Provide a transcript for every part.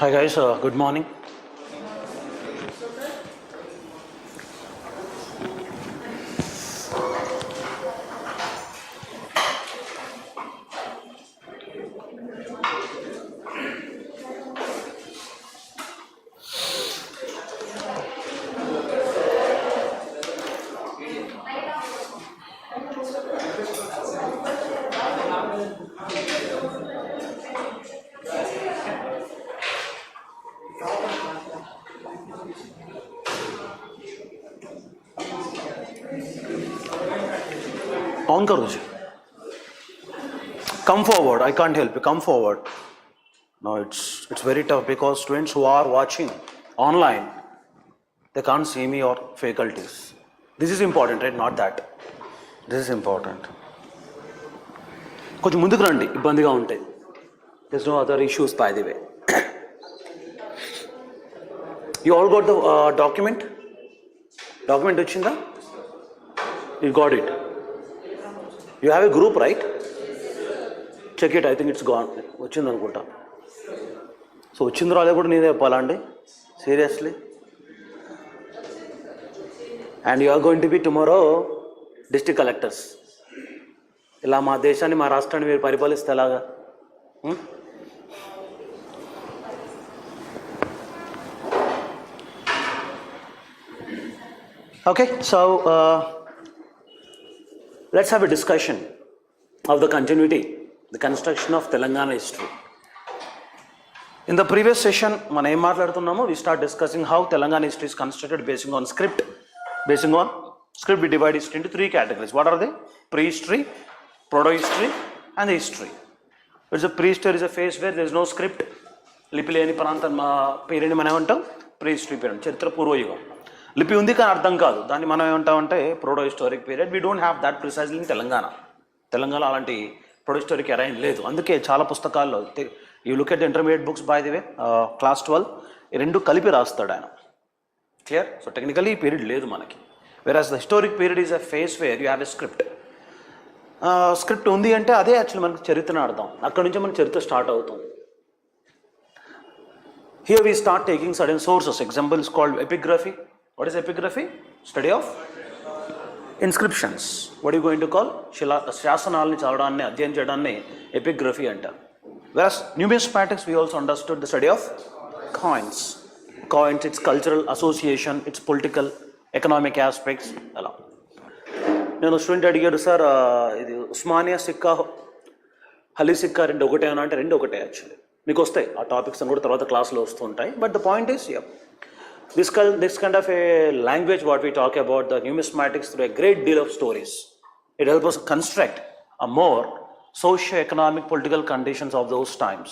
Hi guys, good morning. On करो जी. Come forward. I can't help you. Come forward. No, it's very tough because students who are watching online, they can't see me or faculties. This is important, right? Not that. This is important. కొంచెం ముందుకు రండి, ఇబ్బందిగా ఉంటాయి. There's no other issues by the way. You all got the document? Document వచ్చిందా? You got it. You have a group, right? Check it. I think it's gone. వచ్చింది అనుకుంటా. So వచ్చింది రాలే కూడా నేనే చెప్పాలా అండి, seriously? And you are going to be tomorrow district collectors. ఇలా మా దేశాన్ని, మా రాష్ట్రాన్ని మీరు పరిపాలిస్తే ఎలాగా? Okay, so let's have a discussion of the continuity, the construction of Telangana history. In the previous session, మనం ఏం మాట్లాడుతున్నామో, we start discussing how Telangana history is constructed basing on script. Basing on script, we divide history into three categories. What are they? Prehistory, proto-history, and the history. It's a prehistory is a phase where there is no script. లిపి లేని ప్రాంతం పీరియడ్ని మనం ఏమంటాం? ప్రీహిస్టరీ period, చరిత్ర పూర్వయుగం. లిపి ఉంది కానీ అర్థం కాదు, దాన్ని మనం ఏమంటామంటే proto historic period. We don't have that precisely in Telangana అలాంటి ప్రోటో హిస్టారిక్ అరైన్ లేదు. అందుకే చాలా పుస్తకాల్లో you look at the intermediate books by the way, class 12 ఈ రెండు కలిపి రాస్తాడు ఆయన. క్లియర్? సో టెక్నికలీ ఈ పీరియడ్ లేదు మనకి. Whereas the historic period is a phase where you have a script. Script ఉంది అంటే అదే యాక్చువల్లీ మనకి చరిత్రను అర్థం. అక్కడి నుంచి మన చరిత్ర స్టార్ట్ అవుతుంది. Here we start taking certain sources. Example is called epigraphy. What is epigraphy? Study of inscriptions. What are you going to call? శాసనాలని చదవడాన్ని, అధ్యయనం చేయడాన్ని ఎపిగ్రఫీ అంటారు. Whereas numismatics, we also understood the study of coins. Coins, its cultural association, its political, economic aspects. అలా నేను student అడిగారు, sir ఇది ఉస్మానియా సిక్కా, హలీ సిక్కా రెండు ఒకటే అని అంటే రెండు ఒకటే యాక్చువల్లీ. మీకు వస్తాయి ఆ టాపిక్స్ అని కూడా తర్వాత క్లాస్లో వస్తూ ఉంటాయి. But the point is this kind of a language what we talk about the numismatics through a great deal of stories. It helps us construct a more socio-economic political conditions of those times.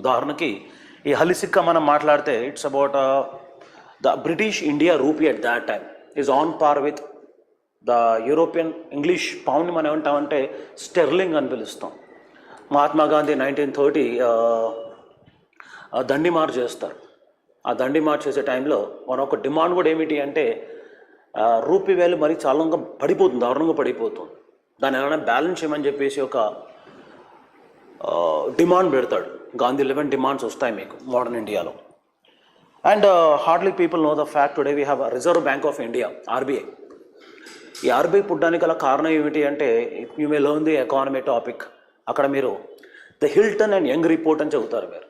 ఉదాహరణకి ఈ హలీ సిక్కా మనం మాట్లాడితే it's about the British India rupee at that time is on par with the European English pound. మనం ఏమంటామంటే sterling అని పిలుస్తాం. మహాత్మా గాంధీ 1930 దండి March చేస్తారు. ఆ దండి మార్చ్ చేసే టైంలో మన ఒక డిమాండ్ కూడా ఏమిటి అంటే రూపీ వాల్యూ మరి చాలా పడిపోతుంది, దారుణంగా పడిపోతుంది. దాన్ని ఏమైనా బ్యాలెన్స్ చేయమని చెప్పేసి ఒక డిమాండ్ పెడతాడు. గాంధీ 11 డిమాండ్స్ వస్తాయి మీకు మోడర్న్ ఇండియాలో. And hardly people know the fact today we have reserve bank of India, RBI. ఈ ఆర్బీఐ పుట్టడానికి గల కారణం ఏమిటి అంటే, you may learn the economy topic. అక్కడ మీరు the Hilton and young report అని చెబుతారు మీరు.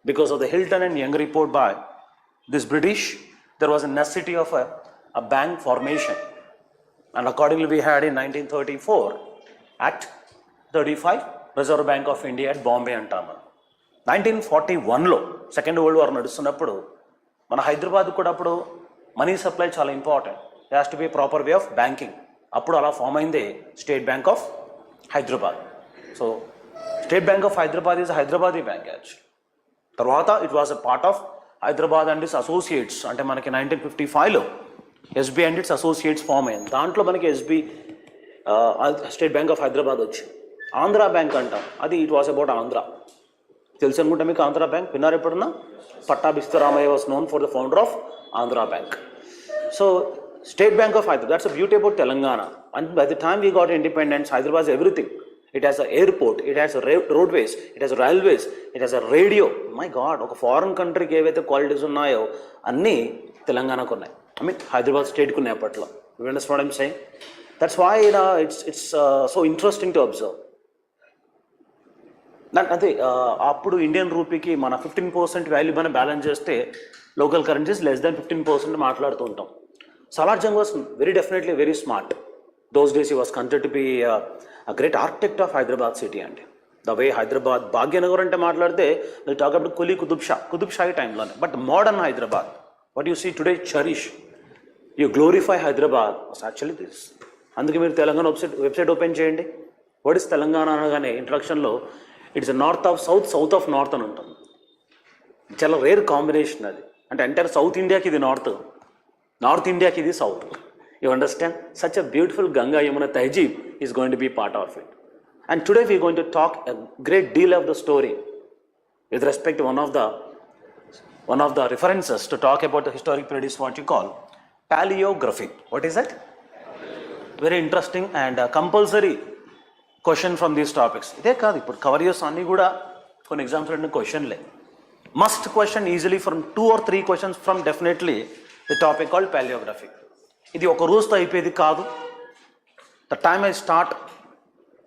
Because of the Hilton and Young report by this British, there was a necessity of a bank formation. And accordingly we had in 1934 Act 35 Reserve Bank of India at Bombay అంటాము. 1941లో second world war నడుస్తున్నప్పుడు మన హైదరాబాద్ కూడా అప్పుడు money supply చాలా important. They has to be proper way of banking. అప్పుడు అలా form అయింది state bank of Hyderabad. So state bank of Hyderabad is Hyderabadi bank actually. తర్వాత it was a part of Hyderabad and its associates. అంటే మనకి 1955లో SB and its associates form అయింది. దాంట్లో మనకి SB state bank of Hyderabad వచ్చింది. ఆంధ్రా బ్యాంక్ అంటాం, అది ఇట్ వాజ్ అబౌట్ ఆంధ్ర. తెలుసు అనుకుంటా మీకు ఆంధ్రా బ్యాంక్, విన్నారు ఎప్పుడన్నా? Pattabhisitaramayya was known for the founder of Andhra bank. So state bank of Hyderabad, that's a beauty about Telangana. And by the time we got independence, Hyderabad is everything. it has an airport, it has a roadways, it has railways, it has a radio. My God, ఒక foreign కంట్రీకి ఏవైతే qualities ఉన్నాయో అన్నీ తెలంగాణకు ఉన్నాయి. I mean Hyderabad స్టేట్కి ఉన్నాయి అప్పట్లో. You understand what I'm saying? That's why it's so interesting to observe. అదే అప్పుడు ఇండియన్ రూపీకి మన 15% వాల్యూ మనం బ్యాలెన్స్ చేస్తే లోకల్ కరెన్సీస్ లెస్ దాన్ 15% మాట్లాడుతూ ఉంటాం. Salarjung was very definitely very smart. Those days he was considered to be great architect of Hyderabad city అండి. The way Hyderabad Bhagyanagar అంటే మాట్లాడితే విల్ టాక్ అబౌట్ కుతుబ్షాహి టైంలోనే. But modern Hyderabad what you see today cherish you glorify Hyderabad was actually this. అందుకే మీరు Telangana website open చేయండి. What is Telangana అనగానే ఇంట్రడక్షన్లో it's north of south, south of north అని ఉంటుంది. చాలా రేర్ కాంబినేషన్ అది. అంటే ఎంటైర్ సౌత్ ఇండియాకి ఇది నార్త్, నార్త్ ఇండియాకి ఇది south. You understand? Such a beautiful Ganga Yamuna tehzeeb is going to be part of it. And today we going to talk a great deal of the story with respect one of the references to talk about the historic period is what you call paleography. What is that? Very interesting and compulsory question from these topics. ఇదే కాదు, ఇప్పుడు cover చేస్ అన్నీ కూడా కొన్ని exams రెండు క్వశ్చన్లే. Must question easily from 2 or 3 questions from definitely the topic called paleography. ఇది ఒక రోజుతో అయిపోయేది కాదు. The time I start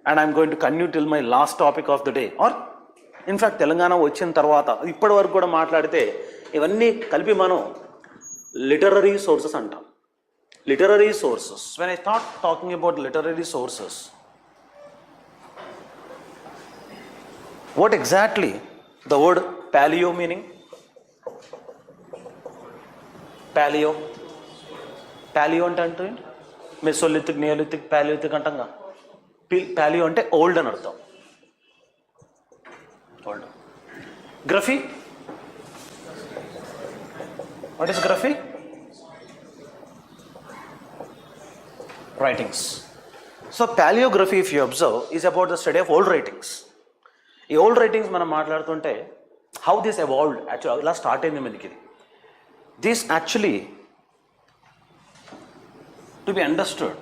and I'm going to continue till my last topic of the day. Or in fact Telangana వచ్చిన తర్వాత ఇప్పటి వరకు కూడా మాట్లాడితే ఇవన్నీ కలిపి మనం లిటరరీ సోర్సెస్ అంటాం. Literary sources. When I start talking about literary sources, what exactly the word paleo meaning? Paleo అంటే మెసోలిథిక్, నియోలిథిక్, పాలియోలిథిక్ అంటాం. పాలియో అంటే ఓల్డ్ అని అర్థం. Old. Graphy, what is graphy? Writings. So paleography if you observe is about the study of old writings. ఈ old writings మనం మాట్లాడుతుంటే how this evolved, actual ఇలా start అయింది మనకి ఇది. This actually to be understood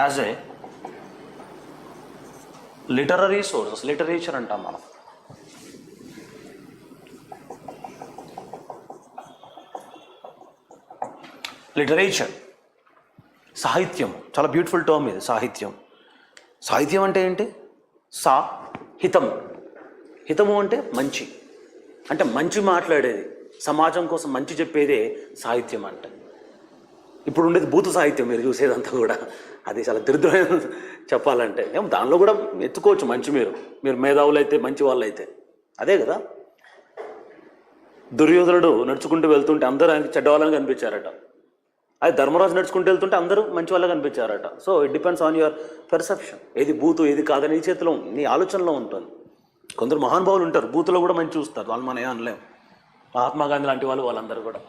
as a literary sources. Literature అంటాం మనం. Literature, సాహిత్యం, చాలా బ్యూటిఫుల్ టర్మ్ ఇది సాహిత్యం. సాహిత్యం అంటే ఏంటి? హితము. హితము అంటే మంచి, అంటే మంచి మాట్లాడేది, సమాజం కోసం మంచి చెప్పేదే సాహిత్యం అంటే. ఇప్పుడు ఉండేది భూత సాహిత్యం మీరు చూసేదంతా కూడా, అది చాలా దరిద్రమైన చెప్పాలంటే. ఏం దానిలో కూడా ఎత్తుకోవచ్చు మంచి, మీరు మేధావులు అయితే, మంచి వాళ్ళు అయితే. అదే కదా, దుర్యోధనుడు నడుచుకుంటూ వెళ్తుంటే అందరూ ఆయనకి చెడ్డవాళ్ళని కనిపించారట. అది ధర్మరాజు నడుచుకుంటూ వెళ్తుంటే అందరూ మంచి వాళ్ళగా కనిపించారట. So it depends on your perception. ఏది బూతు ఏది కాదని నీ చేతిలో, నీ ఆలోచనలో ఉంటుంది. కొందరు మహానుభావులు ఉంటారు, బూతులో కూడా మంచి చూస్తారు, వాళ్ళు మనం ఏం అనలేం. మహాత్మా గాంధీ లాంటి వాళ్ళందరూ కూడా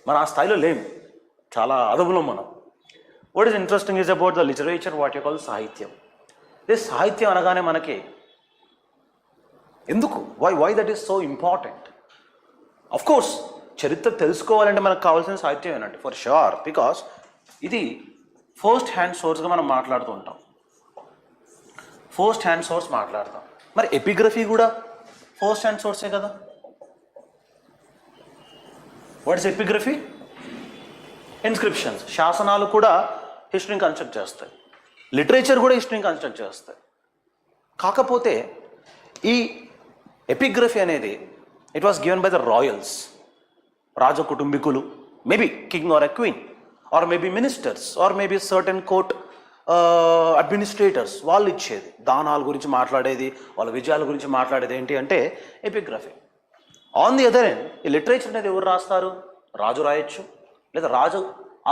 మనం ఆ స్థాయిలో లేము, చాలా అదవులం మనం. What is interesting is about the literature what you call సాహిత్యం. దిస్ సాహిత్యం అనగానే మనకి ఎందుకు, why that is so important? Of course చరిత్ర తెలుసుకోవాలంటే మనకు కావాల్సిన సాహిత్యం ఏనండి, ఫర్ షూర్. బికాస్ ఇది ఫస్ట్ హ్యాండ్ సోర్స్గా మనం మాట్లాడుతూ ఉంటాం. ఫస్ట్ హ్యాండ్ సోర్స్ మాట్లాడతాం. మరి ఎపిగ్రఫీ కూడా ఫస్ట్ హ్యాండ్ సోర్సే కదా. What is epigraphy? ఇన్స్క్రిప్షన్స్, శాసనాలు కూడా హిస్టరీని కన్స్ట్రక్ట్ చేస్తాయి. లిటరేచర్ కూడా హిస్టరీని కన్స్ట్రక్ట్ చేస్తాయి. కాకపోతే ఈ ఎపిగ్రఫీ అనేది it was given by the royals, రాజ కుటుంబీకులు, maybe king or a queen, or maybe ministers, or maybe certain court administrators. వాళ్ళు ఇచ్చేది, దానాల గురించి మాట్లాడేది, వాళ్ళ విజయాల గురించి మాట్లాడేది ఏంటి అంటే epigraphy. On the other end ఈ లిటరేచర్ అనేది ఎవరు రాస్తారు? రాజు రాయొచ్చు, లేదా రాజు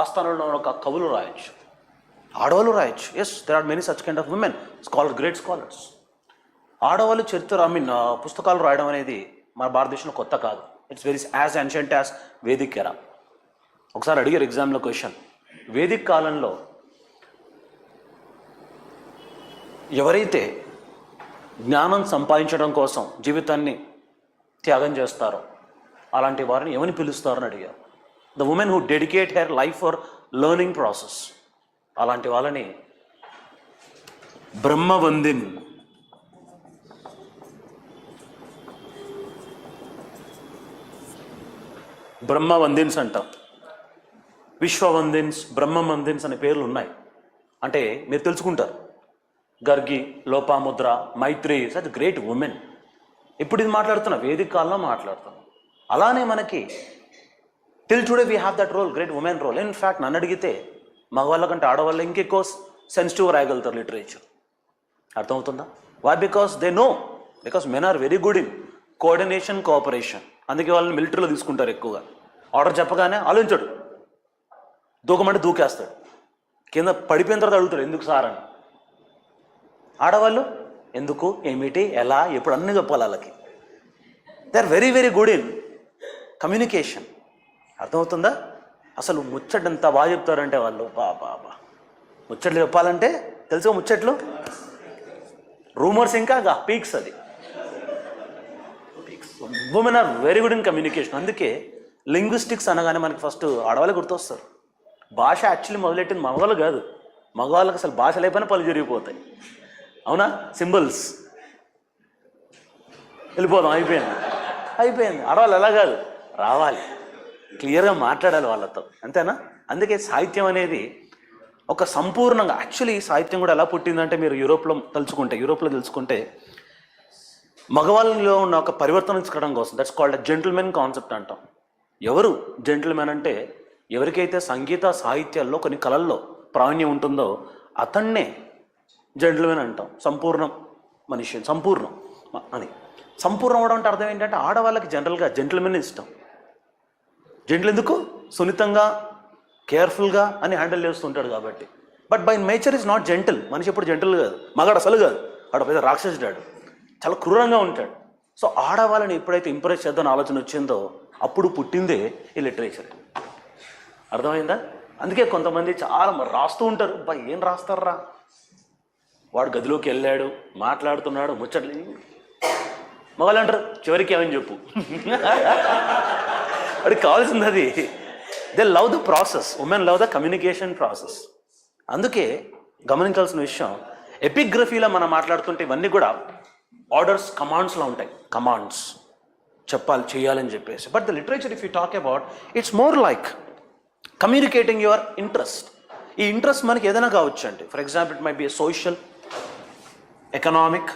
ఆస్థానంలో ఒక కవులు రాయొచ్చు, ఆడవాళ్ళు రాయొచ్చు. Yes, there are many such kind of women great scholars. ఆడవాళ్ళు చరిత్ర పుస్తకాలు రాయడం అనేది మన భారతదేశంలో కొత్త కాదు. It's very as ancient as Vedic era. ఒకసారి అడిగారు ఎగ్జామ్లో క్వశ్చన్, వేదిక్ కాలంలో ఎవరైతే జ్ఞానం సంపాదించడం కోసం జీవితాన్ని త్యాగం చేస్తారో అలాంటి వారిని ఏమని పిలుస్తారని అడిగారు. The women who dedicate her life for learning process, అలాంటి వాళ్ళని బ్రహ్మవందిన్, బ్రహ్మవందిన్స్ అంటాం. విశ్వవందిన్స్, బ్రహ్మవందిన్స్ అనే పేర్లు ఉన్నాయి. అంటే మీరు తెలుసుకుంటారు. Gargi, Lopamudra, Maitri, such great women. ఇప్పుడు ఇది మాట్లాడుతున్నా, వేదిక కాలంలో మాట్లాడుతున్నాం. అలానే మనకి till today we have that role, great women role. In fact నన్ను అడిగితే మగవాళ్ళ కంటే ఆడవాళ్ళు ఇంకెక్కువ సెన్సిటివ్ రాయగలుగుతారు లిటరేచర్. అర్థమవుతుందా? Why? Because they know, because men are very good in coordination, cooperation. అందుకే వాళ్ళని మిలిటరీలో తీసుకుంటారు ఎక్కువగా. ఆర్డర్ చెప్పగానే ఆలోచించాడు, దూకమంటే దూకేస్తాడు, కింద పడిపోయిన తర్వాత అడుగుతాడు ఎందుకు సార్ అని. ఆడవాళ్ళు ఎందుకు, ఏమిటి, ఎలా, ఎప్పుడు అన్నీ చెప్పాలి వాళ్ళకి. They are very very good in communication. అర్థమవుతుందా? అసలు ముచ్చట్లు ఎంత బాగా చెప్తారంటే వాళ్ళు, బాబా ముచ్చట్లు చెప్పాలంటే తెలుసుగా ముచ్చట్లు, రూమర్స్ ఇంకా పీక్స్. అది peaks. Women are very good in communication. అందుకే లింగ్విస్టిక్స్ అనగానే మనకి ఫస్ట్ ఆడవాళ్ళు గుర్తొస్తారు. భాష యాక్చువల్లీ మొదలెట్టింది మగవాళ్ళు కాదు. మగవాళ్ళకి అసలు భాష లేకపోయినా పలు జరిగిపోతాయి. అవునా? సింబల్స్ వెళ్ళిపోదాం, అయిపోయింది. ఆడవాళ్ళు ఎలా కాదు, రావాలి, క్లియర్గా మాట్లాడాలి వాళ్ళతో, అంతేనా? అందుకే సాహిత్యం అనేది ఒక సంపూర్ణంగా, యాక్చువల్లీ సాహిత్యం కూడా ఎలా పుట్టిందంటే మీరు యూరోప్లో తెలుసుకుంటే మగవాళ్ళలో ఉన్న ఒక పరివర్తన తీసుకోవడం కోసం, దట్స్ కాల్డ్ జెంటిల్మెన్ కాన్సెప్ట్ అంటాం. ఎవరు జెంటిల్మెన్ అంటే ఎవరికైతే సంగీత సాహిత్యాల్లో కొన్ని కళల్లో ప్రావీణ్యం ఉంటుందో అతన్నే జెంటిల్మెన్ అంటాం. సంపూర్ణం మనిషి, సంపూర్ణం అని. సంపూర్ణం అవడం అంటే అర్థం ఏంటంటే ఆడవాళ్ళకి జనరల్గా జెంటిల్మెన్ ఇష్టం. జెంటిల్ ఎందుకు? సున్నితంగా, కేర్ఫుల్గా అని హ్యాండిల్ చేస్తుంటాడు కాబట్టి. But by nature is not gentle. మనిషి ఎప్పుడు జెంటిల్ కాదు, మగాడు అసలు కాదు. వాడు పెద్ద రాక్షసుడాడు, చాలా క్రూరంగా ఉంటాడు. సో ఆడవాళ్ళని ఎప్పుడైతే ఇంప్రెస్ చేద్దాని ఆలోచన వచ్చిందో అప్పుడు పుట్టిందే ఈ లిటరేచర్. అర్థమైందా? అందుకే కొంతమంది చాలా రాస్తూ ఉంటారు. ఏం రాస్తారా, వాడు గదిలోకి వెళ్ళాడు, మాట్లాడుతున్నాడు, ముచ్చట్లు. మగవాళ్ళు అంటారు చివరికి ఏమని చెప్పు. వాడికి కావాల్సింది అది. They love the process. Women love the communication process. అందుకే గమనించాల్సిన విషయం, ఎపిగ్రఫీలో మనం మాట్లాడుతుంటే ఇవన్నీ కూడా ఆర్డర్స్, కమాండ్స్లో ఉంటాయి. కమాండ్స్ చెప్పాలి, చేయాలని చెప్పేసి. But the literature if you talk about, it's more like communicating your interest. ఈ ఇంట్రెస్ట్ మనకి ఏదైనా కావచ్చు అంటే, for example it might be social, economic,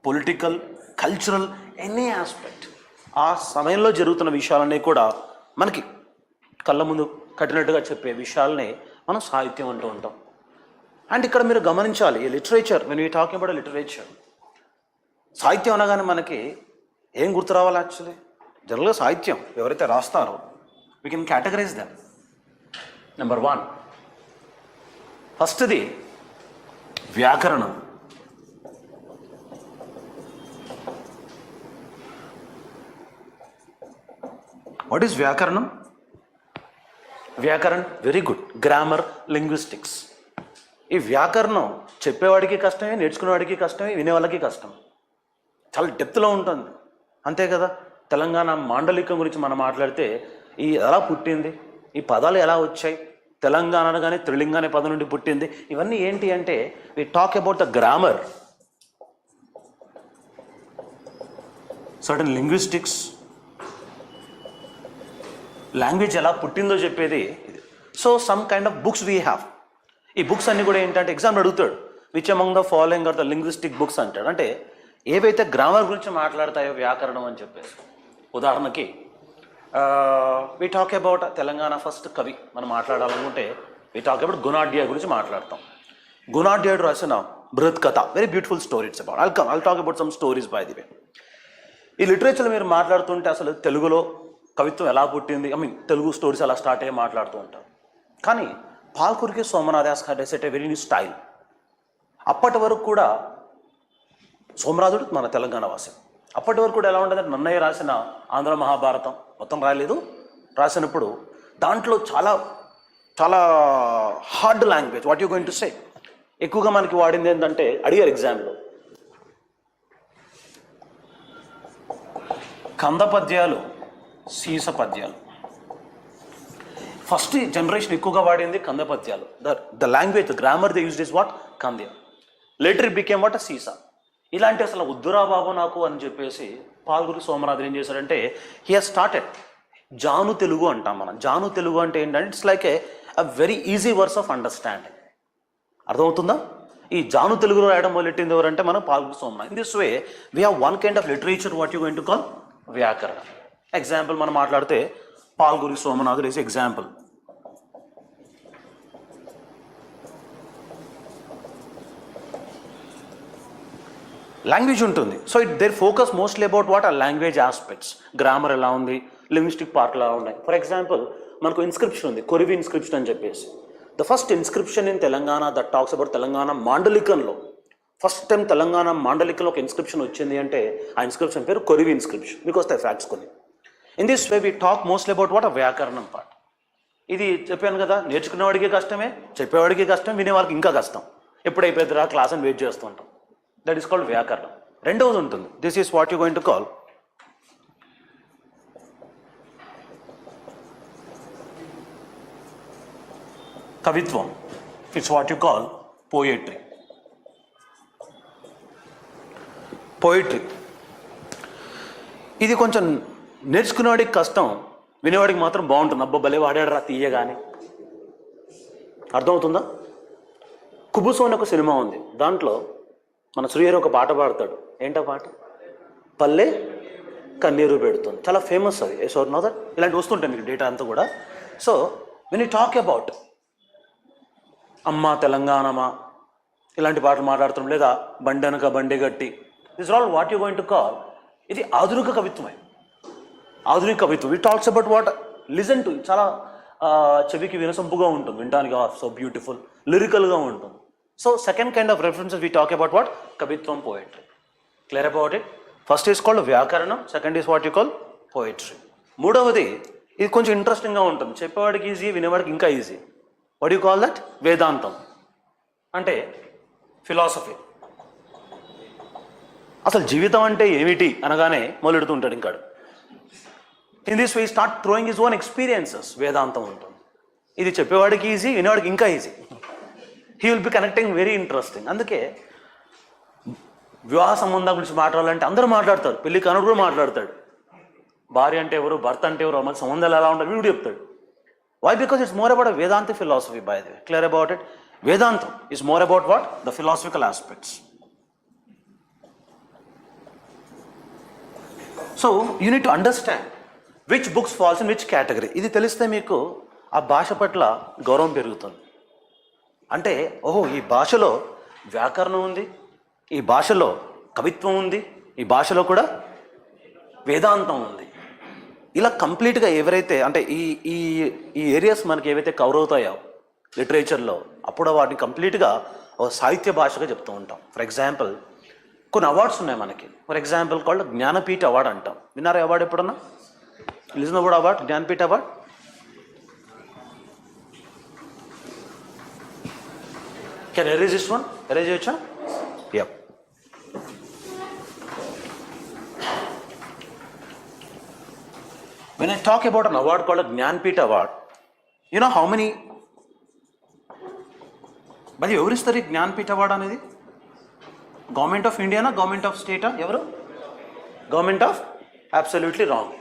political, cultural, any aspect. ఆ సమయంలో జరుగుతున్న విషయాలన్నీ కూడా మనకి కళ్ళ ముందు కట్టినట్టుగా చెప్పే విషయాలనే మనం సాహిత్యం అంటూ ఉంటాం. అండ్ ఇక్కడ మీరు గమనించాలి, ఈ literature, when we talking about literature, సాహిత్యం అనగానే మనకి ఏం గుర్తు రావాలి? యాక్చువల్లీ జనరల్గా సాహిత్యం ఎవరైతే రాస్తారో we can categorize them. Number 1, ఫస్ట్ది వ్యాకరణం. What is vyakaranam? Vyakaran very good, grammar, linguistics. ఈ వ్యాకరణం చెప్పేవాడికి కష్టమే, నేర్చుకునేవాడికి కష్టమే, వినేవాళ్ళకి కష్టం. చాలా డెప్త్లో ఉంటుంది, అంతే కదా? తెలంగాణ మాండలికం గురించి మనం మాట్లాడితే ఈ ఎలా పుట్టింది, ఈ పదాలు ఎలా వచ్చాయి, తెలంగాణ అనగానే త్రిలింగ అనే పదం నుండి పుట్టింది, ఇవన్నీ ఏంటి అంటే we talk about the grammar, certain linguistics, language ఎలా పుట్టిందో చెప్పేది. So some kind of books we have. ఈ బుక్స్ అన్నీ కూడా ఏంటంటే ఎగ్జామ్ అడుగుతాడు, which among the following are the linguistic books అంటాడు. అంటే ఏవైతే గ్రామర్ గురించి మాట్లాడతాయో వ్యాకరణం అని చెప్పేసి. ఉదాహరణకి we talk about Telangana first కవి మనం మాట్లాడాలనుకుంటే వి టాక్ అబౌట్ గుణాఢ్యాయ గురించి మాట్లాడతాం. గుణాఢ్యాయుడు రాసిన బృహత్ కథ, very beautiful story. It's about I'll talk about some stories by the వే. ఈ లిటరేచర్లో మీరు మాట్లాడుతుంటే అసలు తెలుగులో కవిత్వం ఎలా పుట్టింది, తెలుగు స్టోరీస్ ఎలా స్టార్ట్ అయ్యి మాట్లాడుతూ ఉంటారు. కానీ Palkuriki Somnath set a very new style. అప్పటి వరకు కూడా సోమనాథుడు మన తెలంగాణ వాసి. అప్పటి వరకు కూడా ఎలా ఉండదంటే నన్నయ్య రాసిన ఆంధ్ర మహాభారతం మొత్తం రాయలేదు, రాసినప్పుడు దాంట్లో చాలా చాలా hard language. What you going to సే? ఎక్కువగా మనకి వాడింది ఏంటంటే అడిగారు ఎగ్జామ్లో, కంద పద్యాలు, సీస పద్యాలు. ఫస్ట్ జనరేషన్ ఎక్కువగా వాడింది కంద పద్యాలు. The language, the grammar they used is what? కంద. లేటర్ ఇట్ బికేమ్ వాట్ సీసా. ఇలాంటి అసలు వద్దురా బాబు నాకు అని చెప్పేసి పాల్గురి సోమనాథుడు ఏం చేశాడంటే he has started Janu Telugu అంటాం మనం. జాను తెలుగు అంటే ఏంటంటే it's like a very easy words of understanding. అర్థమవుతుందా? ఈ జాను తెలుగులో రాయడం మొదలెట్టింది ఎవరంటే మనం Palguri Somanath. In this way we have one kind of literature what you going to call vyakarana. Example మనం మాట్లాడితే పాల్గురి సోమనాథుడు ఈజ్ ఎగ్జాంపుల్. లాంగ్వేజ్ ఉంటుంది. So there focus mostly about what ఆ లాంగ్వేజ్ ఆస్పెక్ట్స్. గ్రామర్ ఎలా ఉంది, లింగ్విస్టిక్ పార్ట్ ఎలా ఉన్నాయి. ఫర్ ఎగ్జాంపుల్ మనకు ఇన్స్క్రిప్షన్ ఉంది, కొరివి ఇన్స్క్రిప్షన్ అని చెప్పేసి. The first inscription in Telangana that talks about Telangana మాండలికంలో, ఫస్ట్ టైం తెలంగాణ మాండలికంలో ఒక ఇన్స్క్రిప్షన్ వచ్చింది అంటే ఆ ఇన్స్క్రిప్షన్ పేరు కొరివి ఇన్స్క్రిప్షన్. మీకు వస్తాయి ఫ్యాక్ట్స్ కొన్ని. In this way we talk mostly about what ఆ వ్యాకరణం పార్ట్. ఇది చెప్పాను కదా, నేర్చుకునేవాడికి కష్టమే, చెప్పేవాడికి కష్టం, వినేవాళ్ళకి ఇంకా కష్టం. ఎప్పుడు అయిపోతుందిరా క్లాస్ అని వెయిట్ చేస్తూ ఉంటాం. That is called vyakaranam. రెండవది ఉంటుంది, this is what you going to call kavitvam. It's what you call poetry. Poetry ఇది కొంచెం నేర్చుకునేవాడికి కష్టం, వినేవాడికి మాత్రం బాగుంటుంది. అబ్బా భలే వాడాడు రా తీయగాని. అర్థమవుతుందా? కుబుసు అని ఒక సినిమా ఉంది, దాంట్లో మన శ్రీహరి ఒక పాట పాడతాడు. ఏంటో పాట? పల్లె కన్నీరు పెడుతుంది. చాలా ఫేమస్ అది. సో నో దట్ ఇలాంటి వస్తుంటాయి మీకు డేటా అంతా కూడా. So when you talk about Amma Telanganama ఇలాంటి పాటలు మాట్లాడుతున్నాం, లేదా బండనక బండి గట్టి, this all what you going to call. ఇది ఆధునిక కవిత్వమే. ఆధునిక కవిత్వం it talks about what listen to. చాలా చెవికి వినసొంపుగా ఉంటుంది, వినడానికి సో బ్యూటిఫుల్, లిరికల్గా ఉంటుంది. So second kind of references we talk about what kavitvam, poetry. Clear about it? First is called vyakaranam, second is what you call poetry. మూడవది ఇది కొంచెం ఇంట్రెస్టింగ్గా ఉంటుంది, చెప్పేవాడికి ఈజీ, వినేవాడికి ఇంకా easy. What you call that? వేదాంతం అంటే ఫిలాసఫీ. అసలు జీవితం అంటే ఏమిటి అనగానే మొదలెడుతూ ఉంటాడు ఇంకాడు. In this way start throwing his own experiences. వేదాంతం ఉంటుంది. ఇది చెప్పేవాడికి ఈజీ, వినేవాడికి ఇంకా easy. He will be connecting very interesting. అందుకే వివాహ సంబంధం గురించి మాట్లాడాలంటే అందరూ మాట్లాడతారు, పెళ్లి కనుడు కూడా మాట్లాడతాడు. భార్య అంటే ఎవరు, భర్త అంటే ఎవరు, మన సంబంధాలు ఎలా ఉంటాయి వీడు చెప్తాడు. Why? Because it's more about a Vedanta philosophy, by the way. Clear about it? Vedanta is more about what? The philosophical aspects. So, you need to understand which books falls in which category. ఇది తెలిస్తే మీకు ఆ భాష పట్ల గౌరవం పెరుగుతుంది. అంటే ఓహో ఈ భాషలో వ్యాకరణం ఉంది, ఈ భాషలో కవిత్వం ఉంది, ఈ భాషలో కూడా వేదాంతం ఉంది. ఇలా కంప్లీట్గా ఎవరైతే అంటే ఈ ఈ ఈ ఏరియాస్ మనకి ఏవైతే కవర్ అవుతాయో లిటరేచర్లో, అప్పుడు వాటిని కంప్లీట్గా ఒక సాహిత్య భాషగా చెప్తూ ఉంటాం. ఫర్ ఎగ్జాంపుల్ కొన్ని అవార్డ్స్ ఉన్నాయి మనకి. For example called Jnanpith award అంటాం. విన్నారా అవార్డు ఎప్పుడన్నా? Listen award, award Jnanpith award. Can erase this one? Erase చేయొచ్చా? Yup. When I talk about an award called a Jnanpith Award, you know how many? But ఎవరు ఇస్తారు ఈ Jnanpith award అనేది? Government of ఇండియానా, government of స్టేటా? ఎవరు? Government of? Absolutely wrong.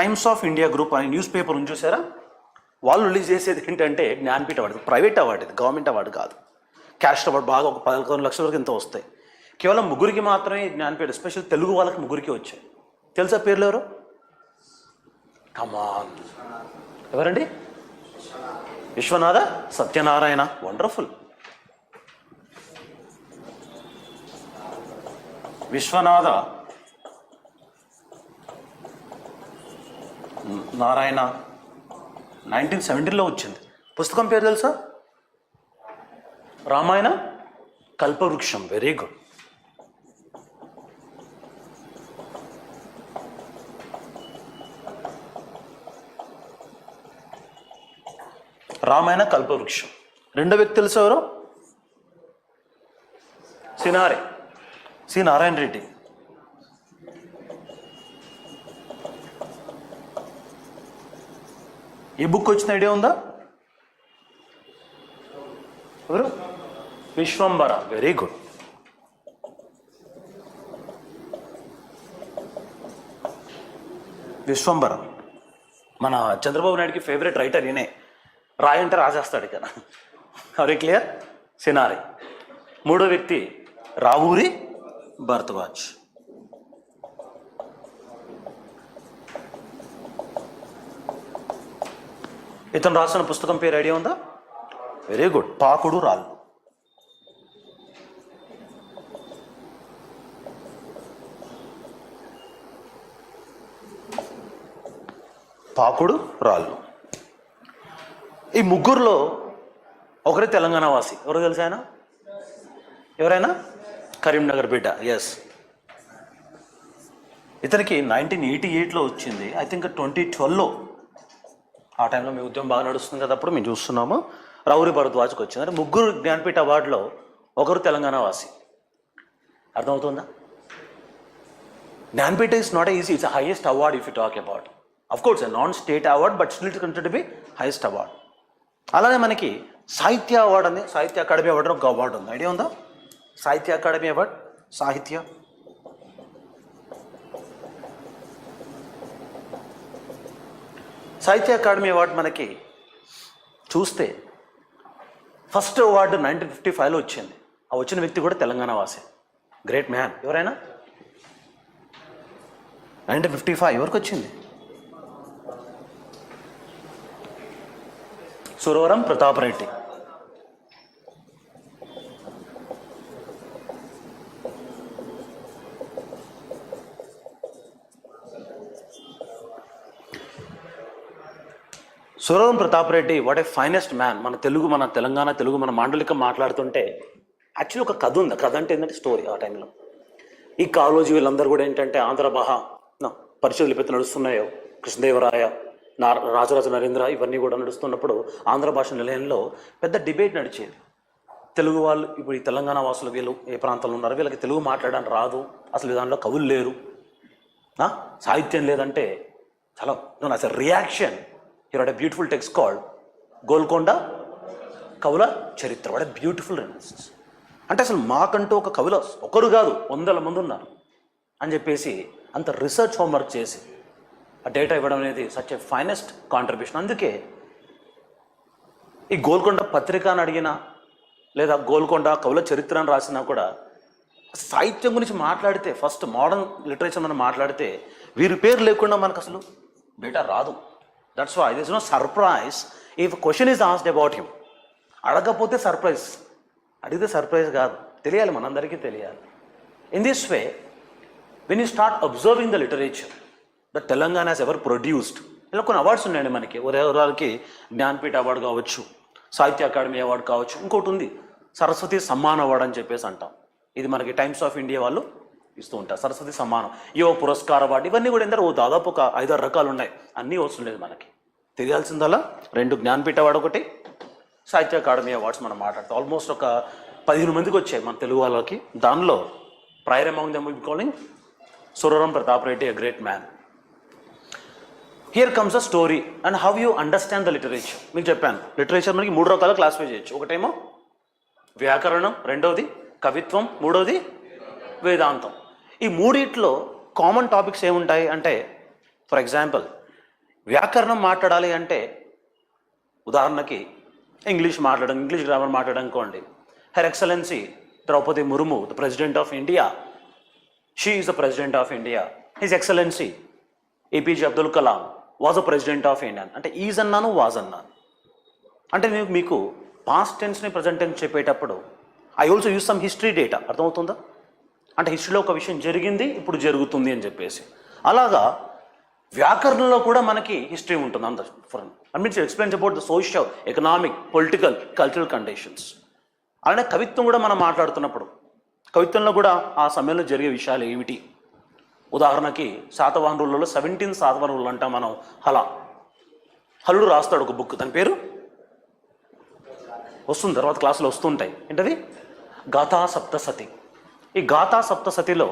Times of India group అనే news paper ఉంది చూసారా, వాళ్ళు రిలీజ్ చేసేది ఏంటంటే జ్ఞాన్పీఠ అవార్డు. ప్రైవేట్ అవార్డు ఇది, గవర్నమెంట్ అవార్డు కాదు. క్యాస్ట్ అవార్డు బాగా ఒక 11 లక్షల వరకు ఎంత వస్తాయి. కేవలం ముగ్గురికి మాత్రమే జ్ఞాన్పీఠ, ఎస్పెషల్ తెలుగు వాళ్ళకి ముగ్గురికి వచ్చాయి. తెలుసా పేర్లు ఎవరు? కమాన్, ఎవరండి? విశ్వనాథ సత్యనారాయణ. వండర్ఫుల్. విశ్వనాథ నారాయణ 1970లో వచ్చింది. పుస్తకం పేరు తెలుసా? రామాయణ కల్పవృక్షం. Very good. రామాయణ కల్పవృక్షం. రెండో వ్యక్తి తెలుసు ఎవరు? సి నారాయణ రెడ్డి. ఈ బుక్ వచ్చిన ఐడియా ఉందా? ఎవరు? Vishwambhara, very good. విశ్వంబర మన చంద్రబాబు నాయుడికి ఫేవరెట్ రైటర్ ఈయనే. రాయి అంటే రాసేస్తాడు ఇక్కడ. అవరీ క్లియర్? సినారి. మూడో వ్యక్తి రావూరి భరద్వాజ్. ఇతను రాసిన పుస్తకం పేరు ఐడియా ఉందా? వెరీ గుడ్, పాకుడు రాళ్ళు. పాకుడు రాళ్ళు. ఈ ముగ్గురులో ఒకరే తెలంగాణ వాసి. ఎవరు తెలుసా ఆయన? ఎవరైనా? కరీంనగర్ బిడ్డ. ఎస్. ఇతనికి 1988లో వచ్చింది. ఐ థింక్ 2012లో, ఆ టైంలో మీ ఉద్యమం బాగా నడుస్తుంది కదా, అప్పుడు మేము చూస్తున్నాము. రావూరి భరద్వాజ్కి వచ్చింది. అంటే ముగ్గురు జ్ఞానపీఠ అవార్డులో ఒకరు తెలంగాణ వాసి. అర్థమవుతుందా? Jnanpith is not easy, it's highest award if you talk about. Of course non state award, but still it considered to B highest award. అలానే మనకి సాహిత్య అవార్డు అని, సాహిత్య అకాడమీ అవార్డు ఒక అవార్డు ఉంది. ఐడియా ఉందా? సాహిత్య అకాడమీ అవార్డ్, సాహిత్య. సాహిత్య అకాడమీ అవార్డు మనకి చూస్తే ఫస్ట్ అవార్డు 1955లో వచ్చింది. ఆ వచ్చిన వ్యక్తి కూడా తెలంగాణ వాసే. Great man. ఎవరైనా? 1955 ఎవరికి వచ్చింది? Suravaram Pratapa Reddy. Suravaram Pratapa Reddy, what a finest man. మన తెలంగాణ తెలుగు మన మాండలికం మాట్లాడుతుంటే యాక్చువల్లీ ఒక కథ ఉంది. కథ అంటే ఏంటంటే స్టోరీ. ఆ టైంలో ఈ కాలోజీ వీళ్ళందరూ కూడా ఏంటంటే ఆంధ్ర పరిశోధనలు పెద్ద నడుస్తున్నాయో, కృష్ణదేవరాయ, రాజరాజ నరేంద్ర, ఇవన్నీ కూడా నడుస్తున్నప్పుడు ఆంధ్ర భాష నిలయంలో పెద్ద డిబేట్ నడిచేది. తెలుగు వాళ్ళు ఇప్పుడు ఈ తెలంగాణ వాసులు వీళ్ళు ఏ ప్రాంతంలో ఉన్నారు, వీళ్ళకి తెలుగు మాట్లాడడానికి రాదు, అసలు దాంట్లో కవులు లేరు, సాహిత్యం లేదంటే చాలా as a reaction here at a beautiful text called Golconda కవుల చరిత్ర. What a beautiful references. అంటే అసలు మాకంటూ ఒక కవులు ఒకరు కాదు 100 మంది ఉన్నారు అని చెప్పేసి అంత రీసెర్చ్ హోంవర్క్ చేసి ఆ డేటా ఇవ్వడం అనేది సచ్ ఎ ఫైనెస్ట్ కాంట్రిబ్యూషన్. అందుకే ఈ గోల్కొండ పత్రికను అడిగినా లేదా గోల్కొండ కవుల చరిత్రను రాసినా కూడా సాహిత్యం గురించి మాట్లాడితే, ఫస్ట్ మోడర్న్ లిటరేచర్ మనం మాట్లాడితే వీరి పేరు లేకుండా మనకు అసలు డేటా రాదు. That's why this no surprise if question is asked about him. అడగకపోతే సర్ప్రైజ్, అడిగితే సర్ప్రైజ్ కాదు. తెలియాలి, మనందరికీ తెలియాలి. In this way when you start observing the literature that Telangana has ever produced. ఇలా కొన్ని అవార్డ్స్ ఉన్నాయండి మనకి. ఉదాహరణకి జ్ఞానపీఠ అవార్డు కావచ్చు, సాహిత్య అకాడమీ అవార్డు కావచ్చు, ఇంకోటి ఉంది సరస్వతి సమ్మాన్ అవార్డు అని చెప్పేసి అంటాం. ఇది మనకి టైమ్స్ ఆఫ్ ఇండియా వాళ్ళు ఇస్తూ ఉంటారు. సరస్వతి సమ్మానం, యువ పురస్కార అవార్డు, ఇవన్నీ కూడా ఎందరో దాదాపు ఒక 5-6 రకాలు ఉన్నాయి. అన్నీ అవసరం లేదు మనకి. తెలియాల్సిందల్లా 2 జ్ఞానపీఠ అవార్డు, ఒకటి సాహిత్య అకాడమీ అవార్డ్స్ మనం మాట్లాడతాం. ఆల్మోస్ట్ ఒక 15 మందికి వచ్చాయి మన తెలుగు వాళ్ళకి. దానిలో prior among them will calling Suravaram Pratapa Reddy, a great man. Here comes a story and how you understand the literature. మీకు చెప్పాను, లిటరేచర్ మనకి 3 రకాలుగా క్లాసిఫై చేయొచ్చు. ఒకటేమో వ్యాకరణం, రెండవది కవిత్వం, మూడవది వేదాంతం. ఈ మూడిట్లో కామన్ టాపిక్స్ ఏముంటాయి అంటే, ఫర్ ఎగ్జాంపుల్ వ్యాకరణం మాట్లాడాలి అంటే ఉదాహరణకి ఇంగ్లీష్ గ్రామర్ మాట్లాడడం అనుకోండి. Her excellency Draupadi Murmu, the president of India, she is the president of India. His excellency APJ Abdul Kalam was the president of India. అంటే ఈజ్ అన్నాను, వాజ్ అన్నాను. అంటే నేను మీకు పాస్ట్ టెన్స్ని ప్రజెంట్ టెన్స్ చెప్పేటప్పుడు I also use some history data. అర్థమవుతుందా? అంటే హిస్టరీలో ఒక విషయం జరిగింది, ఇప్పుడు జరుగుతుంది అని చెప్పేసి. అలాగా వ్యాకరణంలో కూడా మనకి హిస్టరీ ఉంటుంది. అంత means explains about the social, economic, political, cultural conditions. అలానే కవిత్వం కూడా మనం మాట్లాడుతున్నప్పుడు కవిత్వంలో కూడా ఆ సమయంలో జరిగే విషయాలు ఏమిటి. ఉదాహరణకి శాతవాహన రూళ్ళలో 17 శాతవాహన రూళ్ళు అంటాం మనం. హలుడు రాస్తాడు ఒక బుక్, దాని పేరు వస్తుంది తర్వాత క్లాసులో వస్తుంటాయి. ఏంటది? గాథా సప్తసతి. ఈ గాథా సప్తసతిలో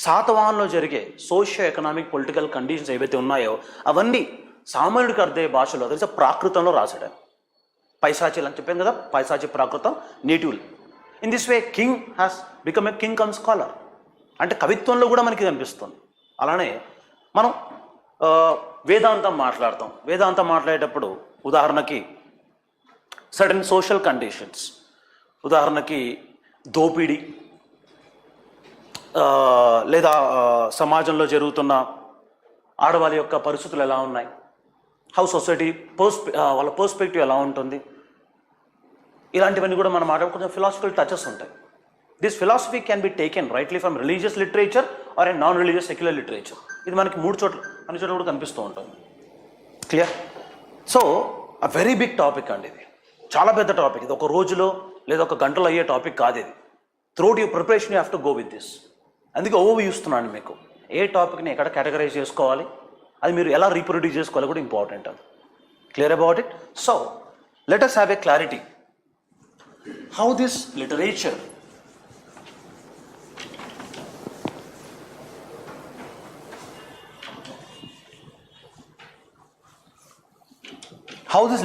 శాతవాహనంలో జరిగే సోషియో ఎకనామిక్ పొలిటికల్ కండిషన్స్ ఏవైతే ఉన్నాయో అవన్నీ సామాన్యుడికి అర్థమయ్యే భాషలో తెలిసి ప్రాకృతంలో రాశాడు. పైశాచీలు అని చెప్పాను కదా, Paishachi Prakritam, native. In this way king has become a king come scholar. అంటే కవిత్వంలో కూడా మనకి కనిపిస్తుంది. అలానే మనం వేదాంతం మాట్లాడతాం. వేదాంతం మాట్లాడేటప్పుడు ఉదాహరణకి సడన్ సోషల్ కండిషన్స్, ఉదాహరణకి దోపిడీ, లేదా సమాజంలో జరుగుతున్న ఆడవాళ్ళ యొక్క పరిస్థితులు ఎలా ఉన్నాయి, హౌ సొసైటీ వాళ్ళ పర్స్పెక్టివ్ ఎలా ఉంటుంది, ఇలాంటివన్నీ కూడా మనం మాట్లాడే కొంచెం ఫిలాసఫికల్ టచెస్ ఉంటాయి. This philosophy can be taken rightly from religious literature or a non religious secular literature. ఇది మనకి అన్ని చోట్ల కూడా కనిపిస్తూ ఉంటుంది. Clear? So a very big topic అండి ఇది, చాలా పెద్ద టాపిక్. ఇది ఒక రోజులో లేదా ఒక గంటలో అయ్యే టాపిక్ కాదు ఇది. Throughout your preparation you have to go with this. అందుకే ఓవర్ చూస్తున్నాను మీకు, ఏ టాపిక్ని ఎక్కడ కేటగరైజ్ చేసుకోవాలి, అది మీరు ఎలా రీప్రొడ్యూస్ చేసుకోవాలి కూడా ఇంపార్టెంట్. అది clear about it. So let us have a clarity how this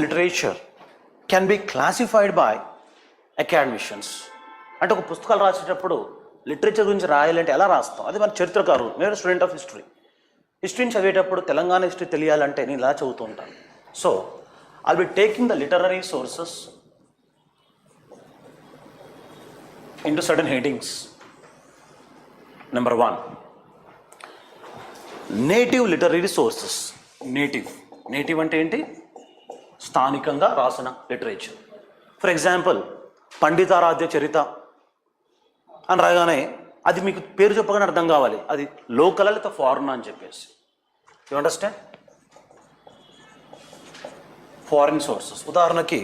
literature can be classified by academicians. అంటే ఒక పుస్తకాలు రాసేటప్పుడు లిటరేచర్ గురించి రాయాలంటే ఎలా రాస్తాం? అది మన చరిత్రకారులు, నేను స్టూడెంట్ ఆఫ్ హిస్టరీని చదివేటప్పుడు తెలంగాణ హిస్టరీ తెలియాలంటే నేను ఇలా చదువుతూ ఉంటాను. So I'll be taking the literary sources into certain headings. Number 1, native literary sources. Native అంటే ఏంటి? స్థానికంగా రాసిన లిటరేచర్. ఫర్ ఎగ్జాంపుల్ పండితారాధ్య చరిత అని రాగానే అది మీకు పేరు చెప్పగానే అర్థం కావాలి, అది లోకల్ లేదా ఫారెన్ అని చెప్పేసి. You understand? ఫారిన్ సోర్సెస్, ఉదాహరణకి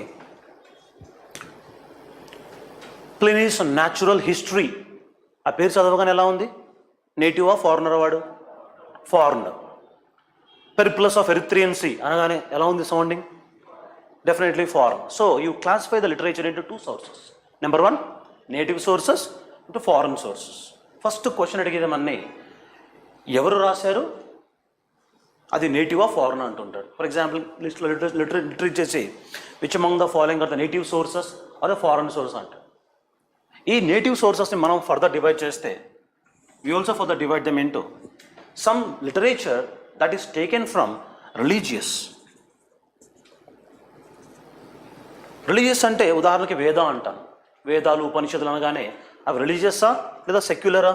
ప్లినీస్ న్యాచురల్ హిస్టరీ, ఆ పేరు చదవగానే ఎలా ఉంది? నేటివా ఫారినర్? వాడు foreigner. Periplus of Erythraean Sea అనగానే ఎలా ఉంది sounding? Definitely foreign. So you classify the literature into 2 sources. Number 1 native sources into foreign sources. First question అడిగేదమన్నీ ఎవరు రాశారు, అది నేటివా ఫారెన్ అంటుంటాడు. ఫర్ ఎగ్జాంపుల్ లిస్ట్లో లిటరేచర్ చేసి which among the following are the native sources or the foreign source అంటాడు. ఈ నేటివ్ సోర్సెస్ని మనం ఫర్దర్ డివైడ్ చేస్తే we also further divide them into some literature that is taken from religious అంటే ఉదాహరణకి వేద అంటాను. వేదాలు ఉపనిషత్తులు అనగానే అవి రిలీజియస్సా లేదా సెక్యులరా?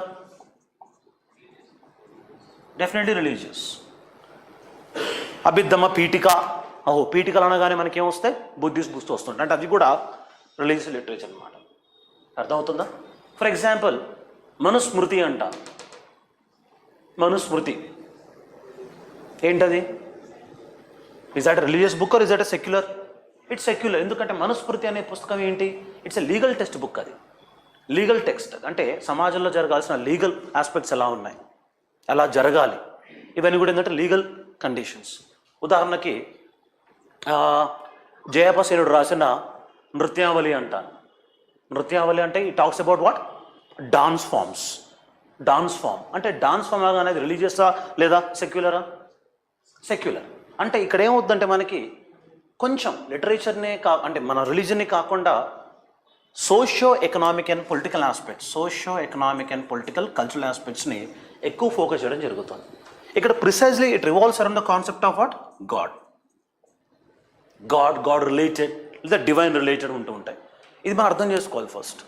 Definitely religious. అభిద్ధమ పీఠిక, పీఠికలు అనగానే మనకేమొస్తాయి? బుద్ధిస్ట్ బుక్స్ వస్తుంటాయి, అంటే అది కూడా రిలీజియస్ లిటరేచర్ అనమాట. అర్థమవుతుందా? ఫర్ ఎగ్జాంపుల్ మనుస్మృతి అంటాను. మనుస్మృతి ఏంటది? Is that religious book or is that a secular? It's secular. ఎందుకంటే మనుస్మృతి అనే పుస్తకం ఏంటి? It's a legal text book. అది లీగల్ టెక్స్ట్, అంటే సమాజంలో జరగాల్సిన లీగల్ ఆస్పెక్ట్స్ ఎలా ఉన్నాయి, ఎలా జరగాలి, ఇవన్నీ కూడా ఏంటంటే లీగల్ కండిషన్స్. ఉదాహరణకి జయపసేనుడు రాసిన నృత్యావళి అంటాను. నృత్యావళి అంటే ఈ talks about what? Dance forms. Dance form అంటే డాన్స్ ఫామ్ లాగా అనేది రిలీజియస్సా లేదా సెక్యులరా? సెక్యులర్. అంటే ఇక్కడ ఏమవుద్దంటే మనకి కొంచెం లిటరేచర్నే అంటే మన రిలీజన్ని కాకుండా socio economic and political cultural ఆస్పెక్ట్స్ని ఎక్కువ ఫోకస్ చేయడం జరుగుతుంది. ఇక్కడ precisely it revolves around the concept of what? God related లేదా డివైన్ రిలేటెడ్ ఉంటూ ఉంటాయి. ఇది మనం అర్థం చేసుకోవాలి ఫస్ట్.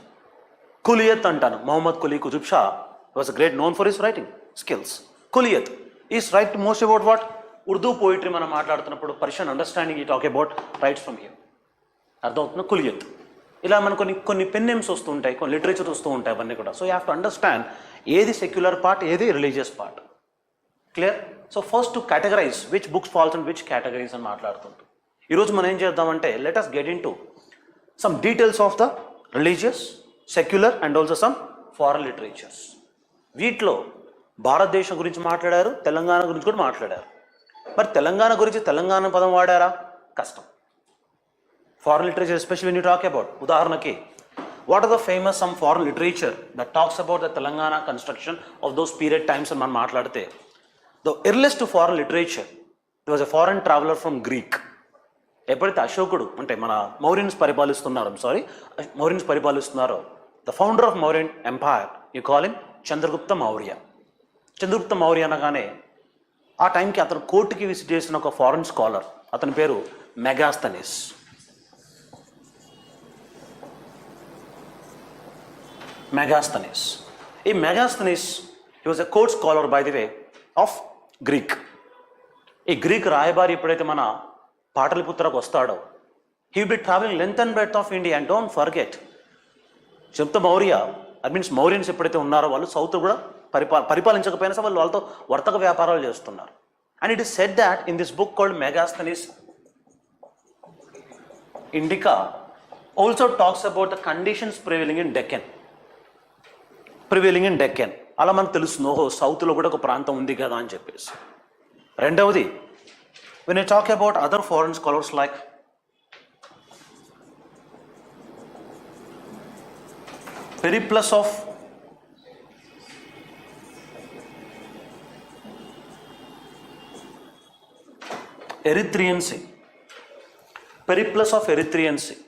కులియత్ అంటాను. Mohammad Quli Qutub Shah was great known for his writing skills. Kulliyat is right most about what? Urdu poetry మనం మాట్లాడుతున్నప్పుడు పర్షియన్ అండర్స్టాండింగ్ ఈ talk about writes from here. అర్థమవుతున్న కులియత్. ఇలా మనకు కొన్ని పెన్ నేమ్స్ వస్తూ ఉంటాయి, కొన్ని లిటరేచర్ వస్తూ ఉంటాయి, అవన్నీ కూడా. So you have to understand ఏది సెక్యులర్ పార్ట్, ఏది religious part. Clear? So first to categorize which books falls and which categories అని మాట్లాడుతుంటాం. ఈరోజు మనం ఏం చేద్దామంటే let us get into some details of the religious, secular and also some foreign literatures. వీటిలో భారతదేశం గురించి మాట్లాడారు, తెలంగాణ గురించి కూడా మాట్లాడారు. మరి తెలంగాణ గురించి తెలంగాణ పదం వాడారా? కష్టం. Foreign literature especially when you talk about, ఉదాహరణకి what are the famous some foreign literature that talks about the Telangana construction of those period times అని మనం మాట్లాడితే the earliest foreign literature it was a foreign traveller from Greek. ఎప్పుడైతే అశోకుడు అంటే మన మౌర్యన్స్ పరిపాలిస్తున్నారో the founder of Mauryan empire, you call him Chandragupta Maurya. Chandragupta Maurya అనగానే ఆ టైంకి అతను కోర్టుకి విజిట్ చేసిన ఒక ఫారెన్ స్కాలర్, అతని పేరు మెగాస్తనీస్. మెగాస్తనీస్. ఈ Megasthenes he was a court scholar by the way of Greek. ఈ గ్రీక్ రాయబారి ఎప్పుడైతే మన పాటలిపుత్రకు వస్తాడో, he will be travelling length and breadth of India. And don't forget, చెప్తా మౌర్య, ఐ మీన్స్ మౌర్యన్స్ ఎప్పుడైతే ఉన్నారో వాళ్ళు సౌత్ కూడా పరిపాలించకపోయినా సరే వాళ్ళు వాళ్ళతో వర్తక వ్యాపారాలు చేస్తున్నారు. And it is said that in this book called Megasthenes Indica also talks about the conditions prevailing in Deccan. అలా మనకు తెలుస్తుంది, ఓహో సౌత్లో కూడా ఒక ప్రాంతం ఉంది కదా అని చెప్పేసి. రెండవది, when I talk about other foreign scholars like Periplus of Erythraean Sea. Periplus of Erythraean Sea.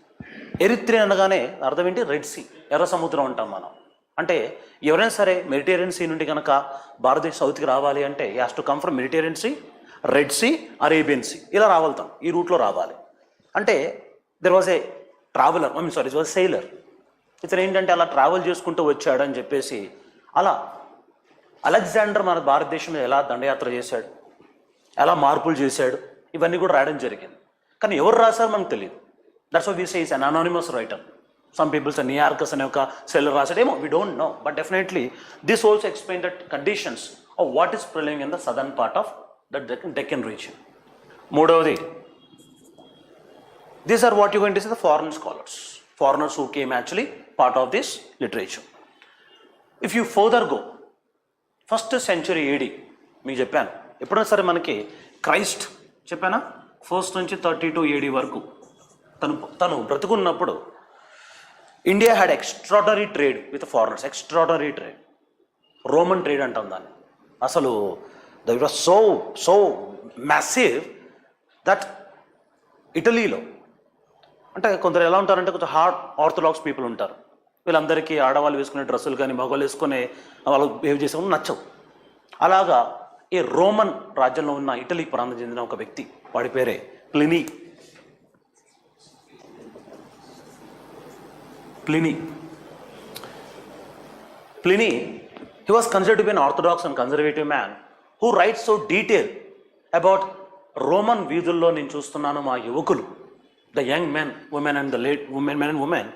Eritrea అనగానే అర్థం ఏంటి? రెడ్ సీ, ఎర్ర సముద్రం అంటాం మనం. అంటే ఎవరైనా సరే మెడిటేరియన్ సీ నుండి కనుక భారతదేశ సౌత్కి రావాలి అంటే you has to come from Mediterranean sea, red sea, Arabian sea, ఇలా రావాలతాం, ఈ రూట్లో రావాలి. అంటే there was a traveller, it was sailor. ఇతను ఏంటంటే అలా ట్రావెల్ చేసుకుంటూ వచ్చాడని చెప్పేసి, అలా అలెగ్జాండర్ మన భారతదేశం మీద ఎలా దండయాత్ర చేశాడు, ఎలా మార్పులు చేశాడు, ఇవన్నీ కూడా రాయడం జరిగింది. కానీ ఎవరు రాశారు మనకు తెలియదు. That's why we say is an anonymous writer. Some peoples Nearchus అనే ఒక సెల్లర్ రాశాడేమో, we don't know. But definitely this also explain that conditions of what is prevailing in the southern part of the Deccan region. మూడవది, these are what you going to say the foreign scholars, foreigners who came actually part of this literature. If you further go, 1st century AD, మీకు చెప్పాను ఎప్పుడైనా సరే మనకి Christ చెప్పానా 1st నుంచి 32 AD వరకు తను బ్రతుకున్నప్పుడు India had extraordinary trade with foreigners. Extraordinary trade, Roman trade అంటాం దాన్ని. అసలు that was so massive that ఇటలీలో, అంటే కొందరు ఎలా ఉంటారంటే కొంచెం హార్డ్ ఆర్థోడాక్స్ పీపుల్ ఉంటారు. వీళ్ళందరికీ ఆడవాళ్ళు వేసుకునే డ్రెస్సులు కానీ మగవాళ్ళు వేసుకునే వాళ్ళు బిహేవ్ చేసే నచ్చవు. అలాగా ఈ రోమన్ రాజ్యంలో ఉన్న ఇటలీ ప్రాంతం చెందిన ఒక వ్యక్తి, వాడి పేరే ప్లినీ. he was considered to be an orthodox and conservative man who writes so detailed about Roman వీధుల్లో నేను చూస్తున్నాను మా యువకులు, the young men, women and the late men and women,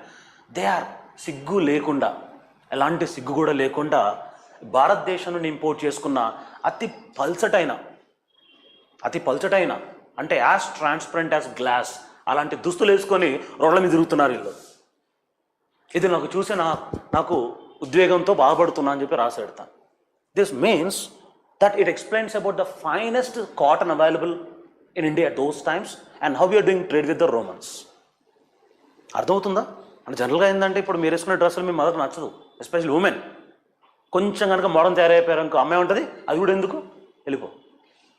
they are సిగ్గు లేకుండా, ఎలాంటి సిగ్గు కూడా లేకుండా భారతదేశం నుండి ఇంపోర్ట్ చేసుకున్న అతి పల్చటైన అంటే యాజ్ ట్రాన్స్పరెంట్ యాజ్ గ్లాస్ అలాంటి దుస్తులు వేసుకొని రోడ్ల మీద తిరుగుతున్నారు వీళ్ళు. ఇది నాకు చూసి నాకు ఉద్వేగంతో బాధపడుతున్నా అని చెప్పి రాసేడతాను. This means that it explains about the finest cotton available in India at those times and how you are doing trade with the Romans. అర్థమవుతుందా? అంటే జనరల్గా ఏంటంటే ఇప్పుడు మీరు వేసుకునే డ్రెస్సులు మీ మదర్ నచ్చదు, ఎస్పెషల్లీ ఉమెన్. కొంచెం కనుక మోడర్న్ తయారైపోయారు ఇంకో అమ్మాయి ఉంటుంది, అది కూడా ఎందుకు వెళ్ళిపో,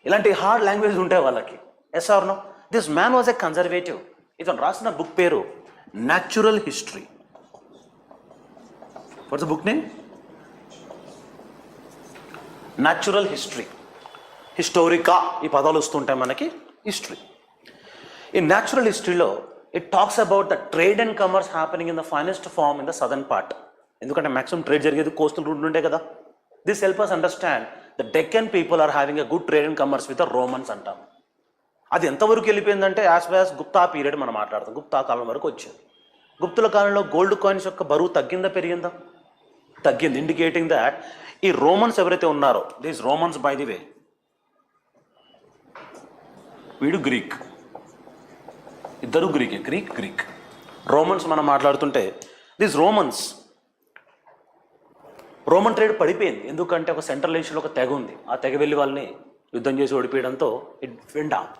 ఇలాంటి హార్డ్ లాంగ్వేజ్ ఉంటాయి వాళ్ళకి. Yes or no? This man was a conservative. ఇతను రాసిన బుక్ పేరు natural history. What's the book name? Natural history. Historica ఈ పదాలు వస్తుంటాయి మనకి. హిస్టరీ, ఈ న్యాచురల్ హిస్టరీలో it talks about the trade and commerce happening in the finest form in the southern part. ఎందుకంటే మ్యాక్సిమం ట్రేడ్ జరిగేది కోస్టల్ రూట్ నుండే కదా. This help us understand the Deccan people are having a good trade and comers with the Romans అంటాం. అది ఎంతవరకు వెళ్ళిపోయిందంటే as well as Gupta period మనం మాట్లాడతాం, గుప్తా కాలం వరకు వచ్చింది. గుప్తుల కాలంలో గోల్డ్ కాయిన్స్ యొక్క బరువు తగ్గిందా పెరిగిందా? తగ్గింది. ఇండికేటింగ్ దాట్ ఈ రోమన్స్ ఎవరైతే ఉన్నారో, దీస్ రోమన్స్ బై ది వే, వీడు గ్రీక్, ఇద్దరు గ్రీకే, గ్రీక్ రోమన్స్ మనం మాట్లాడుతుంటే దీస్ రోమన్ ట్రేడ్ పడిపోయింది. ఎందుకంటే ఒక సెంట్రల్ ఏషియాలో ఒక తెగ ఉంది, ఆ తెగ వెళ్ళి వాళ్ళని యుద్ధం చేసి ఓడిపోయడంతో it went down.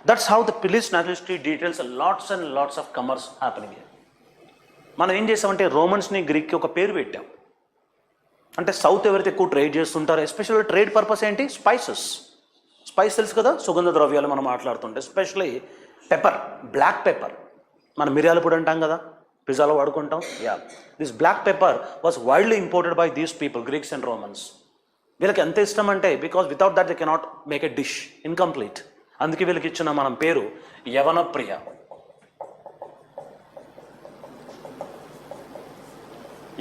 That's how the Pliny's natural history details lots and lots of commerce happening here. మనం ఏం చేసామంటే రోమన్స్ని గ్రీక్కి ఒక పేరు పెట్టాం. అంటే సౌత్ ఎవరైతే ఎక్కువ ట్రేడ్ చేస్తుంటారో, ఎస్పెషల్లీ ట్రేడ్ పర్పస్ ఏంటి? స్పైసెస్ తెలుసు కదా, సుగంధ ద్రవ్యాలు మనం మాట్లాడుతుంటే, ఎస్పెషల్లీ పెప్పర్, బ్లాక్ పెప్పర్, మన మిరియాల పొడి అంటాం కదా, పిజ్జాలో వాడుకుంటాం. Yeah, this black pepper was widely imported by these people, Greeks and Romans. వీళ్ళకి ఎంత ఇష్టం అంటే because without that they cannot make a dish incomplete. అందుకే వీళ్ళకి ఇచ్చిన మనం పేరు యవన ప్రియ.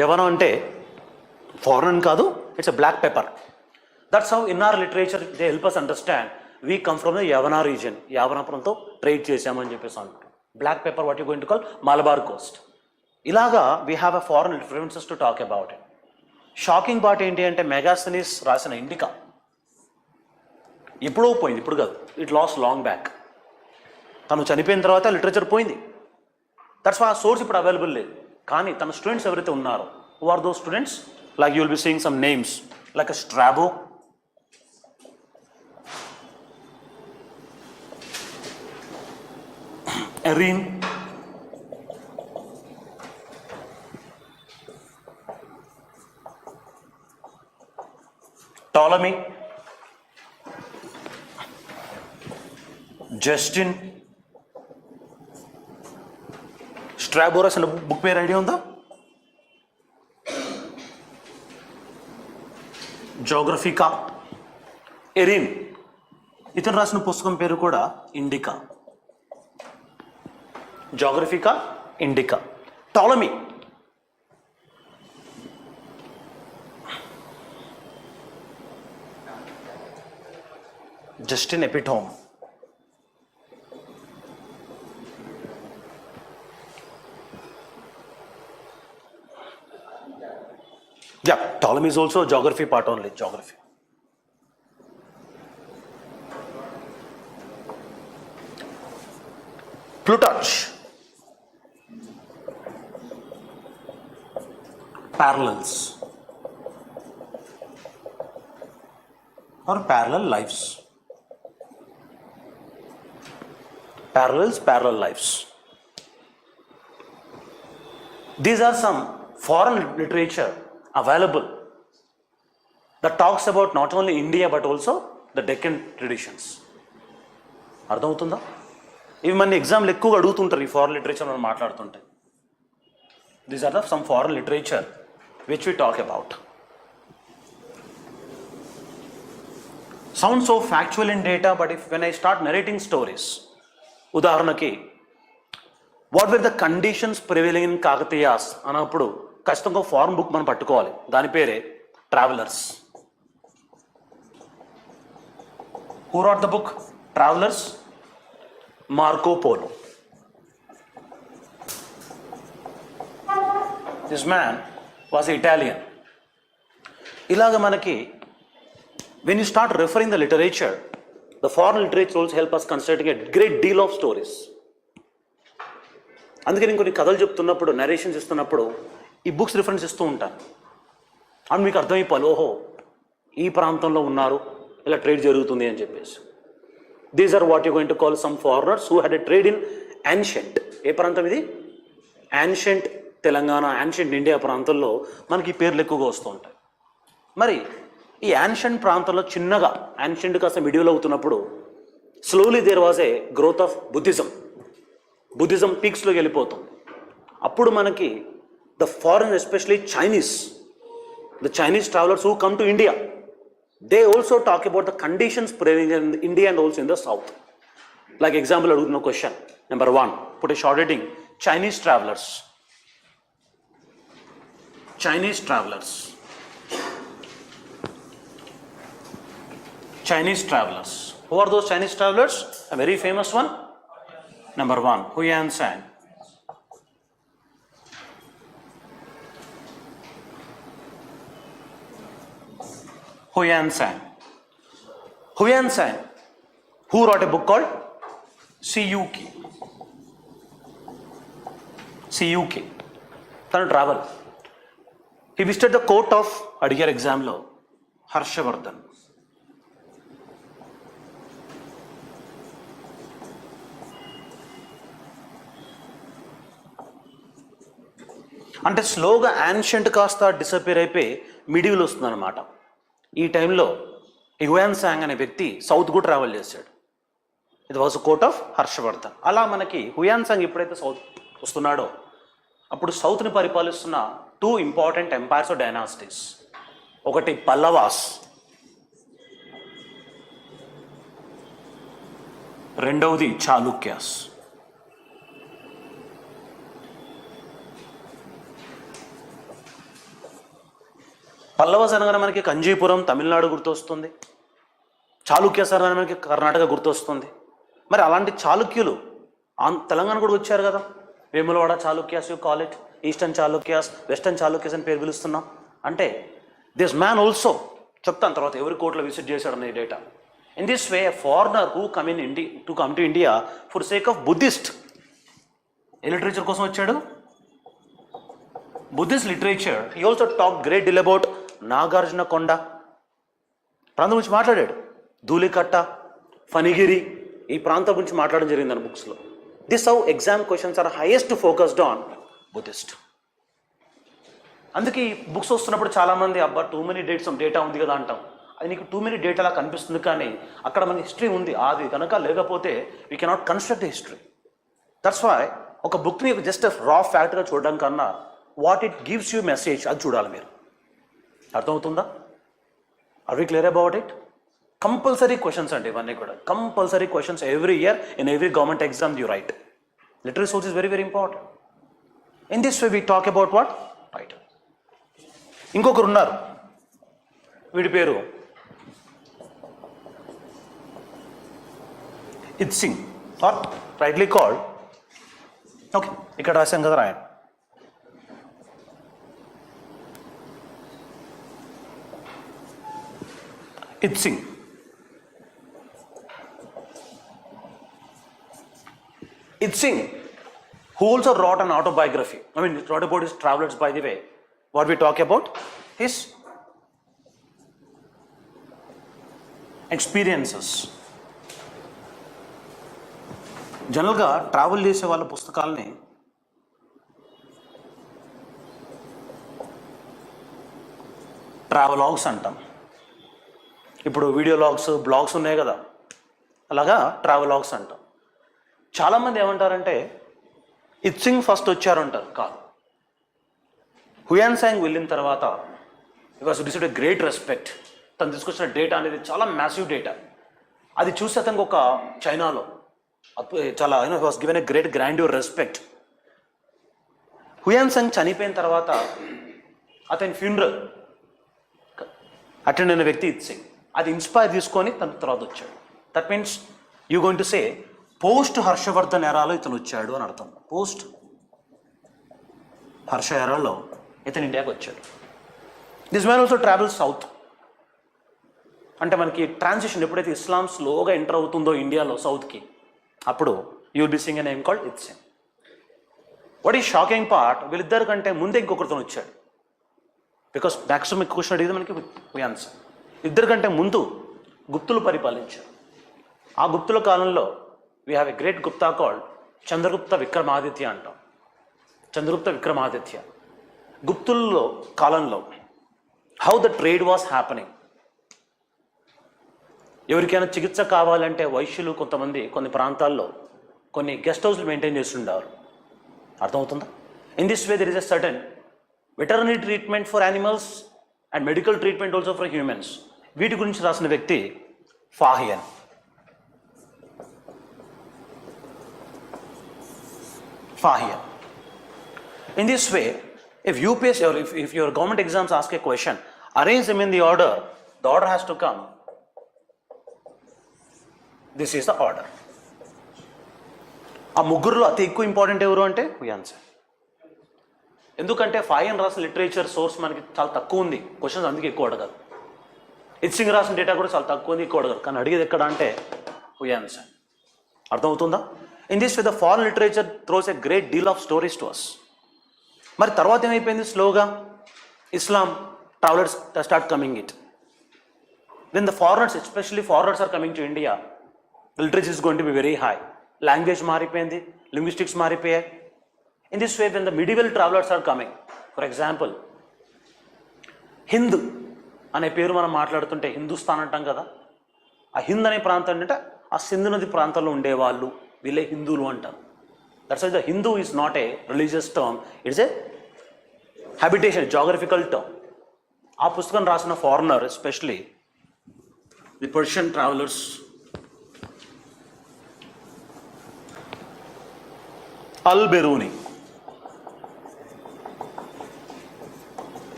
యవనం అంటే ఫారెన్ కాదు, it's a black pepper. That's how in our literature they help us understand we come from the Yavana region. యావనపురంతో ట్రేడ్ చేశామని చెప్పేసి అంటారు. Black pepper what you going to call Malabar coast. ఇలాగా we have a foreign references to talk about it. Shocking part ఏంటి అంటే మెగాస్థనీస్ రాసిన indica ఎప్పుడో పోయింది, ఇప్పుడు కాదు, ఇట్ లాస్ట్ లాంగ్ బ్యాక్. తను చనిపోయిన తర్వాత లిటరేచర్ పోయింది. దట్స్ వై ఆ సోర్స్ ఇప్పుడు అవైలబుల్ లేదు. కానీ తన స్టూడెంట్స్ ఎవరైతే ఉన్నారో, who are those students? Like you will be seeing some names like a Strabo, Arrian, Ptolemy, Justin, Straboras అనే బుక్ పేరు ఐడియా ఉందా? జోగ్రఫికా. ఎరిన్, ఇతను రాసిన పుస్తకం పేరు కూడా Indica. Geographica, Indica. Ptolemy, Justin Epitome. Yeah, Ptolemy is also a geography part only, geography. Plutarch, parallels or parallel lives. Parallels, parallel lives. These are some foreign literature available that talks about not only India but also the Deccan traditions. అర్థమవుతుందా? ఇవి మన ఎగ్జామ్లు ఎక్కువగా అడుగుతుంటారు ఈ foreign literature మనం మాట్లాడుతుంటే. These are the some foreign literature which we talk about. Sound so factual in data, but if when I start narrating stories, ఉదాహరణకి what were the conditions prevailing in Kakatiyas అన్నప్పుడు ఖచ్చితంగా ఫారెన్ బుక్ మనం పట్టుకోవాలి. దాని పేరే travellers. Who wrote the book travellers? Marco Polo. This man was Italian. ఇలాగ మనకి when you start referring the literature, the foreign literature also help us considering a great deal of stories. అందుకే నేను కొన్ని కథలు చెప్తున్నప్పుడు, నరేషన్స్ ఇస్తున్నప్పుడు ఈ books reference ఇస్తూ ఉంటాను. అండ్ మీకు అర్థమైపోవాలి, ఓహో ఈ ప్రాంతంలో ఉన్నారు, ఇలా ట్రేడ్ జరుగుతుంది అని చెప్పేసి. These are what you going to call some foreigners who had a trade in ancient. ఏ ప్రాంతం ఇది? యాన్షియంట్ తెలంగాణ, యాన్షియంట్ ఇండియా ప్రాంతంలో మనకి ఈ పేర్లు ఎక్కువగా వస్తూ ఉంటాయి. మరి ఈ యాన్షియంట్ ప్రాంతంలో చిన్నగా, యాన్షియంట్ కాస్త మిడిల్ అవుతున్నప్పుడు slowly there was a growth of Buddhism. Buddhism పీక్స్లోకి వెళ్ళిపోతుంది. అప్పుడు మనకి the foreign, especially Chinese, the Chinese travelers who come to India, they also talk about the conditions prevailing in India and also in the south. Like example, I do no question. Number 1, put a short heading, Chinese travelers. Chinese travelers. Chinese travelers. Who are those Chinese travelers? A very famous one. Number 1, Huyan San. Huyan San. Huyan San, who wrote a book called Siyuki. Siyuki. Tanu travel. He visited the court of, adigar exam lo, Harshavardhan. అంటే స్లోగా ancient కాస్త disappear అయిపోయి middle వస్తుంది అనమాట. ఈ టైంలో హ్యూయాన్ song అనే వ్యక్తి సౌత్ కూడా ట్రావెల్ చేశాడు. ఇది వాజ్ కోర్ట్ ఆఫ్ హర్షవర్ధన్. అలా మనకి హ్యూయాన్ సాంగ్ ఎప్పుడైతే సౌత్ వస్తున్నాడో అప్పుడు సౌత్ని పరిపాలిస్తున్న 2 ఇంపార్టెంట్ ఎంపైర్స్ ఆఫ్ డైనాసిటీస్. ఒకటి పల్లవాస్, రెండవది చాళుక్యాస్. పల్లవాస్ అనగానే మనకి కంజీపురం తమిళనాడు గుర్తొస్తుంది, చాళుక్యాస్ అనగానే మనకి కర్ణాటక గుర్తొస్తుంది. మరి అలాంటి చాళుక్యులు తెలంగాణ కూడా వచ్చారు కదా. Vemulawada Chalukyas, you call it eastern Chalukyas, western Chalukyas అని పేరు పిలుస్తున్నాం. అంటే దిస్ మ్యాన్ ఆల్సో, చెప్తాను తర్వాత ఎవరి కోర్టులో విజిట్ చేశాడనే data. In this way foreigner who come to India for sake of Buddhist a literature కోసం వచ్చాడు, Buddhist literature. He also talk great deal about Nagarjuna Konda ప్రాంతం గురించి మాట్లాడాడు, ధూళికట్ట, ఫణిగిరి, ఈ ప్రాంతం గురించి మాట్లాడడం జరిగింది అన్న బుక్స్లో. This how exam questions are highest focused on Buddhist. అందుకే ఈ బుక్స్ వస్తున్నప్పుడు చాలామంది అబ్బా టూ మెనీ డేటా ఉంది కదా అంటాం. అది నీకు టూ మెనీ డేటా అలా కనిపిస్తుంది, కానీ అక్కడ మన హిస్టరీ ఉంది. అది కనుక లేకపోతే we cannot construct history. That's why ఒక బుక్ని జస్ట్ రా ఫ్యాక్ట్గా చూడడం కన్నా what it gives you message అది చూడాలి మీరు. అర్థమవుతుందా? Are we clear about it? Compulsory questions అండి ఇవన్నీ కూడా, compulsory questions every year in every government exam you write. Literary source is very very important. In this way we talk about what right. ఇంకొకరు ఉన్నారు, వీడి పేరు Itsing or rightly called, okay ఇక్కడ రాశాం కదా రాయండి, ఇత్సింగ్. Itzing, who also wrote an autobiography. I mean, wrote about his travels, by the way. What we talk about? His experiences. జనరల్గా travel చేసే వాళ్ళ పుస్తకాలని ట్రావెలాగ్స్ అంటాం. ఇప్పుడు వీడియో లాగ్స్, బ్లాగ్స్ ఉన్నాయి కదా, అలాగా ట్రావెలాగ్స్ అంటాం. చాలామంది ఏమంటారంటే ఇత్సింగ్ ఫస్ట్ వచ్చారంటారు. కాదు, హ్యూయాన్సాంగ్ వెళ్ళిన తర్వాత it was received a great respect. తను తీసుకొచ్చిన డేటా అనేది చాలా మ్యాసివ్ డేటా. అది చూసి అతనికి ఒక చైనాలో చాలా was given a great grandeur respect. Hiuen Tsang చనిపోయిన తర్వాత అతని ఫ్యూనరల్ అటెండ్ అయిన వ్యక్తి ఇత్సింగ్. అది ఇన్స్పైర్ తీసుకొని తన తర్వాత వచ్చాడు. That means you going to say post Harshavardhan ఎరాలో ఇతను వచ్చాడు అని అర్థం. పోస్ట్ హర్ష ఎరాలో ఇతను ఇండియాకి వచ్చాడు. This man also travel south. అంటే మనకి ట్రాన్సిషన్ ఎప్పుడైతే ఇస్లాం స్లోగా ఎంటర్ అవుతుందో ఇండియాలో సౌత్కి, అప్పుడు you will be seeing a name called ఇత్సింగ్. What ఈ షాకింగ్ పార్ట్, వీళ్ళిద్దరి కంటే ముందే ఇంకొకరితో వచ్చాడు. బికాస్ మ్యాక్సిమం క్వశ్చన్ అడిగింది మనకి ఆన్సర్. ఇద్దరి కంటే ముందు గుప్తులు పరిపాలించారు. ఆ గుప్తుల కాలంలో we have a great Gupta called Chandragupta Vikramaditya అంటాం. చంద్రగుప్త విక్రమాదిత్య గుప్తుల్లో కాలంలో how the trade was happening. ఎవరికైనా చికిత్స కావాలంటే వైశ్యులు కొంతమంది కొన్ని ప్రాంతాల్లో కొన్ని గెస్ట్ హౌస్లు మెయింటైన్ చేస్తుండారు. అర్థమవుతుందా? In this way there is a certain veterinary treatment for animals and medical treatment also for humans. వీటి గురించి రాసిన వ్యక్తి ఫాహియన్. Fahia. In this way, if UPSC or if your government exams ask a question, arrange them in the order has to come. This is the order. ఆ ముగ్గురులో అతి ఎక్కువ important ఎవరు అంటే హ్యూయాన్సాంగ్. ఎందుకంటే ఫాహియన్ రాసిన లిటరేచర్ సోర్స్ మనకి చాలా తక్కువ ఉంది, క్వశ్చన్స్ అందుకే ఎక్కువ అడగదు. ఇత్సింగ్ రాసిన డేటా కూడా చాలా తక్కువ ఉంది, ఎక్కువ అడగదు. కానీ అడిగేది ఎక్కడ అంటే హ్యూయాన్సాంగ్. అర్థమవుతుందా? In this way, the foreign literature throws a great deal of stories to us. మరి తర్వాత ఏమైపోయింది, స్లోగా Islam travellers start coming it. When the foreigners, especially foreigners are coming to India, the literature is going to be very high. Language మారిపోయింది, linguistics మారిపోయాయి. In this way, when the medieval travelers are coming, for example, Hind అనే పేరు మనం మాట్లాడుతుంటే హిందుస్థాన్ అంటాం కదా. ఆ హింద్ అనే ప్రాంతం అంటే ఆ సింధు నది ప్రాంతంలో ఉండేవాళ్ళు, వీళ్ళే హిందువులు అంటారు. That's why the Hindu is not a religious term, it's a habitation, geographical term. ఆ పుస్తకం రాసిన foreigner, especially the Persian travellers, Al Biruni.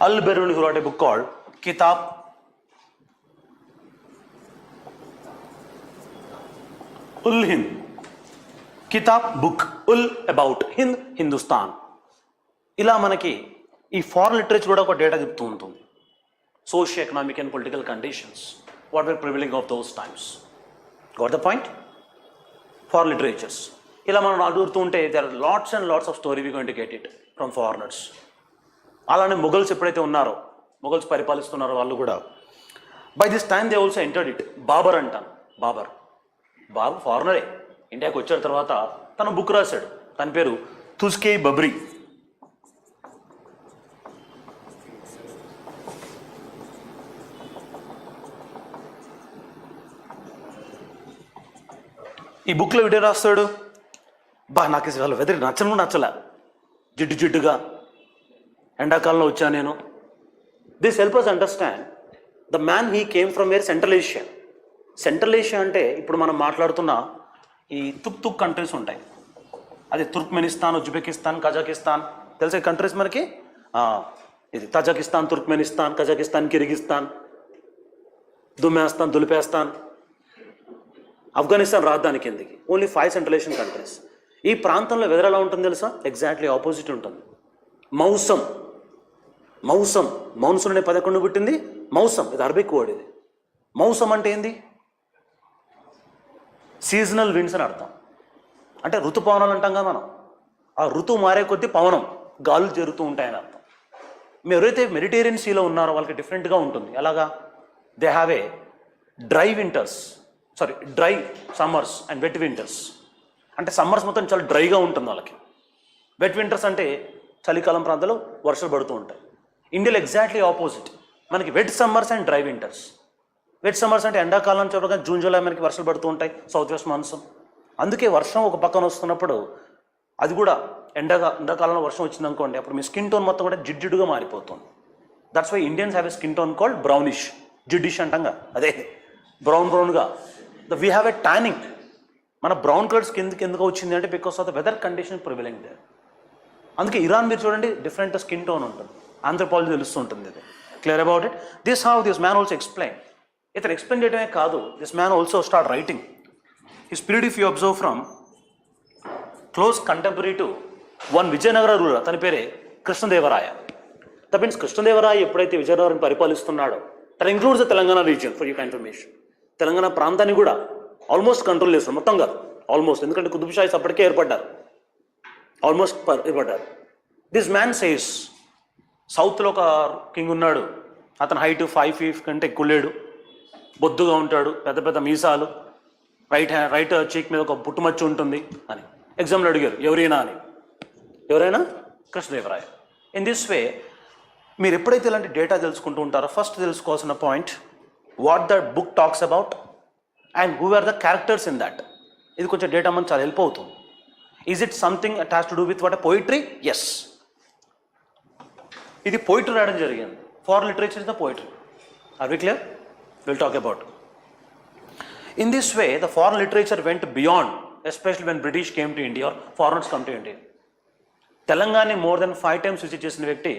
Al Biruni who wrote a book called Kitab ul Hind. Kitab book, ul about Hind, Hindustan. ఇలా మనకి ఈ foreign literature కూడా ఒక data చెప్తూ ఉంటుంది. Socio economic and political conditions, what were prevailing of those times. Got the point? Foreign literatures ఇలా మనం అడుగుతూ ఉంటే there are lots and lots of story we going to get it from foreigners. అలానే మొఘల్స్ ఎప్పుడైతే ఉన్నారో, మొఘల్స్ పరిపాలిస్తున్నారో వాళ్ళు కూడా by this time they also entered it. Babur అంటాను, బాబర్ ఫారినరే, ఇండియాకి వచ్చిన తర్వాత తను బుక్ రాశాడు, తన పేరు తుస్కే బబ్రీ. ఈ బుక్లో వీడియో రాస్తాడు, నాకు ఇవాళ వెదర్ నచ్చలే, జిడ్డుగా ఎండాకాలంలో వచ్చా నేను. This help us understand the man he came from where, central Asia. Central Asia అంటే ఇప్పుడు మనం మాట్లాడుతున్న ఈ తుక్ కంట్రీస్ ఉంటాయి, అది తుర్క్మెనిస్తాన్, ఉజ్బెకిస్తాన్, కజాకిస్తాన్, తెలిసే కంట్రీస్ మనకి. ఇది తజకిస్తాన్, తుర్క్మెనిస్తాన్, కజాకిస్తాన్, కిర్గిస్తాన్, దులిపేస్తాన్, ఆఫ్ఘనిస్తాన్ రాజధాని కిందికి. Only 5 central Asian countries. ఈ ప్రాంతంలో వెదర్ ఎలా ఉంటుంది తెలుసా? ఎగ్జాక్ట్లీ ఆపోజిట్ ఉంటుంది. మౌసం మౌన్సూన్ అనే పదకొండు పుట్టింది. మౌసం, ఇది అరబిక్ వర్డ్. ఇది మౌసం అంటే ఏంది? సీజనల్ విండ్స్ అని అర్థం. అంటే ఋతుపవనాలు అంటాం కదా మనం. ఆ ఋతువు మారే కొద్దీ పవనం, గాలులు జరుగుతూ ఉంటాయని అర్థం. మీరు ఎవరైతే మెడిటేరియన్ సీలో ఉన్నారో వాళ్ళకి డిఫరెంట్గా ఉంటుంది. ఎలాగా? They have a dry summers and wet winters. అంటే సమ్మర్స్ మొత్తం చాలా డ్రైగా ఉంటుంది వాళ్ళకి. వెట్ వింటర్స్ అంటే చలికాలం ప్రాంతాల్లో వర్షాలు పడుతూ ఉంటాయి. ఇండియాలో ఎగ్జాక్ట్లీ ఆపోజిట్. మనకి wet summers and dry winters. Wet summers అంటే ఎండాకాలం చూడగా జూన్ జూలై మనకి వర్షాలు పడుతూ ఉంటాయి, సౌత్ వెస్ట్ మాన్సూన్. అందుకే వర్షం ఒక పక్కన వస్తున్నప్పుడు అది కూడా ఎండాకాలంలో వర్షం వచ్చింది అనుకోండి, అప్పుడు మీ స్కిన్ టోన్ మొత్తం కూడా జిడ్డుగా మారిపోతుంది. That's why Indians have a skin tone called brownish. జిడ్డిష్ అంటాం, అదే బ్రౌన్గా. We have a tanning. మన బ్రౌన్ కలర్స్ ఎందుకు వచ్చింది అంటే because of the weather condition prevailing there. అందుకే ఇరాన్ మీరు చూడండి, డిఫరెంట్ స్కిన్ టోన్ ఉంటుంది. ఆంథ్రోపాలజీ తెలుస్తుంటుంది. ఇది clear about it. This how this man also explain. ఇతను ఎక్స్ప్లెయిన్ చేయడమే కాదు, this man also start writing his period. If you observe from close contemporary to one Vijayanagara ruler, తన పేరే కృష్ణదేవరాయ. దట్ మీన్స్ కృష్ణదేవరాయ ఎప్పుడైతే విజయనగరం పరిపాలిస్తున్నాడో, తను includes the Telangana region. For you information, Telangana ప్రాంతాన్ని కూడా almost control చేస్తారు, మొత్తం కాదు ఆల్మోస్ట్. ఎందుకంటే కుతుబ్ షాహీస్ అప్పటికే ఏర్పడ్డారు. దిస్ మ్యాన్ సేస్, సౌత్లో ఒక కింగ్ ఉన్నాడు, అతను హైట్ 5 feet కంటే ఎక్కువ లేడు, బొద్దుగా ఉంటాడు, పెద్ద పెద్ద మీసాలు, రైట్ చీక్ మీద ఒక పుట్టుమచ్చు ఉంటుంది అని. ఎగ్జామ్లో అడిగారు ఎవరైనా అని. ఎవరైనా? కృష్ణదేవరాయ. ఇన్ దిస్ వే మీరు ఎప్పుడైతే ఇలాంటి డేటా తెలుసుకుంటూ ఉంటారో, ఫస్ట్ తెలుసుకోవాల్సిన point what the book talks about and who are the characters in that. ఇది కొంచెం డేటా మనకు చాలా హెల్ప్ అవుతుంది. Is it something it has to do with what poetry? Yes, ఇది పోయిట్రీ రాయడం జరిగింది. Foreign literature is the poetry. Are we clear? Will talk about. In this way the foreign literature went beyond, especially when British came to India or foreigners come to India. Telangana more than 5 times visit చేసిన వ్యక్తి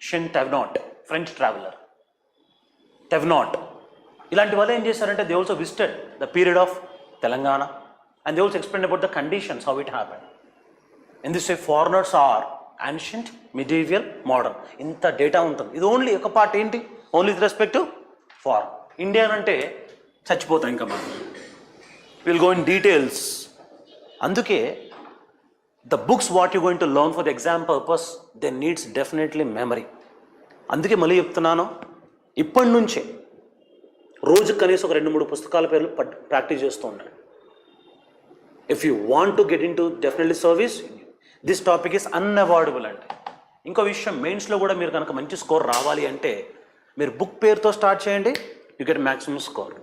షెన్ టెవ్నాట్, French traveller. టెవ్నాట్ ఇలాంటి వాళ్ళు ఏం చేశారంటే they also visited the period of Telangana and they also explained about the conditions, how it happened. In this way, foreigners are ancient, medieval, modern. ఇంత data ఉంటుంది. ఇది only ఒక పార్ట్. ఏంటి? Only with respect to foreign. Indian అంటే చచ్చిపోతాం ఇంకా మనం. Will go in details. అందుకే the books what you going to learn for the exam purpose, they needs definitely memory. అందుకే మళ్ళీ చెప్తున్నాను, ఇప్పటి నుంచే రోజు కనీసం ఒక 2-3 పుస్తకాల పేర్లు ప్రాక్టీస్ చేస్తూ ఉండండి. If you want to get in to definitely service, this topic is unavoidable. అంటే ఇంకో విషయం, మెయిన్స్లో కూడా మీరు కనుక మంచి స్కోర్ రావాలి అంటే మీరు బుక్ పేరుతో స్టార్ట్ చేయండి, యూ గెట్ మ్యాక్సిమం స్కోర్.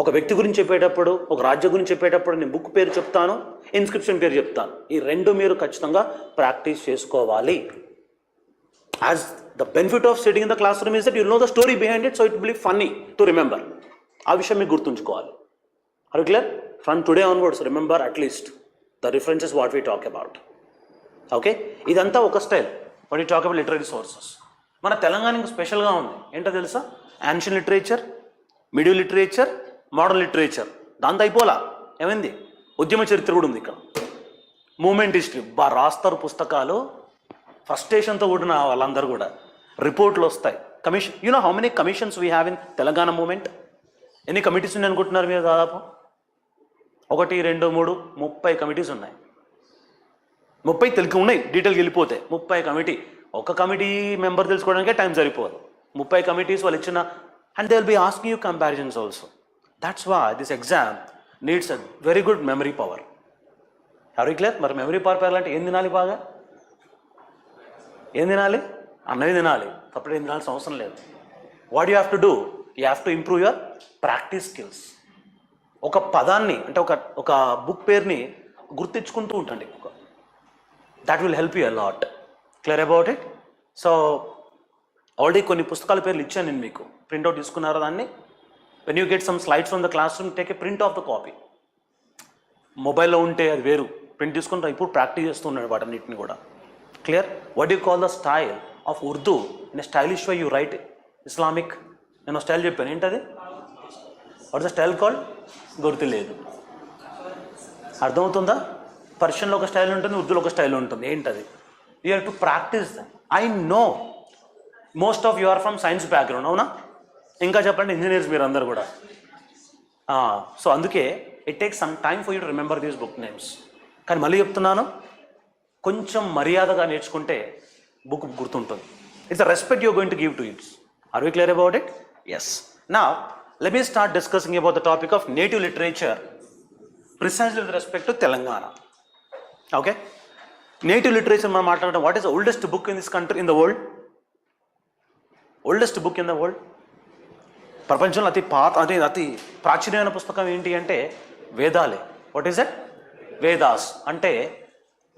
ఒక వ్యక్తి గురించి చెప్పేటప్పుడు, ఒక రాజ్యం గురించి చెప్పేటప్పుడు నేను బుక్ పేరు చెప్తాను, ఇన్స్క్రిప్షన్ పేరు చెప్తాను. ఈ రెండు మీరు ఖచ్చితంగా ప్రాక్టీస్ చేసుకోవాలి. As the benefit of sitting in the class room is that you know the story behind it, so it will be funny to remember. ఆ విషయం మీకు గుర్తుంచుకోవాలి. Are you clear? From today onwards remember at least the references what we talk about. Okay, ఇదంతా ఒక style. What you talk about literary sources. మన తెలంగాణకి స్పెషల్గా ఉంది. ఏంటో తెలుసా? Ancient literature, middle literature, modern literature. దాంతో అయిపోలా, ఏమైంది? ఉద్యమ చరిత్ర కూడా ఉంది ఇక్కడ, మూమెంట్ హిస్టరీ. రాస్తారు పుస్తకాలు, ఫ్రస్ట్రేషన్తో కూడిన వాళ్ళందరూ కూడా. రిపోర్ట్లు వస్తాయి, commission. You know how many commissions we have in Telangana movement? ఎన్ని కమిటీస్ ఉన్నాయి అనుకుంటున్నారు మీరు? దాదాపు 1, 2, 3, 30 కమిటీస్ ఉన్నాయి. 30 తెలుగు ఉన్నాయి, డీటెయిల్కి వెళ్ళిపోతే 30 కమిటీ. ఒక కమిటీ మెంబర్ తెలుసుకోవడానికే టైం సరిపోదు. 30 కమిటీస్ వాళ్ళు ఇచ్చిన, and they will be asking you comparisons also. That's why this exam needs a very good memory power. ఎవరికి క్లియర్? మరి మెమరీ పవర్ పెరగాలంటే ఏం తినాలి? బాగా ఏం తినాలి? అన్నవి తినాలి, తప్పుడు ఏం తినాల్సిన అవసరం లేదు. What you have to do? You have to improve your practice skills. ఒక పదాన్ని అంటే ఒక బుక్ పేరుని గుర్తించుకుంటూ ఉంటండి. That will help you a lot. Clear about it? So already కొన్ని పుస్తకాల పేర్లు ఇచ్చాను నేను మీకు. ప్రింట్అవుట్ తీసుకున్నారా దాన్ని? When you get some slides from the class room, take a print of the copy. మొబైల్లో ఉంటే అది వేరు, ప్రింట్ తీసుకుంటా. ఇప్పుడు ప్రాక్టీస్ చేస్తున్నాడు వాటన్నిటిని కూడా. Clear? What you call the style of Urdu? In stylish why you write Islamic. నేను స్టైల్ చెప్పాను, ఏంటది? What the style called? గుర్తులేదు. అర్థమవుతుందా? పర్షియన్లో ఒక స్టైల్ ఉంటుంది, ఉర్దూలో ఒక స్టైల్ ఉంటుంది. ఏంటది? You have to practice that. I know most of you are from science background, అవునా? ఇంకా చెప్పండి, ఇంజనీర్స్ మీరు అందరు కూడా. సో అందుకే it takes some time for you to remember these book names. కానీ మళ్ళీ చెప్తున్నాను, కొంచెం మర్యాదగా నేర్చుకుంటే బుక్ గుర్తుంటుంది. It's the respect you're going to give to it's. Are we clear about it? Yes. Now let me start discussing about the topic of native literature precisely with respect to Telangana. Okay, native literature మనం మాట్లాడడం. What is the oldest book in this country, in the world? Oldest book in the world? ప్రపంచంలో అతి ప్రాచీనమైన పుస్తకం ఏంటి అంటే వేదాలే. What is that? Vedas. అంటే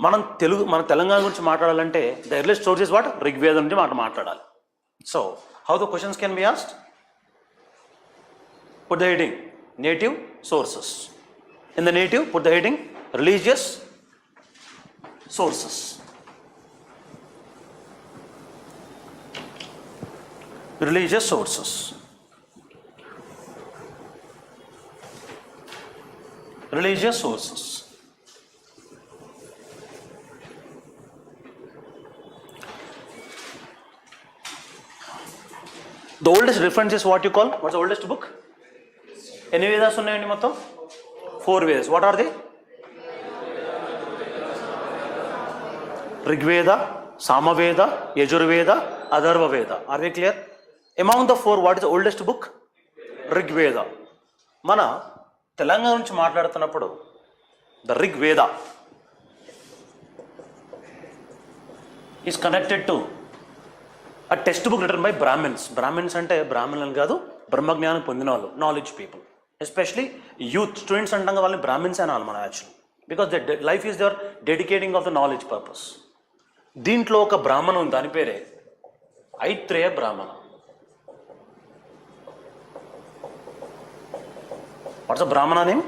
మన తెలంగాణ గురించి మాట్లాడాలంటే the earliest source is what? ఋగ్వేదం నుంచి మాట్లాడాలి. So how the questions can be asked? Put the heading native sources. In the native, put the heading religious sources. Religious sources. Religious sources. The oldest reference is what you call? What's the oldest book? ఎన్ని వేదాస్ ఉన్నాయండి మొత్తం? 4 Vedas. What are they? Rigveda, Samaveda, Yajurveda, Atharvaveda. Are we clear? Among the 4, what is the oldest book? Rigveda. మన తెలంగాణ నుంచి మాట్లాడుతున్నప్పుడు the Rigveda is connected to a text book written by Brahmins. Brahmins అంటే బ్రాహ్మణులు కాదు, బ్రహ్మజ్ఞానం పొందిన వాళ్ళు, knowledge people. Especially youth, students అంటాం వాళ్ళని బ్రాహ్మిన్స్ అనాలి మనం actually, because the life is their dedicating of the knowledge purpose. దీంట్లో ఒక బ్రాహ్మణ ఉంది, దాని పేరే Aitareya Brahmana. What's the Brahmana name?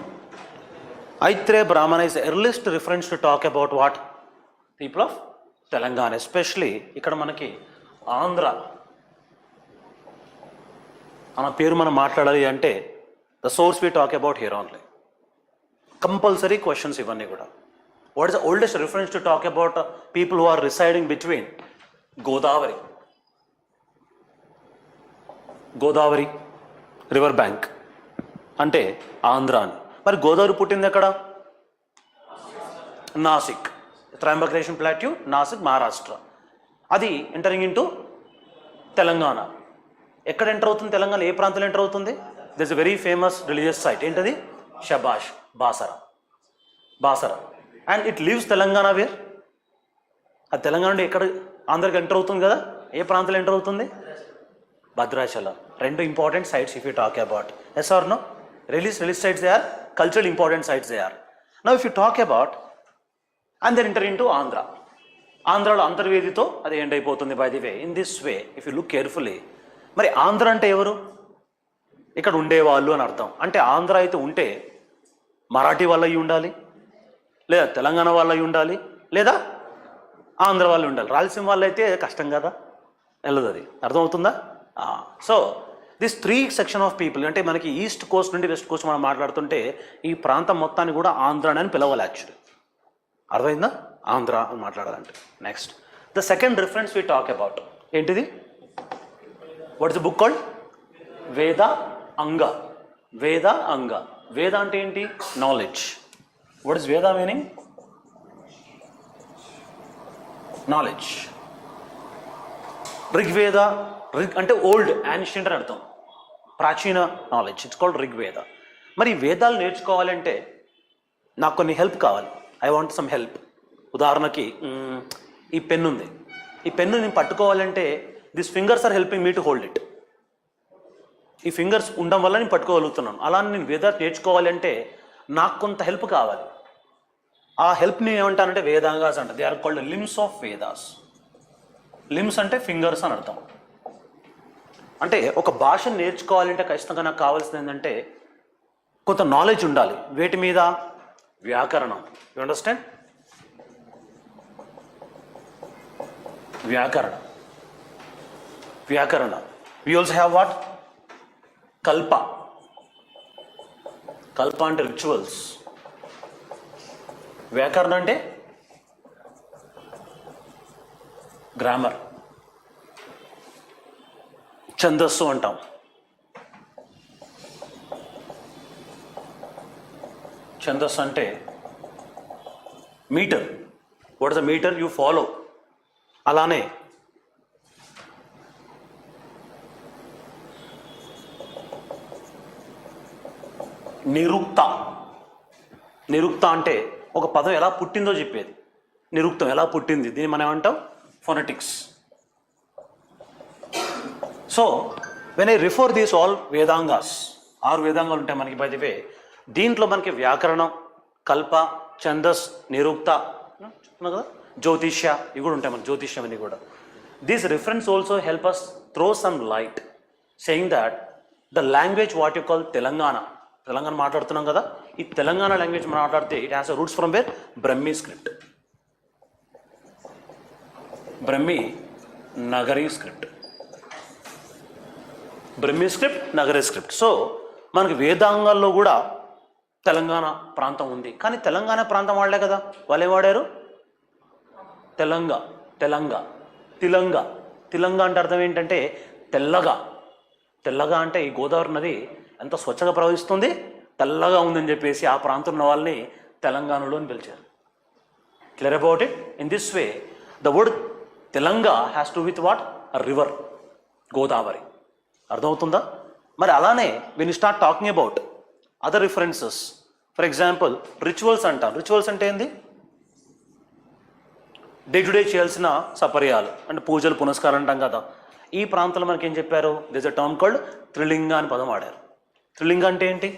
Aitareya Brahmana is earliest reference to talk about what? People of Telangana. Especially ఇక్కడ మనకి ఆంధ్ర అన్న పేరు మనం మాట్లాడాలి అంటే the source we talk about here only. Compulsory questions ఇవన్నీ కూడా. What is the oldest reference to talk about people who are residing between Godavari river bank అంటే ఆంధ్ర అని. మరి గోదావరి పుట్టింది ఎక్కడ? నాసిక్, త్రయంబకేశ్వర్ ప్లాట్యూ, నాసిక్, మహారాష్ట్ర. అది ఎంటరింగ్ ఇంటూ తెలంగాణ. ఎక్కడ ఎంటర్ అవుతుంది తెలంగాణ? ఏ ప్రాంతంలో ఎంటర్ అవుతుంది? This a very famous religious site. ఏంటది? షబాష్, Basara. And it leaves Telangana where? అది తెలంగాణ ఎక్కడ? ఆంధ్రకి ఎంటర్ అవుతుంది కదా. ఏ ప్రాంతంలో ఎంటర్ అవుతుంది? Bhadrachalam. 2 important sites if you talk about. Yes or no? religious sites they are, cultural important sites they are. Now if you talk about and then enter into ఆంధ్రాలో అంతర్వేదితో అది end అయిపోతుంది. By the way in this way if you look carefully, మరి ఆంధ్ర అంటే ఎవరు? ఇక్కడ ఉండేవాళ్ళు అని అర్థం. అంటే ఆంధ్ర అయితే ఉంటే మరాఠీ వాళ్ళు అయి ఉండాలి, లేదా తెలంగాణ వాళ్ళు అయి ఉండాలి, లేదా ఆంధ్ర వాళ్ళు ఉండాలి. రాయలసీమ వాళ్ళు అయితే కష్టం కదా, వెళ్ళదు. అది అర్థమవుతుందా? So this 3 section of people, అంటే మనకి ఈస్ట్ కోస్ట్ నుండి వెస్ట్ కోస్ట్ మనం మాట్లాడుతుంటే ఈ ప్రాంతం మొత్తాన్ని కూడా ఆంధ్ర అని పిలవాలి యాక్చువల్లీ. అర్థమైందా? ఆంధ్ర అని మాట్లాడాలంటే. Next the second reference we talk about ఏంటిది? What is the book called? Veda Anga. Veda Anga. Veda అంటే ఏంటి? Knowledge. What is Veda meaning? Knowledge. Rigveda, Rig అంటే ఓల్డ్, యాన్షియంట్ అని అర్థం, ప్రాచీన నాలెడ్జ్. It's called Rigveda. మరి వేదాలు నేర్చుకోవాలంటే నాకు కొన్ని హెల్ప్ కావాలి. I want some help. ఉదాహరణకి ఈ పెన్ ఉంది. ఈ పెన్ను నేను పట్టుకోవాలంటే this fingers are helping me to hold it. ఈ ఫింగర్స్ ఉండడం వల్ల నేను పట్టుకోగలుగుతున్నాను. అలా నేను వేదాలు నేర్చుకోవాలంటే నాకు కొంత హెల్ప్ కావాలి. ఆ హెల్ప్ని ఏమంటానంటే వేదాంగాస్ అంట. They are called limbs of Vedas. Limbs అంటే ఫింగర్స్ అని అర్థం. అంటే ఒక భాషను నేర్చుకోవాలంటే ఖచ్చితంగా నాకు కావాల్సింది ఏంటంటే కొంత నాలెడ్జ్ ఉండాలి. వేటి మీద? వ్యాకరణం. You understand? Vyakarana. Vyakarana. We also have what? Kalpa. Kalpa అంటే రిచువల్స్. వ్యాకరణ అంటే గ్రామర్. ఛందస్సు అంటాం. ఛందస్సు అంటే metre. What is the metre you follow. అలానే నిరుక్త. నిరుక్త అంటే ఒక పదం ఎలా పుట్టిందో చెప్పేది. నిరుక్తం ఎలా పుట్టింది, దీన్ని మనం ఏమంటాం? Phonetics. So when I refer these all Vedangas, 6 వేదాంగాలు ఉంటాయి మనకి. బై ది వే దీంట్లో మనకి వ్యాకరణం, కల్ప, ఛందస్, నిరుక్త, కదా, జ్యోతిష్య, ఇవి కూడా ఉంటాయి మనకి. జ్యోతిష్యం అని కూడా. This reference also help us throw some light saying that the language what you call Telangana. Telangana మాట్లాడుతున్నాం కదా, ఈ తెలంగాణ లాంగ్వేజ్ మాట్లాడితే it has roots from where? Brahmi script. Brahmi Nagari script. Brahmi script, Nagari script. So మనకి వేదాంగాల్లో కూడా తెలంగాణ ప్రాంతం ఉంది. కానీ తెలంగాణ ప్రాంతం వాళ్ళే కదా, వాళ్ళు ఏం వాడారు? తెలంగ. తెలంగ. తిలంగ. తిలంగ అంటే అర్థం ఏంటంటే తెల్లగా. తెల్లగా అంటే ఈ గోదావరి నది ఎంత స్వచ్ఛంగా ప్రవహిస్తుంది, తెల్లగా ఉందని చెప్పేసి ఆ ప్రాంతం ఉన్న వాళ్ళని తెలంగాణలో అని పిలిచారు. Clear about it? In this way the word Telanga has to with what? River, Godavari. అర్థమవుతుందా? మరి అలానే when you start talking about other references, for example rituals అంటాం. రిచువల్స్ అంటే ఏంది? డే టు డే చేయాల్సిన సపర్యాలు అంటే పూజలు, పునస్కారం అంటాం కదా. ఈ ప్రాంతంలో మనకి ఏం చెప్పారు? This a term called Trilinga అని పదం వాడారు. త్రిలింగ అంటే ఏంటి?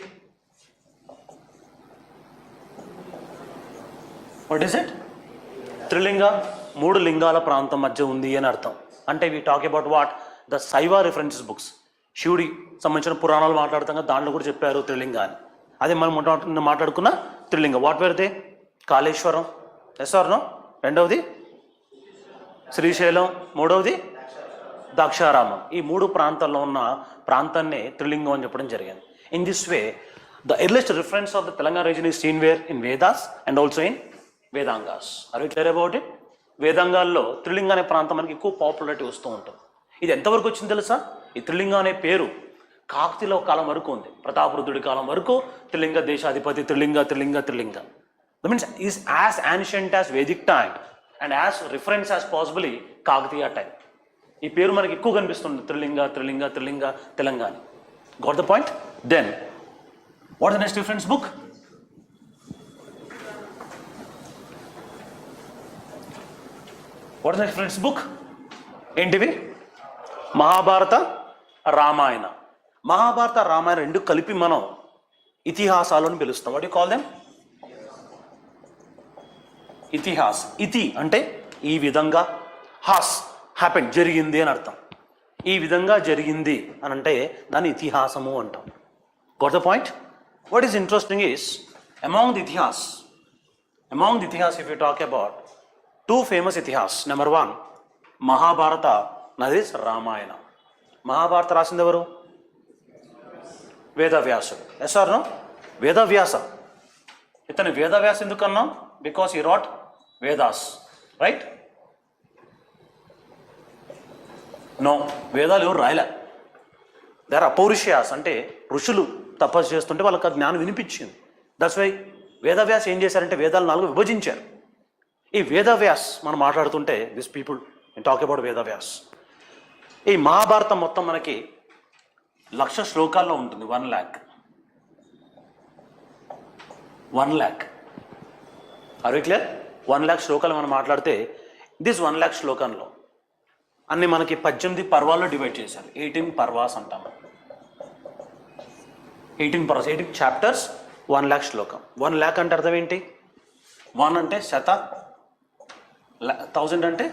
What is it? త్రిలింగ 3 లింగాల ప్రాంతం మధ్య ఉంది అని అర్థం. అంటే we talk about what? The Shaiva references books. శివుడి సంబంధించిన పురాణాలు మాట్లాడుతాం కదా, దాంట్లో కూడా చెప్పారు త్రిలింగ అని. అదే మనం మాట్లాడుకున్న Trilinga. What where they? Kaleshwaram, yes or no? రెండవది శ్రీశైలం, మూడవది ద్రాక్షారామం. ఈ 3 ప్రాంతాల్లో ఉన్న ప్రాంతాన్ని త్రిలింగం అని చెప్పడం జరిగింది. In this way the earliest reference of the Telangana region is seen where? In Vedas and also in Vedangas. Are you clear about it? వేదాంగాల్లో త్రిలింగ అనే ప్రాంతం మనకి ఎక్కువ పాపులారిటీ వస్తూ ఉంటుంది. ఇది ఎంతవరకు వచ్చింది తెలుసా? ఈ త్రిలింగ అనే పేరు కాకతీయుల కాలం వరకు ఉంది. ప్రతాపరుద్రుడి కాలం వరకు త్రిలింగ దేశాధిపతి, త్రిలింగ త్రిలింగ త్రిలింగ. That means is as ancient as Vedic time and as reference as possibly Kakatiya time. ఈ పేరు మనకి ఎక్కువ కనిపిస్తుంది, త్రిలింగ త్రిలింగ త్రిలింగ Telangana. Got the point? Then what is the next reference book? What is the reference book? ఏంటివి? మహాభారత, రామాయణ. మహాభారత, రామాయణ రెండు కలిపి మనం ఇతిహాసాలు అని పిలుస్తాం. What you call them? Itihas. ఇతి అంటే ఈ విధంగా, హాస్ హ్యాపెన్ జరిగింది అని అర్థం. ఈ విధంగా జరిగింది అని అంటే దాన్ని ఇతిహాసము అంటాం. Got the point? What is interesting is among the Itihas if you talk about two famous Itihas. Number 1 Mahabharata, నదిస్ రామాయణ. మహాభారత రాసింది ఎవరు? వేదవ్యాసుడు. Yes or no? వేదవ్యాస. ఇతను వేదవ్యాస ఎందుకన్నాం? Because he wrote Vedas, right? No, వేదాలు ఎవరు రాయలే. దే ఆర్ అపౌరుషయాస్, అంటే ఋషులు తపస్సు చేస్తుంటే వాళ్ళకి ఆ జ్ఞానం వినిపించింది. దట్స్ వై వేదవ్యాస్ ఏం చేశారంటే వేదాలు 4 విభజించారు. ఈ వేదవ్యాస్ మనం మాట్లాడుతుంటే this people talk about Vedavyas. ఈ మహాభారతం మొత్తం మనకి 1,00,000 శ్లోకాల్లో ఉంటుంది. 1,00,000 ఆర్ వి క్లియర్? 1,00,000 శ్లోకాలు మనం మాట్లాడితే దిస్ 1,00,000 శ్లోకంలో అన్ని మనకి 18 పర్వాల్లో డివైడ్ చేశారు. 18 పర్వాస్ అంటాము. 18 పర్వాస్, 18 చాప్టర్స్, 1,00,000 శ్లోకం. 1,00,000 అంటే అర్థం ఏంటి? 1 అంటే 1000 అంటే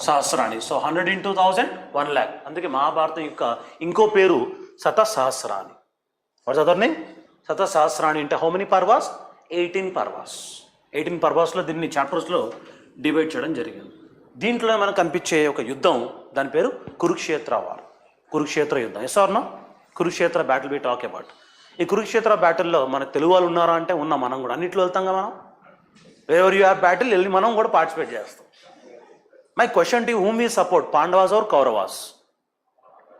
సహస్రాణి. So 100 into 1000, 1,00,000. అందుకే మహాభారతం యొక్క ఇంకో పేరు శతసహస్రాణి. What's other name? శతసహస్రాణి అంటే హౌ మెనీ పర్వాస్? 18 పర్వాస్. 18 పర్వాస్లో దీన్ని చాప్టర్స్లో డివైడ్ చేయడం జరిగింది. దీంట్లో మనకు కనిపించే ఒక యుద్ధం, దాని పేరు కురుక్షేత్ర వార్, కురుక్షేత్ర యుద్ధం. Yes or no? Kurukshetra battle we talk about. ఈ కురుక్షేత్ర బ్యాటిల్లో మన తెలుగు వాళ్ళు ఉన్నారా అంటే ఉన్నాం. మనం కూడా అన్నింటిలో వెళ్తాం కదా. మనం ఎవరు యూ హ్యావ్ బ్యాటిల్ వెళ్ళి మనం కూడా పార్టిసిపేట్ చేస్తాం. My question to whom we support, Pandavas or Kauravas?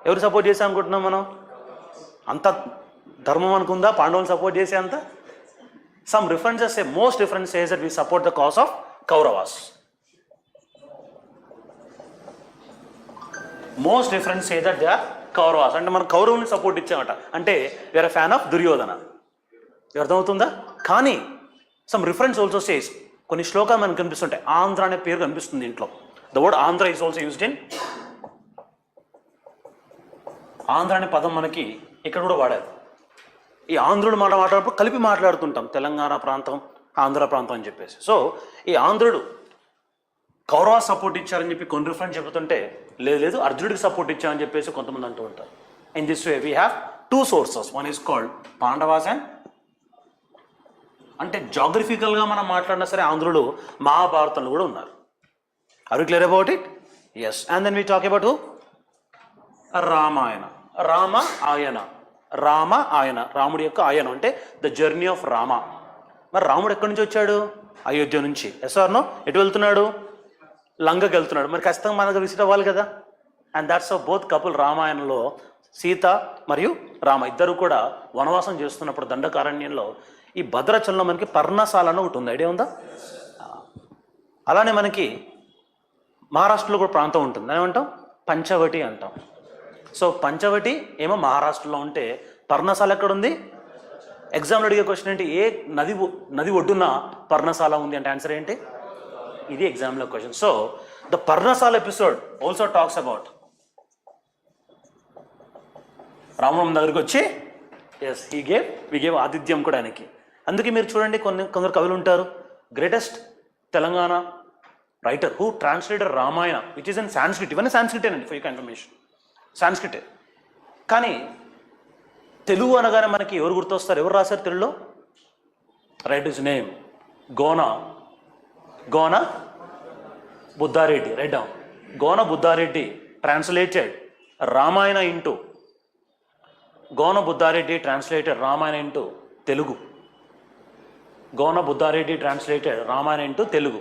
ఎవరు సపోర్ట్ చేసా అనుకుంటున్నాం మనం? అంత ధర్మం అనుకుందా పాండవులను సపోర్ట్ చేసే అంత? Some references say, most reference says that we support the cause of Kauravas. Most reference say that they are Kauravas. అంటే మనం కౌరవుని సపోర్ట్ ఇచ్చామట, అంటే we are a fan of Duryodhana. అర్థమవుతుందా? కానీ సమ్ రిఫరెన్స్ ఆల్సో సేస్, కొన్ని శ్లోకాలు మనకు కనిపిస్తుంటాయి. ఆంధ్ర అనే పేరు కనిపిస్తుంది ఇంట్లో. The word Andhra is also used in. Andhra అనే పదం మనకి ఇక్కడ కూడా వాడారు. ఈ ఆంధ్రుడు మాట్లాడేటప్పుడు కలిపి మాట్లాడుతుంటాం, తెలంగాణ ప్రాంతం, ఆంధ్ర ప్రాంతం అని చెప్పేసి. సో ఈ ఆంధ్రుడు కౌరవ సపోర్ట్ ఇచ్చారని చెప్పి కొన్ని రిఫరెన్స్ చెబుతుంటే, లేదు అర్జునుడికి సపోర్ట్ ఇచ్చారని చెప్పేసి కొంతమంది అంటూ ఉంటారు. In this way we have 2 sources. One is called Pandavas and, అంటే జాగ్రఫికల్గా మనం మాట్లాడినా సరే ఆంధ్రులు మహాభారతంలో కూడా ఉన్నారు. Are you clear about it? Yes. And then we talk about Ramayana. Rama ఆయన, రామ ఆయన, రాముడి యొక్క ఆయన అంటే ద జర్నీ ఆఫ్ రామ. మరి రాముడు ఎక్కడి నుంచి వచ్చాడు? అయోధ్య నుంచి. Yes or no? ఎటు వెళ్తున్నాడు? లంకకి వెళ్తున్నాడు. మరి ఖచ్చితంగా మన దగ్గర విజిట్ అవ్వాలి కదా. And that's of both couple. రామాయణంలో సీత మరియు రామ ఇద్దరు కూడా వనవాసం చేస్తున్నప్పుడు దండకారణ్యంలో ఈ భద్రాచలంలో మనకి పర్ణశాల అని ఒకటి ఉంది. ఐడియా ఉందా? అలానే మనకి మహారాష్ట్రలో కూడా ప్రాంతం ఉంటుంది, ఏమంటాం? పంచవటి అంటాం. సో పంచవటి ఏమో మహారాష్ట్రలో ఉంటే పర్ణశాల ఎక్కడుంది? ఎగ్జామ్లో అడిగే క్వశ్చన్ ఏంటి? ఏ నది ఒడ్డున పర్ణశాల ఉంది అంటే ఆన్సర్ ఏంటి? ఇది ఎగ్జామ్లో question. So the Parnashala episode also talks about రామం దగ్గరికి వచ్చి ఎస్ వి గేవ్ ఆతిథ్యం కూడా ఆయనకి. అందుకే మీరు చూడండి, కొందరు కవులు ఉంటారు. Greatest Telangana writer who translated Ramayana which is in Sanskrit. ఇవన్నీ సాంస్క్రిటేనండి, ఫర్ యూర్ ఇన్ఫర్మేషన్, సాంస్క్రిటే. కానీ తెలుగు అనగానే మనకి ఎవరు గుర్తొస్తారు? ఎవరు రాశారు తెలుగులో? Write his name Gona Buddha Reddy. Write down. Gona Buddha Reddy translated Ramayana into, Gona Buddha Reddy translated Ramayana into Telugu. Gona Buddha Reddy translated Ramayana into Telugu.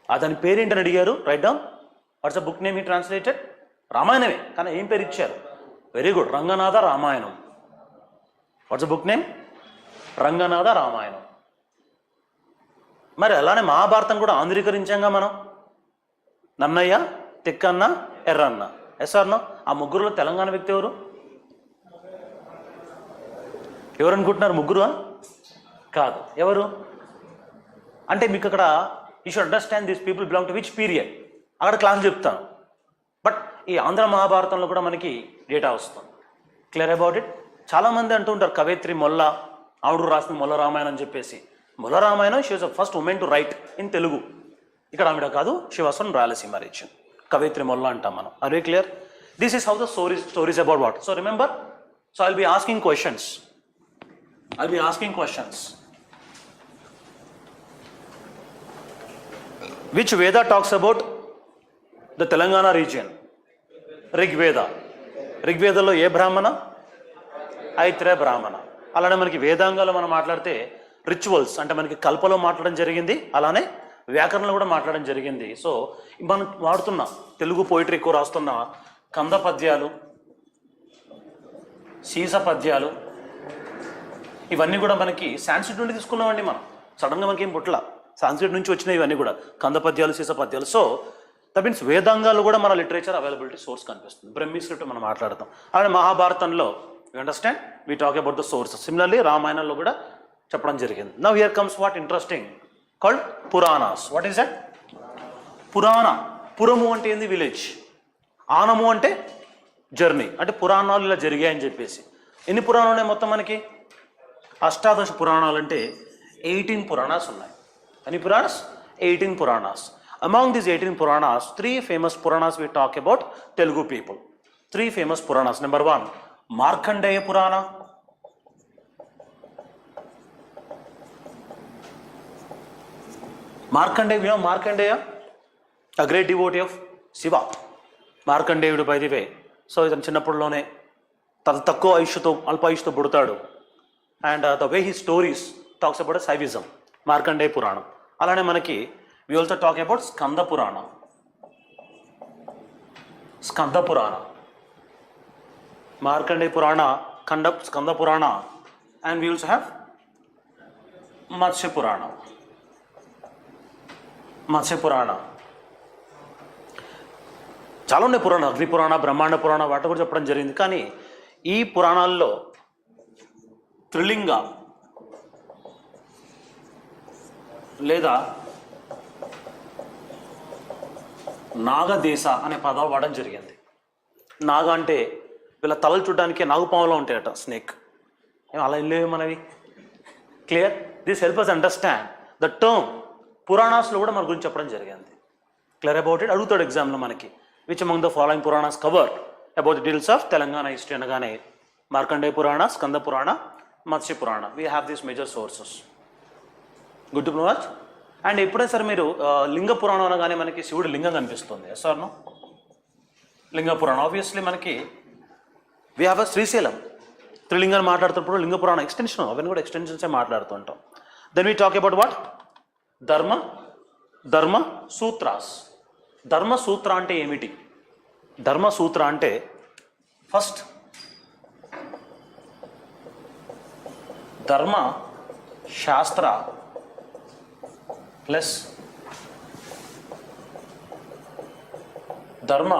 అతని పేరేంటని అడిగారు. Write down. What's a book name he translated? రామాయణమే, కానీ ఏం పేరు ఇచ్చారు? వెరీ గుడ్, రంగనాథ రామాయణం. What's a book name? Ranganatha రామాయణం. మరి అలానే మహాభారతం కూడా ఆంధ్రీకరించాంగా మనం. Nannaya, Tikkana, Errana. Yes or no? ఆ ముగ్గురులో తెలంగాణ వ్యక్తి ఎవరు? ఎవరు అనుకుంటున్నారు? ముగ్గురు కాదు. ఎవరు అంటే మీకు అక్కడ you should understand this people belong to which period. అక్కడ క్లాస్ చెప్తాను. బట్ ఈ ఆంధ్ర మహాభారతంలో కూడా మనకి డేటా వస్తుంది. Clear about it. చాలామంది అంటుంటారు కవయిత్రి మొల్ల, ఆవిడ రాసిన మొల్ల రామాయణం అని చెప్పేసి. Molla Ramayanam she was the first woman to write in Telugu. ఇక్కడ ఆవిడ కాదు, she was from Rayalaseema region. కవయిత్రి మొల్ల అంటాం మనం. Are you clear? This is how the stories about what. So remember, so I'll be asking questions. Which Veda talks about the Telangana region? Rigveda. రిగ్వేదలో ఏ బ్రాహ్మణ? ఐత్రేయ బ్రాహ్మణ. అలానే మనకి వేదాంగాలు మనం మాట్లాడితే రిచువల్స్ అంటే మనకి కల్పలో మాట్లాడడం జరిగింది, అలానే వ్యాకరణలో కూడా మాట్లాడడం జరిగింది. సో మనం వాడుతున్న తెలుగు పోయిటరీ ఎక్కువ రాస్తున్న కంద పద్యాలు, సీస పద్యాలు, ఇవన్నీ కూడా మనకి సాంస్క్రిట్ నుండి తీసుకున్నామండి. మనం సడన్గా మనకి ఏం పుట్ల, సాంస్క్రిట్ నుంచి వచ్చినాయి ఇవన్నీ కూడా, కంద పద్యాలు, సీస పద్యాలు. సో దట్ మీన్స్ వేదాంగాలు కూడా మన లిటరేచర్ అవైలబిలిటీ సోర్స్ కనిపిస్తుంది. బ్రహ్మీ స్క్రిప్ట్ మనం మాట్లాడతాం. అలానే మహాభారతంలో you understand we talk about the sources. Similarly రామాయణంలో కూడా చెప్పడం జరిగింది. Now here comes what interesting called Puranas. What is that? పురాణ. పురము అంటే ఏంది? విలేజ్. ఆనము అంటే జర్నీ. అంటే పురాణాలు ఇలా జరిగాయని చెప్పేసి. ఎన్ని పురాణాలు ఉన్నాయి మొత్తం మనకి? అష్టాదశ పురాణాలు అంటే 18 పురాణాస్ ఉన్నాయి. ఎన్ని Puranas? 18 Puranas. Among these 18 Puranas, 3 famous Puranas we talk about Telugu people. 3 famous Puranas. Number 1, Markandeya Purana. Markandeya, you know Markandeya? A great devotee of Shiva. Markandeya, by the way. So, ఇతను చిన్నప్పుడులోనే తక్కువ ఆయుష్తో, అల్ప ఆయుష్తో పుడతాడు. And the way his stories talks about Saivism. Markandeya Purana. అలానే మనకి we also talk about Skanda Purana. Skanda Purana. Markandeya Purana, Skanda Purana, and we also have Matsya Purana. Matsya Purana. చాలా ఉన్నాయి పురాణ. అగ్ని పురాణ, బ్రహ్మాండ పురాణ, వాటి కూడా చెప్పడం జరిగింది. కానీ ఈ పురాణాల్లో త్రిలింగ లేదా నాగదేశ అనే పదం వాడడం జరిగింది. నాగ అంటే వీళ్ళ తలలు చూడడానికి నాగుపాములో ఉంటాయట, స్నేక్. అలా వెళ్ళేవి మనవి. Clear? This help us understand the term. పురాణాస్లో కూడా మన గురించి చెప్పడం జరిగింది. Clear about it? అడుగుతాడు ఎగ్జామ్లో మనకి. Which among the following Puranas cover about the details of Telangana history అనగానే Markandeya Purana, Skanda Purana, Matsya Purana. We have these major sources. Good to know that. And ఎప్పుడైనా సరే మీరు లింగ పురాణం అనగానే మనకి శివుడు లింగం కనిపిస్తుంది. Yes or no? Linga Puranam obviously మనకి వీ హ్యావ్ అ శ్రీశైలం. త్రిలింగాన్ని మాట్లాడుతున్నప్పుడు లింగ పురాణం ఎక్స్టెన్షన్, అవన్నీ కూడా ఎక్స్టెన్షన్సే మాట్లాడుతుంటాం. Then we talk about what? Dharma Sutras. Dharma Sutra అంటే ఏమిటి? ధర్మ సూత్ర అంటే ఫస్ట్ ధర్మ శాస్త్ర ప్లస్ ధర్మ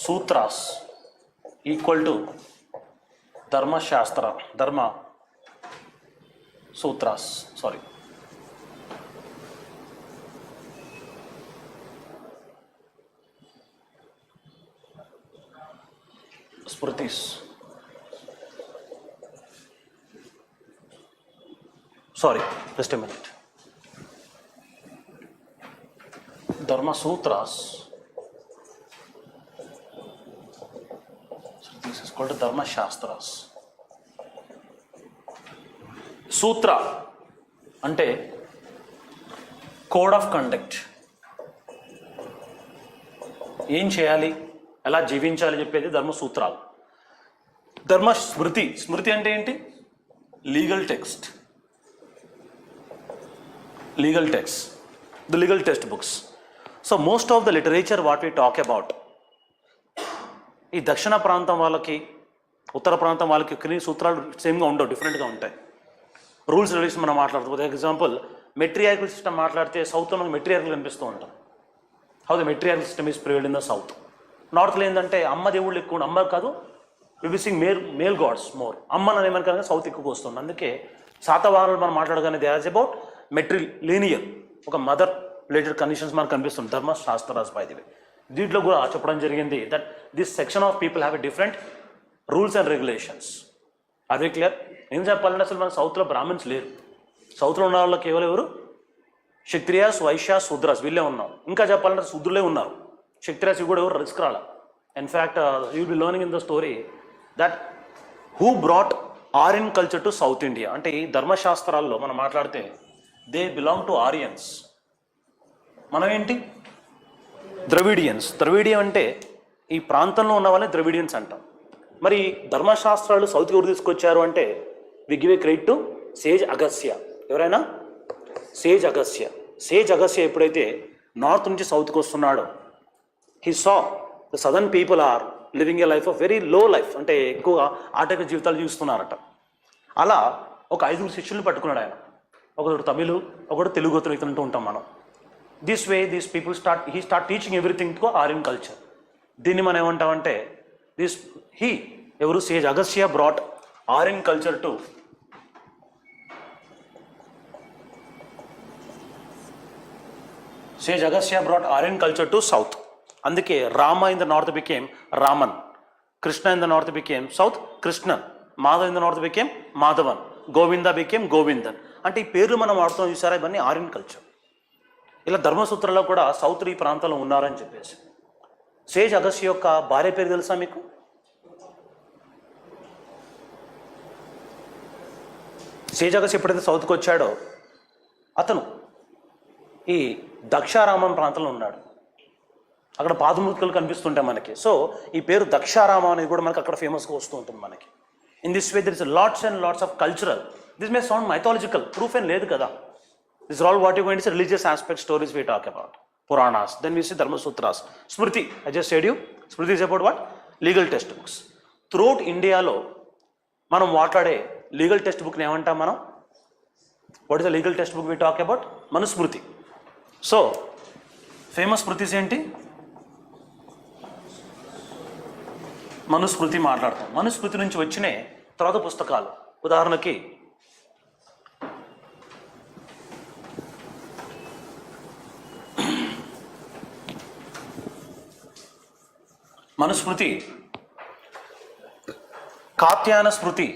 sutras equal to Dharmashastra, Dharma Sutras, sorry, Smritis, sorry, just a minute. Dharma Sutras, this is called Dharmashastras. Sutra అంటే కోడ్ ఆఫ్ కండక్ట్. ఏం చేయాలి, ఎలా జీవించాలి చెప్పేది ధర్మ సూత్రాలు. ధర్మ స్మృతి. స్మృతి అంటే ఏంటి? Legal text. Legal text, the legal text books. So most of the literature what we talk about, ఈ దక్షిణ ప్రాంతం వాళ్ళకి, ఉత్తర ప్రాంతం వాళ్ళకి కొన్ని సూత్రాలు సేమ్గా ఉండవు, డిఫరెంట్గా ఉంటాయి. రూల్స్ రెగ్యులేషన్ మనం మాట్లాడుతాం. ఫర్ ఎగ్జాంపుల్ మెట్రియార్కల్ సిస్టమ్ మాట్లాడితే సౌత్లో మనకు మెట్రియార్కల్ కనిపిస్తూ ఉంటాం. How the matriarchal system is prevailed in the south. నార్త్లో ఏంటంటే అమ్మ దేవుళ్ళు ఎక్కువ, అమ్మ కాదు, వివిసింగ్ మేల్ గాడ్స్ మోర్. అమ్మని ఏమని కనుక సౌత్ ఎక్కువగా వస్తుంది. అందుకే శాతవాహనాలు మనం మాట్లాడగానే దే ఆర్ అబౌట్ లీనియర్, ఒక మదర్ రిలేటెడ్ కండిషన్స్ మనకు కనిపిస్తుంది. ధర్మశాస్త్రాస్ బై ది వే. దీంట్లో కూడా చెప్పడం జరిగింది that this section of people have a different rules and regulations. అదే క్లియర్? ఏం చెప్పాలంటే అసలు మన సౌత్లో బ్రాహ్మణ్స్ లేరు. సౌత్లో ఉన్న వాళ్ళు కేవలం ఎవరు? క్షత్రియాస్, వైశ్యాస్, శూద్రాస్ వీళ్ళే ఉన్నాం. ఇంకా చెప్పాలంటే శూద్రులే ఉన్నారు. క్షత్రియాస్ కూడా ఎవరు రిస్క్ రాల. In fact you will B learning in the story that who brought Aryan culture to south India. అంటే ఈ ధర్మశాస్త్రాల్లో మనం మాట్లాడితే దే బిలాంగ్ టు ఆర్యన్స్. మనం ఏంటి? ద్రవిడియన్స్. ద్రవిడియం అంటే ఈ ప్రాంతంలో ఉన్న వాళ్ళే ద్రవిడియన్స్ అంటాం. మరి ధర్మశాస్త్రాలు సౌత్కి ఎవరు తీసుకొచ్చారు అంటే we give a credit to sage Agastya. ఎవరైనా? సేజ్ అగస్త్య. సేజ్ అగస్త్య ఎప్పుడైతే నార్త్ నుంచి సౌత్కి వస్తున్నాడో he saw the southern people are living a life of very low life, అంటే ఎక్కువగా ఆటవిక జీవితాలు జీవిస్తున్నారట. అలా ఒక 5 శిష్యుల్ని పట్టుకున్నాడు ఆయన. ఒకడు తమిళ్, ఒకడు తెలుగు అంటూ ఉంటాం మనం. This way these people he start teaching everything to Aryan culture. దీన్ని మనం ఏమంటామంటే ఎవరు? Sage Agastya brought Aryan culture to sage Agastya brought Aryan culture to south. అందుకే Rama in the north became Raman, Krishna in the north became south Krishnan, Madhav in the north became Madhavan, Govinda became Govindan. అంటే ఈ పేర్లు మనం వాడుతాం చూసారా, ఇవన్నీ ఆర్యన్ కల్చర్. ఇలా ధర్మసూత్రాల్లో కూడా సౌత్ ఈ ప్రాంతంలో ఉన్నారని చెప్పేసి. సేజ్ అగస్త్య యొక్క భార్య పేరు తెలుసా మీకు? సేజ్ అగస్త్య ఎప్పుడైతే సౌత్కి వచ్చాడో అతను ఈ దక్షారామం ప్రాంతంలో ఉన్నాడు. అక్కడ పాదమూర్తులు కనిపిస్తుంటాయి మనకి. సో ఈ పేరు దక్షారామం అనేది కూడా మనకి అక్కడ ఫేమస్గా వస్తూ ఉంటుంది మనకి. In this way there is lots and lots of cultural. This may sound mythological, proof ఏం లేదు కదా. This all what you going to say religious aspect stories we talk about. Puranas, then we see Dharmasutras. Smriti, I just said you, Smriti is about what? Legal text books. Throughout ఇండియాలో మనం మాట్లాడే legal text బుక్ని ఏమంటాం మనం? What is the legal text book we talk about? Manusmriti. So famous స్మృతిస్ ఏంటి? మనుస్మృతి మాట్లాడతాం. మనుస్మృతి నుంచి వచ్చిన తర్వాత పుస్తకాలు, ఉదాహరణకి మనుస్మృతి, కాత్యాయన స్మృతి,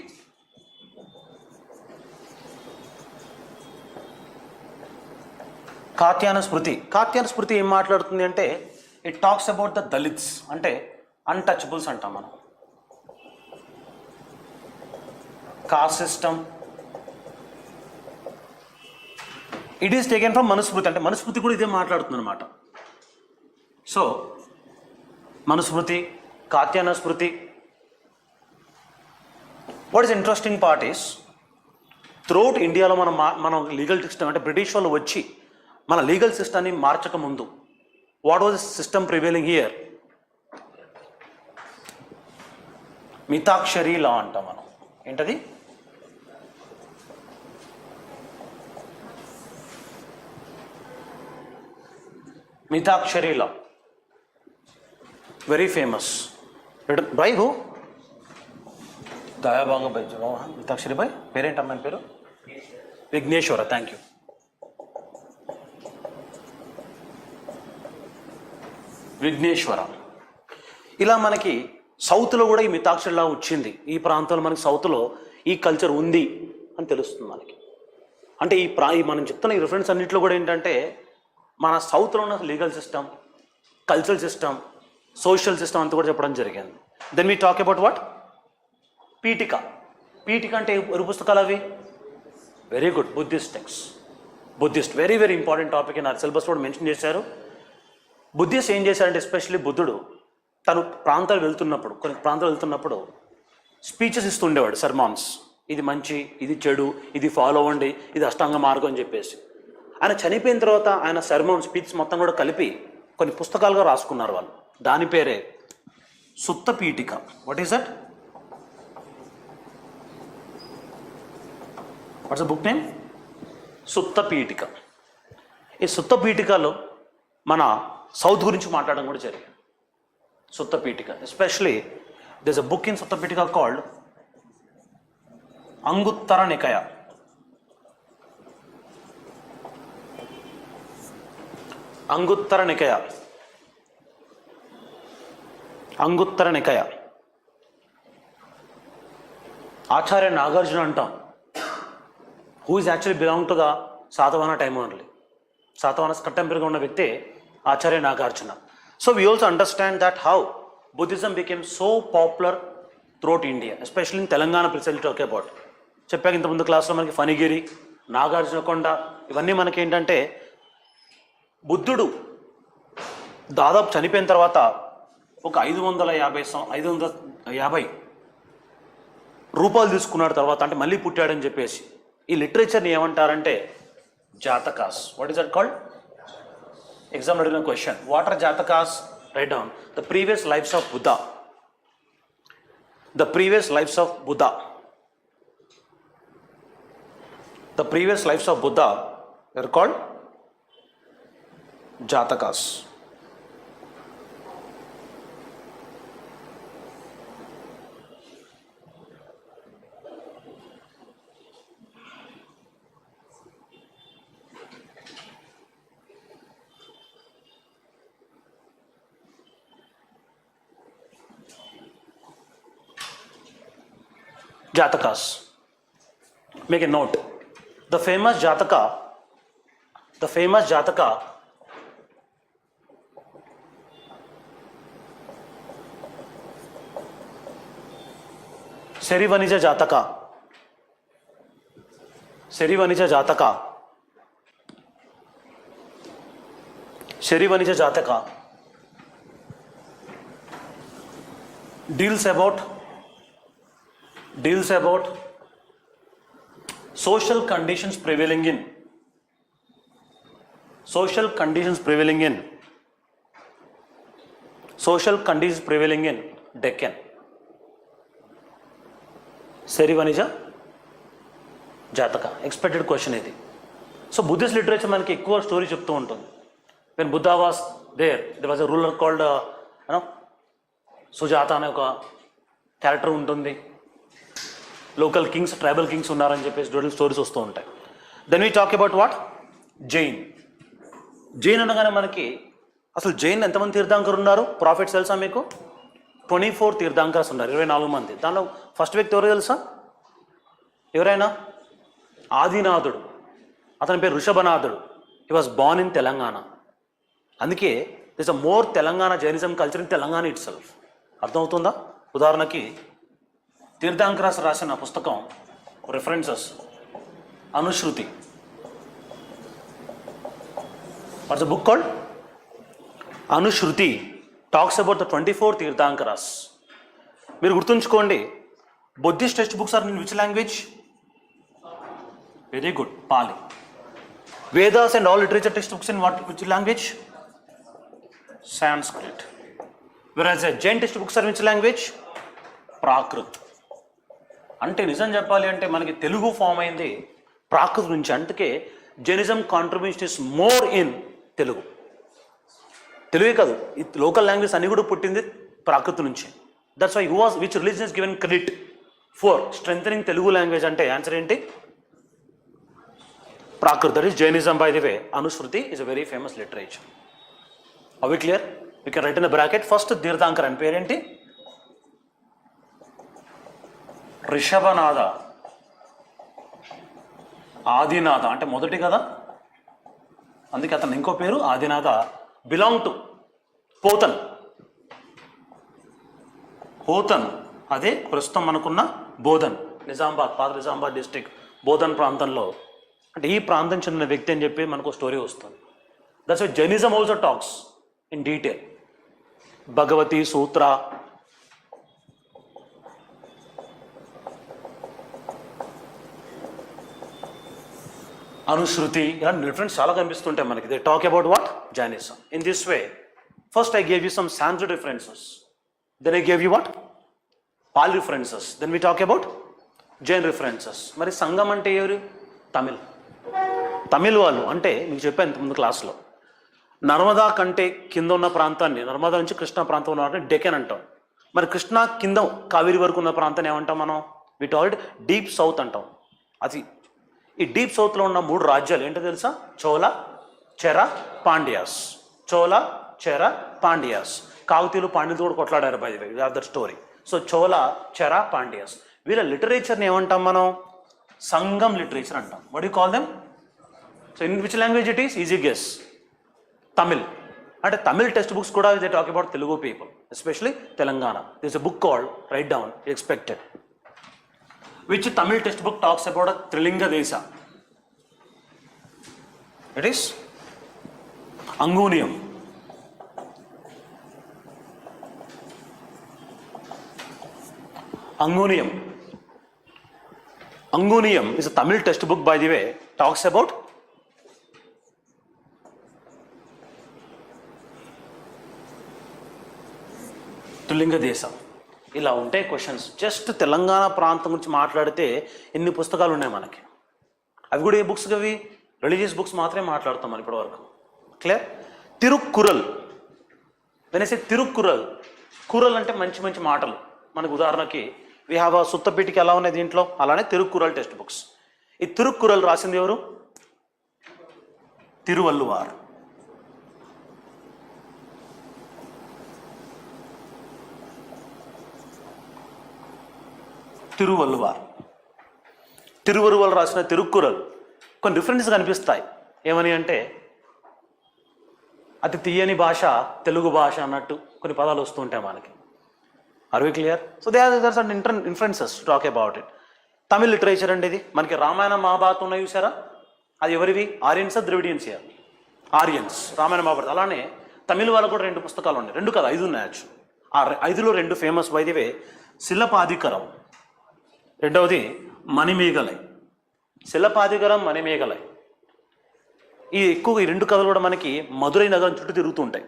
కాత్యాయన స్మృతి ఏం మాట్లాడుతుంది అంటే it talks about the Dalits, అంటే అన్టచబుల్స్ అంటాం మనం. Cost system. It is taken from Manusmriti. అంటే మనుస్మృతి కూడా ఇదే మాట్లాడుతుంది అనమాట. So Manusmriti, Katyayana Smriti. What is interesting part is throughout ఇండియాలో మనం లీగల్ సిస్టమ్, అంటే బ్రిటిష్ వాళ్ళు వచ్చి మన లీగల్ సిస్టమ్ని మార్చక ముందు what was system prevailing here? Mitakshari law అంటాం మనం. ఏంటది? Mitakshari law, very famous. By who? Dayabhaga by Mitakshari by పేరేంటి అమ్మాయి పేరు? విఘ్నేశ్వర. Thank you. విఘ్నేశ్వర. ఇలా మనకి సౌత్లో కూడా ఈ మితాక్షరిలా వచ్చింది. ఈ ప్రాంతంలో మనకి సౌత్లో ఈ కల్చర్ ఉంది అని తెలుస్తుంది మనకి. అంటే ఈ మనం చెప్తున్న ఈ రిఫరెన్స్ అన్నింటిలో కూడా ఏంటంటే మన సౌత్లో ఉన్న legal system, cultural system, social system అంతా కూడా చెప్పడం జరిగింది. Then we talk about what? Pitaka. Pitaka అంటే ఎవరి పుస్తకాలు అవి? Very good, Buddhist text. Buddhist very very important topic అని సిలబస్ కూడా మెన్షన్ చేశారు. బుద్ధిస్ట్ ఏం చేశారంటే ఎస్పెషల్లీ బుద్ధుడు తను ప్రాంతాలు వెళ్తున్నప్పుడు, కొన్ని ప్రాంతాలు వెళ్తున్నప్పుడు స్పీచెస్ ఇస్తుండేవాడు, సర్మాన్స్. ఇది మంచి, ఇది చెడు, ఇది ఫాలో అవ్వండి, ఇది అష్టాంగ మార్గం అని చెప్పేసి. ఆయన చనిపోయిన తర్వాత ఆయన సర్మాన్ స్పీచ్ మొత్తం కూడా కలిపి కొన్ని పుస్తకాలుగా రాసుకున్నారు వాళ్ళు. దాని పేరే Sutta Pitaka. What is that? What's the book name? Sutta Pitaka. ఈ సుత్త పీఠికలో మన సౌత్ గురించి మాట్లాడడం కూడా జరిగింది. Sutta Pitaka, especially this a book in Sutta Pitaka called Anguttara Nikaya. Anguttara Nikaya. Anguttara Nikaya. Acharya Nagarjuna అంటాం, who is actually belong to the Satavahana time only. Satavahana కంటెంపరీగా ఉన్న వ్యక్తి Acharya Nagarjuna. So we also understand that how Buddhism became so popular throughout India, especially in Telangana. Presently talk about చెప్పాక ఇంతకుముందు క్లాస్లో మనకి ఫణిగిరి, నాగార్జునకొండ, ఇవన్నీ మనకి ఏంటంటే బుద్ధుడు దాదాపు చనిపోయిన తర్వాత ఒక 550 రూపాయలు తీసుకున్నాడు తర్వాత, అంటే మళ్ళీ పుట్టాడని చెప్పేసి ఈ లిటరేచర్ని ఏమంటారంటే Jatakas. What is that called? Exam అడిగిన question, what are Jatakas? Write down the previous lives of Buddha. The previous lives of Buddha. The previous lives of Buddha are called Jatakas. Jatakas. Make a note. The famous Jataka Serivanija Jataka. Serivanija Jataka deals about social conditions prevailing in Deccan. Serivanija Jataka. Expected question ఇది. So Buddhist literature మనకి ఎక్కువ story చెప్తూ ఉంటుంది. When Buddha was there was a ruler called Sujata అనే ఒక character ఉంటుంది. Local Kings, tribal Kings ఉన్నారని చెప్పేసి స్టోరీస్ వస్తూ ఉంటాయి. Then we talk about what? Jain. Jain అనగానే మనకి అసలు జైన్ ఎంతమంది తీర్థంకరు ఉన్నారు? ప్రాఫిట్స్ తెలుసా మీకు? 24 తీర్థంకర్స్ ఉన్నారు, 24 మంది. దానిలో ఫస్ట్ వ్యక్తి ఎవరో తెలుసా? ఎవరైనా? ఆదినాథుడు. అతని పేరు ఋషభనాథుడు. He was born in Telangana. అందుకే this a more Telangana Jainism culture in Telangana itself. అర్థమవుతుందా? ఉదాహరణకి తీర్థంకరాస్ రాసిన పుస్తకం references Anushruti. What's the book called? Anushruti talks about the 24 Tirthankaras. మీరు గుర్తుంచుకోండి, Buddhist text books are in which language? Very good, Pali. Vedas and all literature text books in which language? Sanskrit. Whereas Jain text books are which language? Prakrit. అంటే నిజం చెప్పాలి అంటే మనకి Telugu form అయింది ప్రాకృత్ నుంచి. అందుకే Jainism contribution is more in Telugu. తెలుగే కాదు, ఈ లోకల్ లాంగ్వేజ్ అన్ని కూడా పుట్టింది ప్రాకృత్ నుంచి. That's why which religion is given credit for strengthening Telugu language అంటే ఆన్సర్ ఏంటి? Prakrit. That is Jainism. By the way, Anushruti is a very famous literature. Are we clear? We can write in the bracket. First Tirthankar అని పేరేంటి? రిషభనాథ. ఆదినాథ అంటే మొదటి కదా, అందుకే అతను ఇంకో పేరు ఆదినాథ. Belong to Pothan. అదే ప్రస్తుతం మనకున్న బోధన్, నిజామాబాద్, పాత నిజామాబాద్ డిస్ట్రిక్ట్ బోధన్ ప్రాంతంలో. అంటే ఈ ప్రాంతం చెందిన వ్యక్తి అని చెప్పి మనకు స్టోరీ వస్తుంది. That's why Jainism also talks in detail. Bhagavati Sutra, Anushruti, ఇలాంటి రిఫరెన్స్ చాలా కనిపిస్తుంటాయి మనకి. They talk about what? Jainism. In this way, first I gave you some Sanskrit references. Then I gave you what? Pali references. Then we talk about Jain references. మరి సంగం అంటే ఎవరు? తమిళ్ వాళ్ళు. అంటే మీకు చెప్పాను ముందు క్లాస్లో, నర్మదా కంటే కింద ఉన్న ప్రాంతాన్ని, నర్మదా నుంచి కృష్ణా ప్రాంతం ఉన్న డెక్కన్ అంటాం. మరి కృష్ణా కింద కావేరి వరకు ఉన్న ప్రాంతాన్ని ఏమంటాం మనం? వి కాల్డ్ డీప్ సౌత్ అంటాం. అది ఈ డీప్ సౌత్లో ఉన్న 3 రాజ్యాలు ఏంటో తెలుసా? చోళ, చెర, పాండ్యాస్. చోళ, చెర, పాండ్యాస్. కాకతీయులు పాండ్యులతో కూడా కొట్లాడారు. By the way, we have that story. So Chola, Chera, Pandyas. వీళ్ళ లిటరేచర్ని ఏమంటాం మనం? సంగం లిటరేచర్ అంటాం. What you call them? So in which language it is? Easy guess. Tamil. అంటే తమిళ్ టెక్స్ట్ బుక్స్ కూడా they talk about Telugu people, especially Telangana. This is a book called, write down, expected. Which Tamil text book talks about a Trilinga Desha? It is Angunium. Angunium. Angunium is a Tamil textbook, by the way, talks about తులింగ దేశం. ఇలా ఉంటాయి questions. Just Telangana ప్రాంతం గురించి మాట్లాడితే ఎన్ని పుస్తకాలు ఉన్నాయి మనకి. అవి కూడా ఏ బుక్స్? అవి రిలీజియస్ బుక్స్ మాత్రమే మాట్లాడతాం మనం ఇప్పటివరకు. క్లియర్? తిరుక్కురల్. వెనసే తిరుక్కురల్. కురల్ అంటే మంచి మంచి మాటలు. మనకు ఉదాహరణకి వి హ్యావ్ అ సుత్తపీటికి ఎలా ఉన్నాయి దీంట్లో, అలానే తిరుక్కురల్ టెక్స్ట్ బుక్స్. ఈ తిరుక్కురల్ రాసింది ఎవరు? తిరువల్లువార్. తిరువల్లువార్. తిరువరువల్ రాసిన తిరుక్కురల్ కొన్ని డిఫరెన్స్ కనిపిస్తాయి. ఏమని అంటే అతి తీయని భాష తెలుగు భాష అన్నట్టు కొన్ని పదాలు వస్తూ ఉంటాయి మనకి. Are we clear? So they are some influences to talk about it. Tamil literature అండి ఇది. మనకి రామాయణ మహాభారతం ఉన్నాయి చూసారా? అది ఎవరివి? ఆర్యన్స్, ద్రవిడియన్స్? ఆర్యన్స్. రామాయణ మహాభారతం. అలానే తమిళ వాళ్ళకు కూడా 2 పుస్తకాలు ఉన్నాయి. 2 కదా, 5 ఉన్నాయి యాక్చువల్. ఆ 5లో 2 ఫేమస్, బై ది వే. శిలపాదికరం, రెండవది మణిమేఘలై. శిలపాదికరం, మణిమేఘలై. ఈ ఎక్కువగా ఈ 2 కథలు కూడా మనకి మధురై నగరం చుట్టూ తిరుగుతూ ఉంటాయి.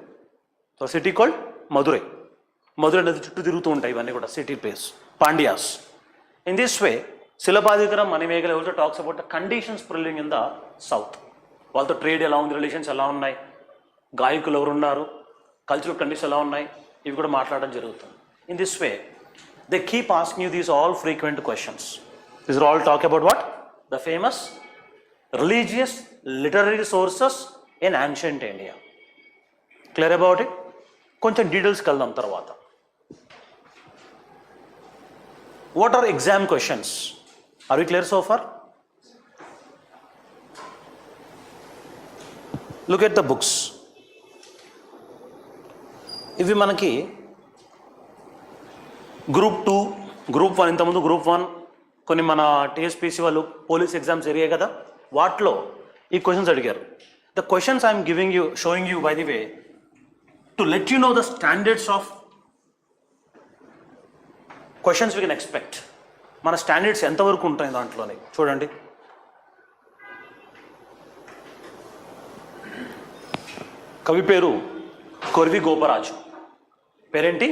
So city called Madurai. Madurai నది చుట్టూ తిరుగుతూ ఉంటాయి ఇవన్నీ కూడా, city place, Pandyas. In this way Silappadikaram, Manimekalai also talks about the conditions prevailing in the south. వాళ్ళతో ట్రేడ్ ఎలా ఉంది, రిలేషన్స్ ఎలా ఉన్నాయి, గాయకులు ఎవరు ఉన్నారు, కల్చరల్ కండిషన్స్ ఎలా ఉన్నాయి, ఇవి కూడా మాట్లాడడం జరుగుతుంది. In this way they keep asking you these all frequent questions. These are all talk about what? The famous religious literary sources in ancient India. Clear about it? కొంచెం డీటెయిల్స్కి వెళ్దాం తర్వాత. What are exam questions? Are we clear so far? Look at the books. ఇవి మనకి group 2, group 1, ఇంతకుముందు group 1 కొన్ని మన TSPSC వాళ్ళు పోలీస్ ఎగ్జామ్స్ జరిగాయి కదా, వాటిలో ఈ క్వశ్చన్స్ అడిగారు. The questions I'm giving you, showing you, by the way, to let you know the standards of questions we can expect. మన స్టాండర్డ్స్ ఎంతవరకు ఉంటాయి దాంట్లోనే చూడండి. కవి పేరు కొరివి గోపరాజు. పేరేంటి?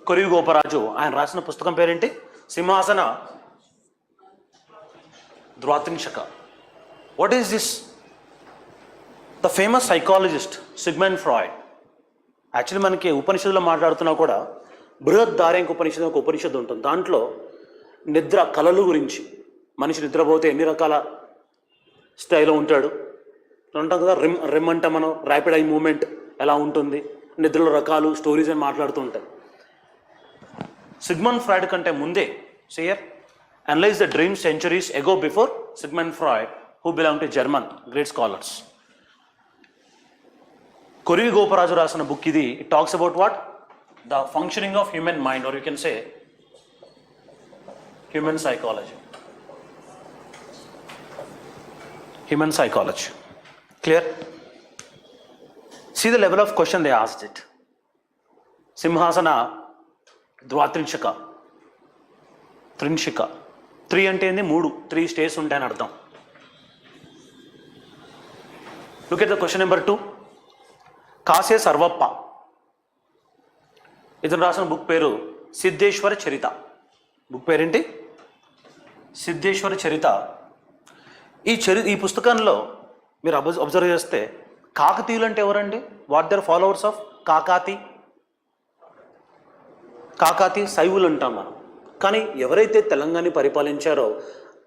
కొరివి గోపరాజు. ఆయన రాసిన పుస్తకం పేరేంటి? Simhasana Dvatrimsaka. What is this? The famous psychologist Sigmund Freud. Actually మనకి ఉపనిషత్తులో మాట్లాడుతున్నా కూడా బృహద్ధార్యంక ఉపనిషత్తు ఒక ఉపనిషత్తు ఉంటుంది. దాంట్లో నిద్ర, కళలు గురించి, మనిషి నిద్రపోతే ఎన్ని రకాల స్థాయిలో ఉంటాడు అంటాం కదా. రెమ్ అంటే మనం ర్యాపిడ్ ఐ మూమెంట్ ఎలా ఉంటుంది, నిద్రలో రకాలు, స్టోరీస్ అని మాట్లాడుతూ ఉంటాయి. సిగ్మండ్ ఫ్రాయిడ్ కంటే ముందే, seer analyse the dream centuries ago before Sigmund Freud, who belong to German great scholars. Korivi Goparaju రాసిన బుక్ ఇది. It talks about what? The functioning of human mind, or you can say human psychology. Human psychology. Clear? See the level of question they asked it. సింహాసన ద్వాత్రింశక. త్రింశిక. 3 అంటే ఏంది? 3 stage ఉంటాయని అర్థం. Look at the question number 2. కాసే సర్వప్ప. ఇతను రాసిన book పేరు సిద్ధేశ్వర చరిత. Book పేరేంటి? సిద్ధేశ్వర చరిత. ఈ పుస్తకంలో మీరు అబ్జర్వ్ చేస్తే కాకతీయులు అంటే ఎవరండి? What their followers of Kakati శైవులు అంటాం మనం. కానీ ఎవరైతే తెలంగాణ పరిపాలించారో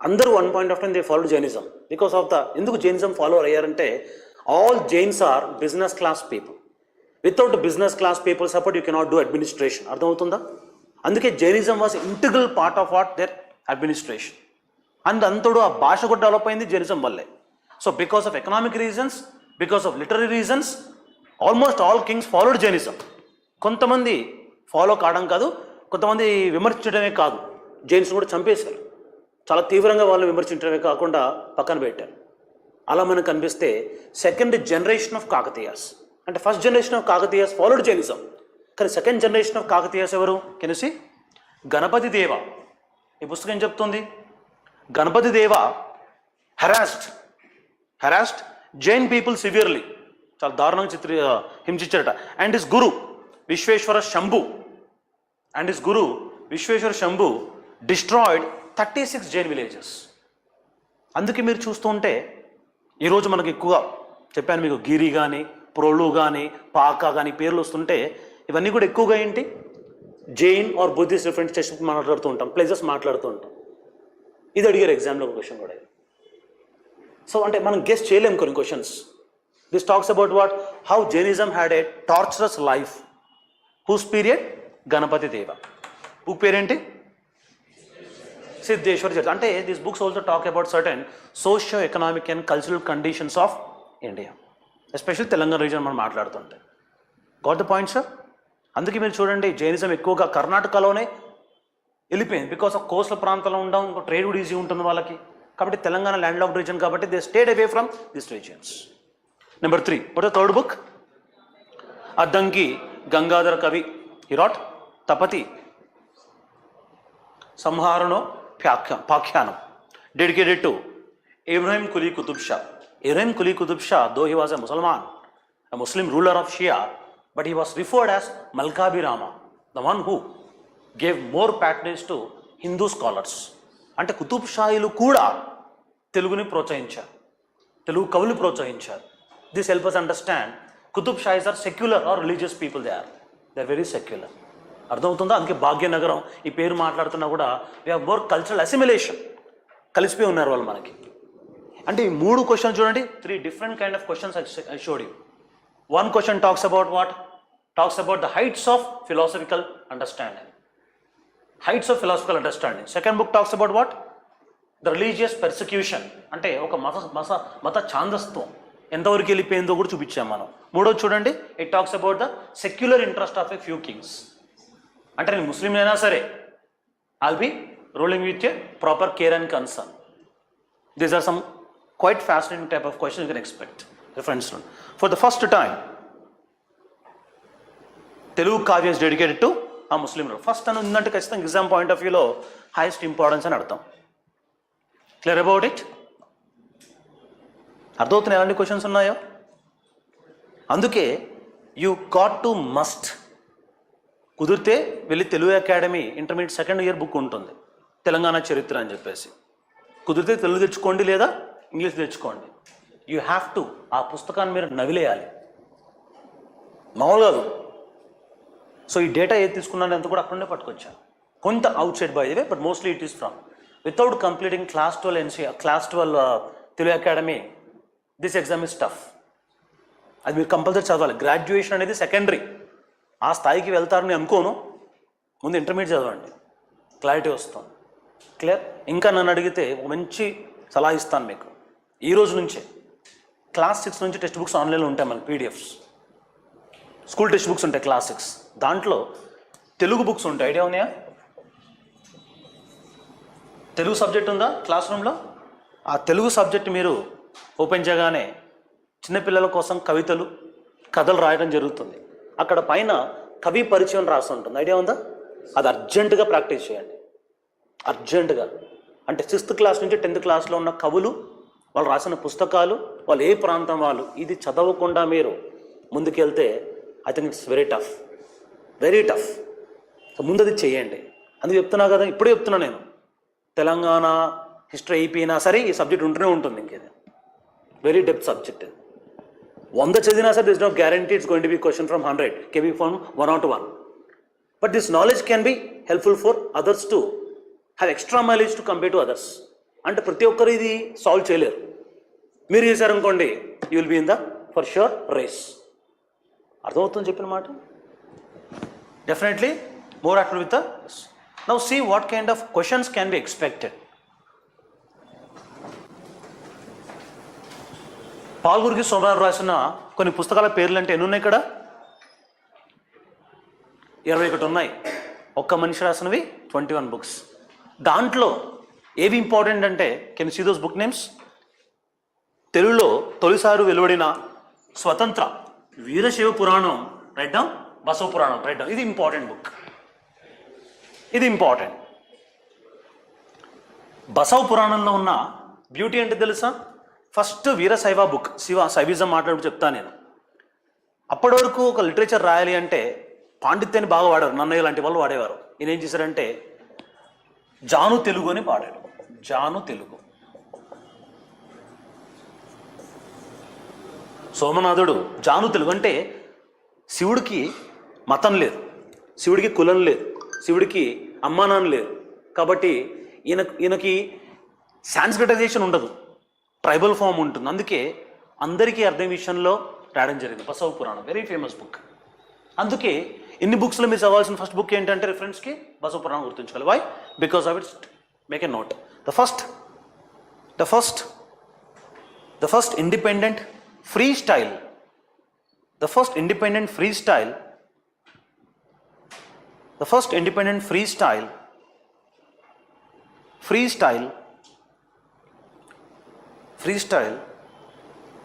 అందరూ one point of time they follow Jainism. Because of the ఎందుకు జైనిజం ఫాలో అయ్యారంటే all Jains are business class people. Without business class people support you cannot do administration. అర్థమవుతుందా? అందుకే Jainism was integral part of what their administration. And అంతడు ఆ భాష కూడా develop అయింది Jainism వల్లే. So because of economic reasons, because of literary reasons, almost all kings followed Jainism. కొంతమంది follow కావడం కాదు, కొంతమంది విమర్శించడమే కాదు, జైన్స్ కూడా చంపేశారు. చాలా తీవ్రంగా వాళ్ళని విమర్శించడమే కాకుండా పక్కన పెట్టారు. అలా మనకు కనిపిస్తే సెకండ్ జనరేషన్ ఆఫ్ కాకతీయాస్, అంటే first generation of Kakatiyas followed Jainism, కానీ సెకండ్ జనరేషన్ ఆఫ్ కాకతీయాస్ ఎవరు కెనిసి? గణపతి దేవ. ఈ పుస్తకం ఏం చెప్తుంది? గణపతి దేవ హెరాస్డ్ జైన్ పీపుల్ సివియర్లీ, చాలా దారుణంగా హింసించారట. And his guru Vishweshwara Shambhu destroyed 36 Jain villages. అందుకే మీరు చూస్తూ ఉంటే ఈరోజు మనకి ఎక్కువగా చెప్పాను మీకు, గిరి కానీ, ప్రోలు కానీ, పాక కానీ పేర్లు వస్తుంటే ఇవన్నీ కూడా ఎక్కువగా ఏంటి? Jain or Buddhist different station మాట్లాడుతూ ఉంటాం, ప్లేసెస్ మాట్లాడుతూ ఉంటాం. ఇది అడిగారు ఎగ్జామ్లో ఒక క్వశ్చన్ కూడా. సో అంటే మనం గెస్ చేయలేము కొన్ని questions. This talks about what? How Jainism had a torturous life. Whose period? Ganapati Deva. Book పేరేంటి? సిద్ధేశ్వర చరిత్ర. అంటే this books also talk about certain socio economic and cultural conditions of India, especially Telangana region మనం మాట్లాడుతుంటే. Got the point sir? అందుకే మీరు చూడండి, Jainism ఎక్కువగా కర్ణాటకలోనే వెళ్ళిపోయింది. Because of coastal ప్రాంతంలో ఉండడం, ఇంకో ట్రేడ్ కూడా ఈజీ ఉంటుంది వాళ్ళకి. కాబట్టి తెలంగాణ ల్యాండ్ లాక్డ్ రీజన్ కాబట్టి they stayed away from this reasons. Number 3, what the third book? Addanki Gangadhara Kavi. He wrote Tapati Samvaranopakhyanam, dedicated to Ibrahim Quli Qutub Shah. Ibrahim Quli Qutub Shah, though he was a Muslim ruler of Shia, but he was referred as Malkabi Rama, the one who gave more patronage to Hindu scholars. అంటే కుతుబ్ షాయిలు కూడా తెలుగుని ప్రోత్సహించారు, తెలుగు కవులు ప్రోత్సహించారు. This help us understand Qutb Shahis are secular or religious people. They are very secular. అర్థమవుతుందా? అందుకే భాగ్యనగరం ఈ పేరు మాట్లాడుతున్నా కూడా we have more cultural assimilation, కలిసిపోయి ఉన్నారు వాళ్ళు మనకి. అంటే ఈ 3 క్వశ్చన్స్ చూడండి, 3 different kind of questions I showed you. One question talks about what? Talks about the heights of philosophical understanding. Second book talks about what? The religious persecution. అంటే ఒక మత ఛాందస్త్వం ఎంతవరకు వెళ్ళిపోయిందో కూడా చూపించాం మనం. మూడోది చూడండి, it talks about the secular interest of a few Kings. అంటే నేను ముస్లిం అయినా సరే I'll be ruling with a proper care and concern. These are some quite fascinating type of questions you can expect. Reference for the first time, Telugu Kavya is dedicated to a Muslim ruler. First and undanti khachithanga exam point of view lo highest importance ani artham. Clear about it? అర్థమవుతున్నాయి ఎలాంటి questions ఉన్నాయో. అందుకే you got to must కుదిరితే వెళ్ళి Telugu academy intermediate second year book ఉంటుంది, తెలంగాణ చరిత్ర అని చెప్పేసి. కుదిరితే తెలుగు తెచ్చుకోండి లేదా ఇంగ్లీష్ తెచ్చుకోండి. యూ హ్యావ్ టు ఆ పుస్తకాన్ని మీరు నవిలేయాలి, మామూలు కాదు. సో ఈ డేటా ఏది తీసుకున్నాను అంత కూడా అక్కడనే పట్టుకొచ్చాను. కొంత out side by the way, but mostly it is from without completing class 12 Telugu academy. This exam is tough. అది మీరు కంపల్సరీ చదవాలి. గ్రాడ్యుయేషన్ అనేది సెకండరీ, ఆ స్థాయికి వెళ్తారని అనుకోను. ముందు ఇంటర్మీడియట్ చదవండి, క్లారిటీ వస్తుంది. క్లియర్? ఇంకా నన్ను అడిగితే ఒక మంచి సలహా ఇస్తాను మీకు. ఈ రోజు నుంచే క్లాస్ 6 నుంచి టెక్స్ట్ బుక్స్ ఆన్లైన్లో ఉంటాయి మనకి, పీడిఎఫ్స్. స్కూల్ టెక్స్ట్ బుక్స్ ఉంటాయి క్లాస్ 6, దాంట్లో తెలుగు బుక్స్ ఉంటాయి. ఐడియా ఉన్నాయా? తెలుగు సబ్జెక్ట్ ఉందా క్లాస్ రూమ్లో? ఆ తెలుగు సబ్జెక్ట్ మీరు ఓపెన్ చేయగానే చిన్నపిల్లల కోసం కవితలు, కథలు రాయడం జరుగుతుంది. అక్కడ పైన కవి పరిచయం రాసి ఉంటుంది. ఐడియా ఉందా? అది అర్జెంటుగా ప్రాక్టీస్ చేయండి, అర్జెంటుగా. అంటే 6th క్లాస్ నుంచి 10th క్లాస్లో ఉన్న కవులు, వాళ్ళు రాసిన పుస్తకాలు, వాళ్ళు ఏ ప్రాంతం వాళ్ళు, ఇది చదవకుండా మీరు ముందుకెళ్తే I think it's very tough, very tough. So ముందు అది చేయండి. అందుకు చెప్తున్నా కదా, ఇప్పుడే చెప్తున్నా నేను, తెలంగాణ హిస్టరీ అయిపోయినా సరే ఈ సబ్జెక్ట్ ఉంటూనే ఉంటుంది. ఇంకేది వెరీ డెప్త్ సబ్జెక్ట్. 100 చదివినా సరే this no guarantee it's going to be question from 100, can be from 1 or 1. But this knowledge can be helpful for others to have extra mileage to compare to others. అంటే ప్రతి ఒక్కరు ఇది solve చేయలేరు. మీరు చేశారనుకోండి, you will be in the for sure race. అర్థమవుతుంది చెప్పిన మాట? Definitely more active with the Now see what kind of questions can be expected. పాల్గురికి Somnath రాసిన కొన్ని పుస్తకాల పేర్లు అంటే ఎన్ని ఉన్నాయి ఇక్కడ? 21 ఉన్నాయి. ఒక్క మనిషి రాసినవి 21 బుక్స్. దాంట్లో ఏవి ఇంపార్టెంట్ అంటే, can you see those book names? తెలుగులో తొలిసారి వెలువడిన స్వతంత్ర వీరశైవ పురాణం, write down. Basava Puranam, write down. ఇది ఇంపార్టెంట్ బుక్, ఇది ఇంపార్టెంట్. బసవ పురాణంలో ఉన్న బ్యూటీ అంటే తెలుసా? ఫస్ట్ వీరశైవ బుక్, శైవిజం మాట్లాడుతూ చెప్తాను నేను. అప్పటి వరకు ఒక లిటరేచర్ రాయాలి అంటే పాండిత్యాన్ని బాగా వాడారు, నన్నయ్య లాంటి వాళ్ళు వాడేవారు. ఈయన ఏం చేశారంటే జాను తెలుగు అని పాడాడు. జాను తెలుగు. సోమనాథుడు జాను తెలుగు అంటే శివుడికి మతం లేదు, శివుడికి కులం లేదు, శివుడికి అమ్మానాన్న లేదు. కాబట్టి ఈయనకి సాంస్క్రిటైజేషన్ ఉండదు, ట్రైబల్ ఫామ్ ఉంటుంది. అందుకే అందరికీ అర్థం విషయంలో రాయడం జరిగింది బసవ పురాణం. Very famous book. అందుకే ఇన్ని బుక్స్లో మీరు చదవాల్సిన ఫస్ట్ బుక్ ఏంటంటే రిఫరెన్స్కి బసవ పురాణం గుర్తుంచుకోవాలి. Why? Because of it's make a note. The first independent free style, the first independent freestyle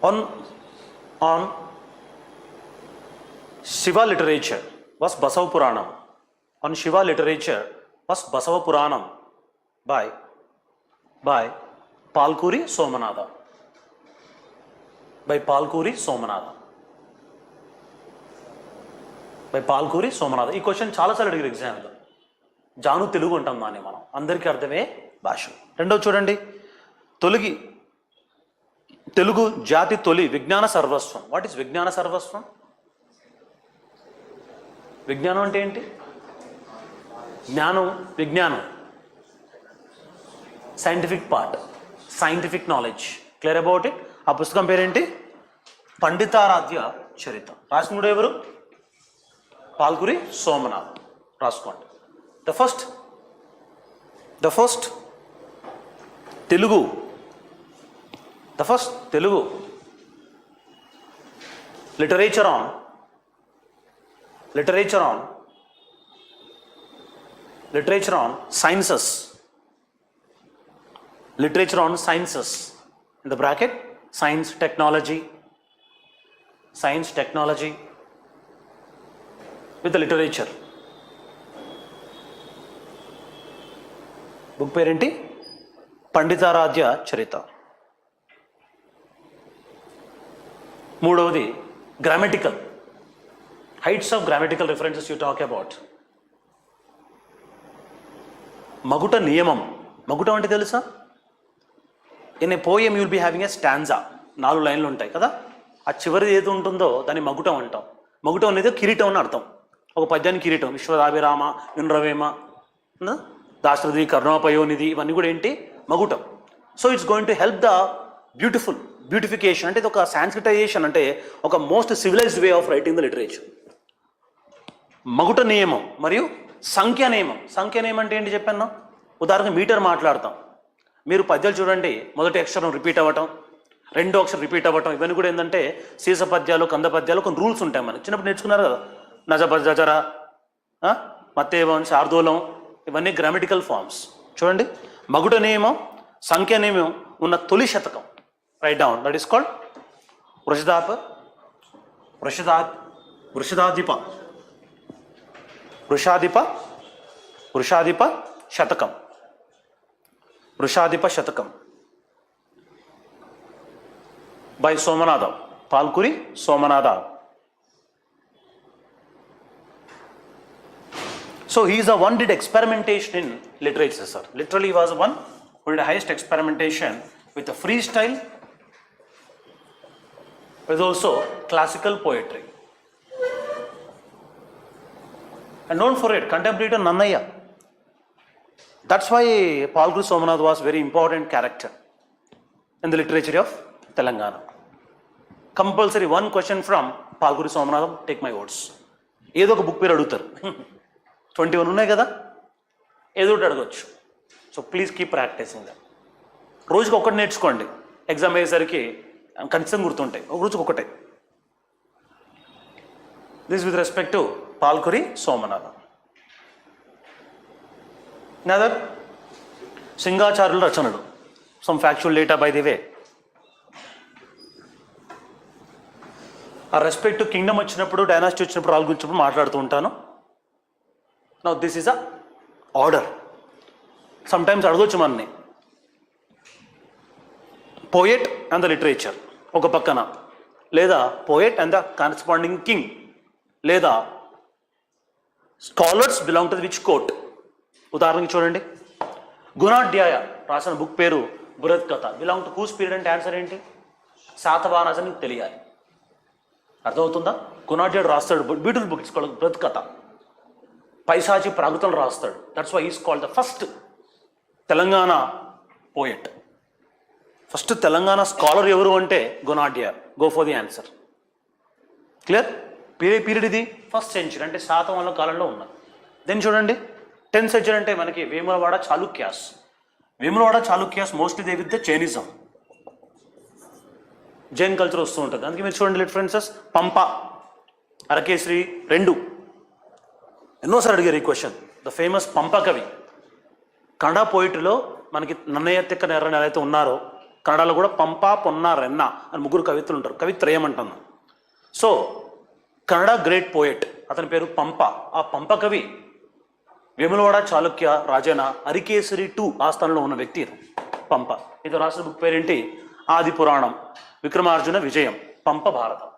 on Shiva literature was Basava Puranam. On Shiva literature was Basava Puranam by Palkuri Somanatha. By Palkuri Somanatha. ఈ question చాలాసార్లు అడిగారు ఎగ్జామ్లో. జాను తెలుగు అంటాం దాన్ని మనం, అందరికీ అర్థమే భాష. రెండోది చూడండి, తెలుగు జాతి తొలి విజ్ఞాన సర్వస్వం. వాట్ ఈస్ విజ్ఞాన సర్వస్వం? విజ్ఞానం అంటే ఏంటి? జ్ఞానం, విజ్ఞానం, scientific part, scientific knowledge. Clear about it. ఆ పుస్తకం పేరేంటి? పండితారాధ్య చరిత. రాసినప్పుడు ఎవరు? పాల్కురి సోమనాథ్. రాసుకోండి. The first Telugu literature on sciences, in the bracket science technology with the literature. Book పేరేంటి? పండితారాధ్య చరిత. మూడవది grammatical, heights of grammatical references you talk about. మగుట నియమం. మగుటం అంటే తెలుసా? In a poem you'll be having a stanza. 4 లైన్లు ఉంటాయి కదా, ఆ చివరిది ఏది ఉంటుందో దాన్ని మగుటం అంటాం. మగుటం అనేది కిరీటం అని అర్థం. ఒక పద్యానికి కిరీటం, విశ్వదాభిరామ వినురవేమ, దాశరథి కరుణాపయోనిధి, ఇవన్నీ కూడా ఏంటి? మగుటం. So it's going to help the beautification. అంటే ఇది ఒక సాంస్క్రిటైజేషన్, అంటే ఒక most civilized way of writing the literature. మగుట నియమం మరియు సంఖ్య నియమం. సంఖ్య నియమం అంటే ఏంటి చెప్పాను? ఉదాహరణకు మీటర్ మాట్లాడతాం. మీరు పద్యాలు చూడండి, మొదటి అక్షరం రిపీట్ అవ్వటం, రెండో అక్షరం రిపీట్ అవ్వటం, ఇవన్నీ కూడా ఏంటంటే సీస పద్యాలు, కంద పద్యాలు కొన్ని రూల్స్ ఉంటాయి. మనకి చిన్నప్పుడు నేర్చుకున్నారు కదా, నజబజర, మత్తేవం, శార్దూలం, ఇవన్నీ గ్రామటికల్ ఫార్మ్స్. చూడండి, మగుట నియమం, సంఖ్య నియమం ఉన్న తొలి శతకం. Write down. That is called Vrishadhipa Shatakam. Vrishadhipa శతకం by Somanatha, Palkuri Somanatha. So he is the one did experimentation in literature, sir. Literally he was the one who did the highest experimentation with the freestyle, with also classical poetry. And don't forget, contemporary Nannaya. That's why Palkuri Somanatha was very important character in the literature of Telangana. Compulsory one question from Palkuri Somanatha, take my words. ఏదో ఒక book పేరు అడుగుతారు. 21 ఉన్నాయి కదా, ఏదో ఒకటి అడగచ్చు. So please keep practicing that. రోజుకి ఒకటి నేర్చుకోండి, ఎగ్జామ్ అయ్యేసరికి ఖచ్చితంగా గుర్తుంటాయి. ఒక రోజుకి ఒకటే. This with respect to Palkuri Somanatha. నదర్ సింగాచార్యుల రచనలు, some factual data by the way. ఆ రెస్పెక్ట్ కింగ్డమ్ వచ్చినప్పుడు, డైనాసిటీ వచ్చినప్పుడు, వాళ్ళ గురించినప్పుడు మాట్లాడుతూ ఉంటాను. Now this is a order. Sometimes అడగొచ్చు మనని, పోయెట్ అండ్ ద లిటరేచర్ ఒక పక్కన, లేదా poet and the corresponding king, లేదా scholars belong to the which court. ఉదాహరణకి చూడండి, గుణాఢ్యాయ రాసిన బుక్ పేరు Brihat Katha, belong to whose period అంటే ఆన్సర్ ఏంటి? శాతవాహనాజన్ తెలియాలి. అర్థమవుతుందా? గుణాఢ్యాయుడు రాస్తాడు బ్యూటిఫుల్ బుక్, ఇట్స్ కాల్డ్ బృహత్ కథ. పైశాచి ప్రాగృతం రాస్తాడు. That's why is called the first Telangana poet. First Telangana scholar ఎవరు అంటే Gunadhya. Go for the answer. Clear? Period ఇది ఫస్ట్ సెంచరీ, అంటే శాతవాహనుల కాలంలో ఉన్నది. దెన్ చూడండి 10th సెంచరీ అంటే మనకి Vemulawada Chalukyas. Vemulawada Chalukyas mostly they with the Jainism, Jain culture వస్తూ ఉంటుంది. అందుకే మీరు చూడండి లిట్ ఫ్రెండ్సెస్, పంప, అరకేశ్వరి రెండు ఎన్నోసారి అడిగారు ఈ క్వశ్చన్. ద ఫేమస్ పంప కవి. కన్నడ పోయిటరీలో మనకి నన్నయ్య తిక్క నెర్రని ఎవరైతే ఉన్నారో, కన్నడలో కూడా పంప, పొన్న, రెన్న అని ముగ్గురు కవిత్రులు ఉంటారు. కవిత్రయం అంటున్నాం. సో కన్నడ గ్రేట్ పోయెట్, అతని పేరు పంప. ఆ పంప కవి వేములవాడ చాళుక్య రాజైన అరికేసరి 2 ఆస్థానంలో ఉన్న వ్యక్తి పంప. ఇది రాసిన బుక్ పేరేంటి? ఆది పురాణం, Vikramarjuna Vijayam, Pampa Bharatam.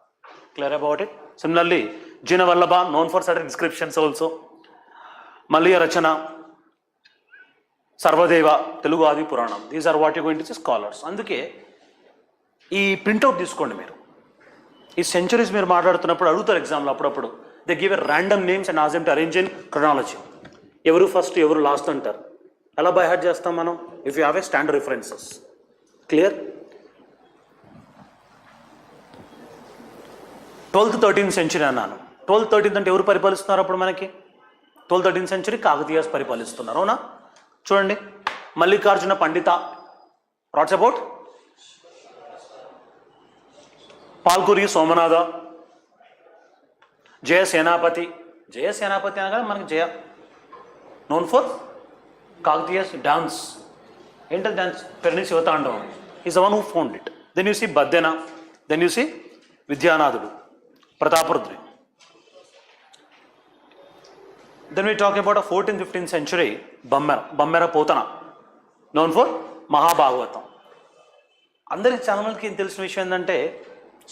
Clear about it? Similarly Jinavallabha, known for certain descriptions also. మళ్ళీ రచన Sarvadeva, Telugu Adi Puranam. These are what you going to say scholars. అందుకే ఈ ప్రింట్అవుట్ తీసుకోండి మీరు. ఈ సెంచరీస్ మీరు మాట్లాడుతున్నప్పుడు అడుగుతారు ఎగ్జామ్లో అప్పుడప్పుడు. They give a random names and ask them to arrange in chronology. ఎవరు ఫస్ట్ ఎవరు లాస్ట్ అంటారు. ఎలా బై హార్ట్ చేస్తాం మనం? If you have a standard references. Clear? 12th 13th century అన్నాను. 12th 13th అంటే ఎవరు పరిపాలిస్తున్నారు అప్పుడు మనకి? 12th 13th సెంచరీ కాకతీయాస్ పరిపాలిస్తున్నారు, అవునా? చూడండి, మల్లికార్జున పండిత వాట్స్ అబౌట్ పాల్కురి సోమనాథ, జయ సేనాపతి. జయ సేనాపతి అనగా మనకి Jaya, known for Kakatiyas dance. ఏంటది డాన్స్? పెరణి శివతాండవం. Is the one who found it. Then you see Baddena, then you see విద్యానాథుడు, ప్రతాపరుద్రి. Then we talk about 14th 15th century Bammera Potana, known for మహాభాగవతం. అందరికి చాలా మందికి తెలిసిన విషయం ఏంటంటే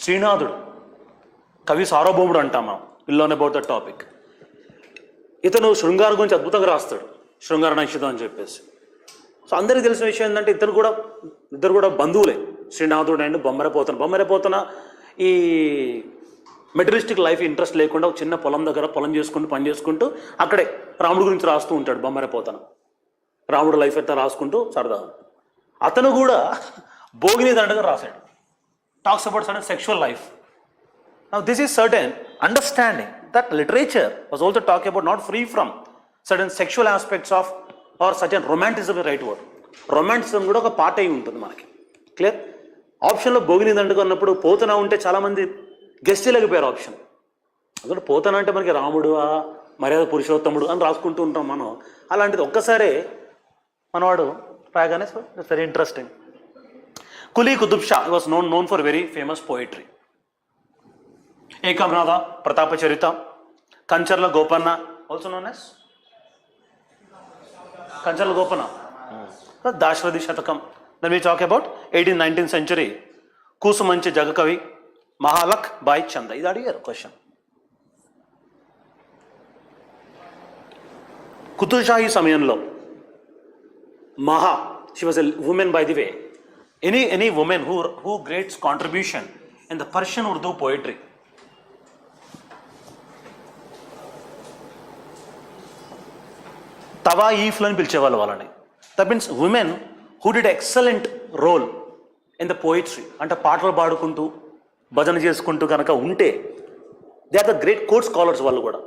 శ్రీనాథుడు, కవి సార్వభౌముడు అంటాం మనం. Will about the topic. ఇతను శృంగార గురించి అద్భుతంగా రాస్తాడు, శృంగార నైషితం అని చెప్పేసి. సో అందరికీ తెలిసిన విషయం ఏంటంటే ఇద్దరు కూడా బంధువులే, శ్రీనాథుడు అండ్ బొమ్మరపోతన. ఈ మెటీరియలిస్టిక్ లైఫ్ ఇంట్రెస్ట్ లేకుండా ఒక చిన్న పొలం దగ్గర పొలం చేసుకుంటూ పని చేసుకుంటూ అక్కడే రాముడి గురించి రాస్తూ ఉంటాడు బొమ్మరపోతన. రాముడు లైఫ్ అంతా రాసుకుంటూ సరదా. అతను కూడా భోగిని దండగా రాశాడు. Talks about sudden sexual life. Now this is certain understanding that literature was also talking about not free from certain sexual aspects of or certain romanticism is the right word. Romanticism కూడా ఒక part అయి ఉంటుంది మనకి. Clear? ఆప్షన్లో భోగిని దండగా ఉన్నప్పుడు పోతన ఉంటే చాలామంది గెస్ట్ చేయలేకపోయారు ఆప్షన్. అందులో పోతన అంటే మనకి రాముడు, మర్యాద పురుషోత్తముడు అని రాసుకుంటూ ఉంటాం మనం. అలాంటిది ఒక్కసారే మనవాడు రాగానే so it's very interesting. Quli Qutub Shah was known for very famous poetry. Ekanatha Pratapa Charita, Kancharla Gopanna, also known as Kancharla Gopanna, Dasarathi శతకం. Then we talk about 18th 19th century Kusumanchi జగకవి, మహాలక్ బాయ్ చంద. ఇది అడిగారు క్వశ్చన్. కుతుబ్షాహీ సమయంలో she was a woman by the way. Any women who greats contribution in the Persian Urdu poetry. తవాయిఫ్లని పిలిచేవాళ్ళు వాళ్ళని. That means women who did excellent role in the poetry. అంటే పాటలు పాడుకుంటూ భజన చేసుకుంటూ కనుక ఉంటే they are the great court scholars. వాళ్ళు కూడా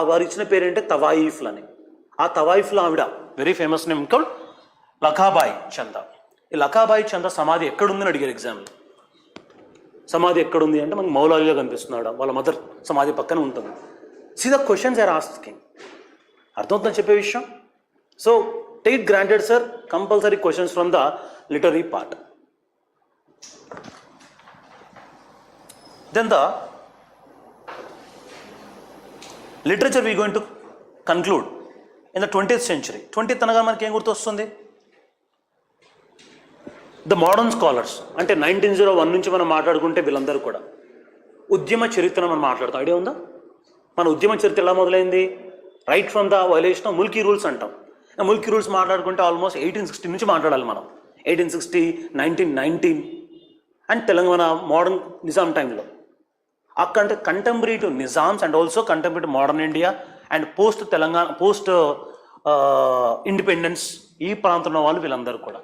వారు ఇచ్చిన పేరేంటే తవాయిఫ్లని. ఆ తవాయిఫ్లో ఆవిడ very famous name called Lakhabai Chanda. ఈ లఖాబాయి చందా సమాధి ఎక్కడుందని అడిగారు ఎగ్జామ్లో. సమాధి ఎక్కడుంది అంటే మనకు మౌలాలిగా కనిపిస్తున్నాడు, వాళ్ళ మదర్ సమాధి పక్కన ఉంటుంది. See the questions are asking. అర్థమవుతుందని చెప్పే విషయం. So take granted sir, compulsory questions from the literary part. Then the literature we are going to conclude in the 20th century. 20th అనగా మనకి ఏం గుర్తొస్తుంది? ద మోడర్న్ స్కాలర్స్ అంటే 1901 నుంచి మనం మాట్లాడుకుంటే వీళ్ళందరూ కూడా ఉద్యమ చరిత్రను మనం మాట్లాడతాం. ఐడియా ఉందా? మన ఉద్యమ చరిత్ర ఎలా మొదలైంది? Right from the violation of Mulki rules అంటాం. ముల్కీ రూల్స్ మాట్లాడుకుంటే ఆల్మోస్ట్ 1860 నుంచి మాట్లాడాలి మనం. 1860, 1919 అండ్ తెలంగాణ మోడర్న్ నిజాం టైంలో. అక్కడ contemporary to Nizams and also contemporary to modern India and post Telangana, post independence, ఈ ప్రాంతంలో వాళ్ళు వీళ్ళందరూ కూడా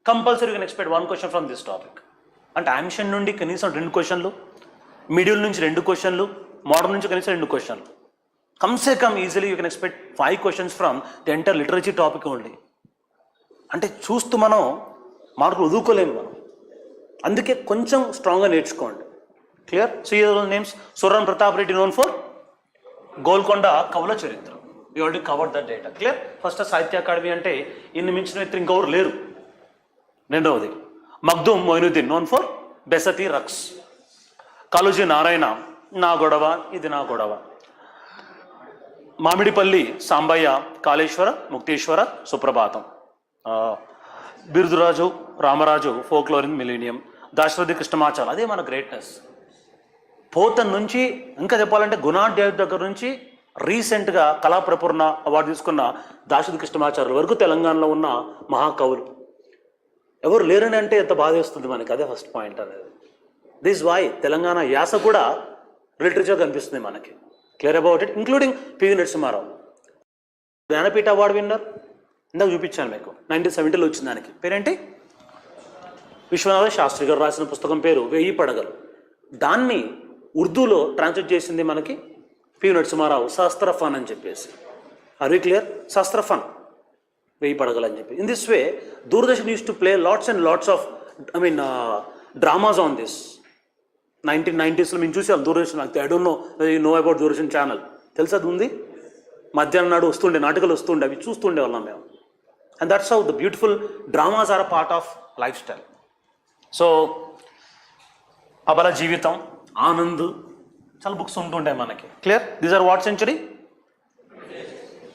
compulsory can expect 1 question from this topic. అంటే యాన్షియన్ నుండి కనీసం 2 క్వశ్చన్లు, మిడిల్ నుంచి 2 క్వశ్చన్లు, మోడర్న్ నుంచి కనీసం 2 క్వశ్చన్లు. కమ్సే కమ్ easily you can expect 5 questions from the entire literature topic only. అంటే చూస్తూ మనం మార్కులు వదులుకోలేము మనం. అందుకే కొంచెం స్ట్రాంగ్గా నేర్చుకోండి. క్లియర్? సో ఈ names Surram Pratap Reddy known for Golconda కవుల చరిత్ర. You already covered that data. Clear? First Sahitya Akademi అంటే ఇన్ని మించిన వ్యక్తి ఇంకెవరు లేరు. రెండవది మగ్దూమ్ మొయినుద్దీన్ నోన్ ఫర్ బెసతి రక్స్. కాళోజీ నారాయణ నా గొడవ ఇది నా గొడవ. మామిడిపల్లి సాంబయ్య కాళేశ్వర ముక్తేశ్వర సుప్రభాతం. Biruduraju Ramaraju folklore in millennium. Dasarathi Krishnamachar, అదే మన గ్రేట్నెస్. పోతన్ నుంచి ఇంకా చెప్పాలంటే గుణాఢ్ దేవ్ దగ్గర నుంచి రీసెంట్గా కళాప్రపూర్ణ అవార్డు తీసుకున్న దాశరథి కృష్ణమాచార్యుల వరకు తెలంగాణలో ఉన్న మహాకవులు ఎవరు లేరని అంటే ఎంత బాధ వేస్తుంది మనకి. అదే ఫస్ట్ పాయింట్ అనేది. దిస్ వై తెలంగాణ యాస కూడా లిటరేచర్ కనిపిస్తుంది మనకి. Clear about it, including PV Narasimha Rao Jnanpith award winner. ఇందాక చూపించాను మీకు, 1970లో వచ్చింది. దానికి పేరేంటి? విశ్వనాథ శాస్త్రి గారు రాసిన పుస్తకం పేరు 1000 పడగలు. దాన్ని ఉర్దూలో ట్రాన్స్లేట్ చేసింది మనకి పివి నరసింహారావు, శాస్త్రఫన్ అని చెప్పేసి. Are we clear? శాస్త్రఫన్ 1000 పడగలు అని చెప్పి. In this way Doordarshan use to play lots and lots of dramas on this. 1990sలో మేము చూసాం Doordarshan. I don't know you know about Doordarshan channel. తెలుసా? అది ఉంది. మధ్యాహ్నం నాడు వస్తుండే నాటకాలు వస్తుండే, అవి చూస్తుండే వాళ్ళం మేము. And that's how the beautiful dramas are a part of lifestyle. So Abala జీవితం, ఆనంద్, చాలా బుక్స్ ఉంటుంటాయి మనకి. Clear? These are what century?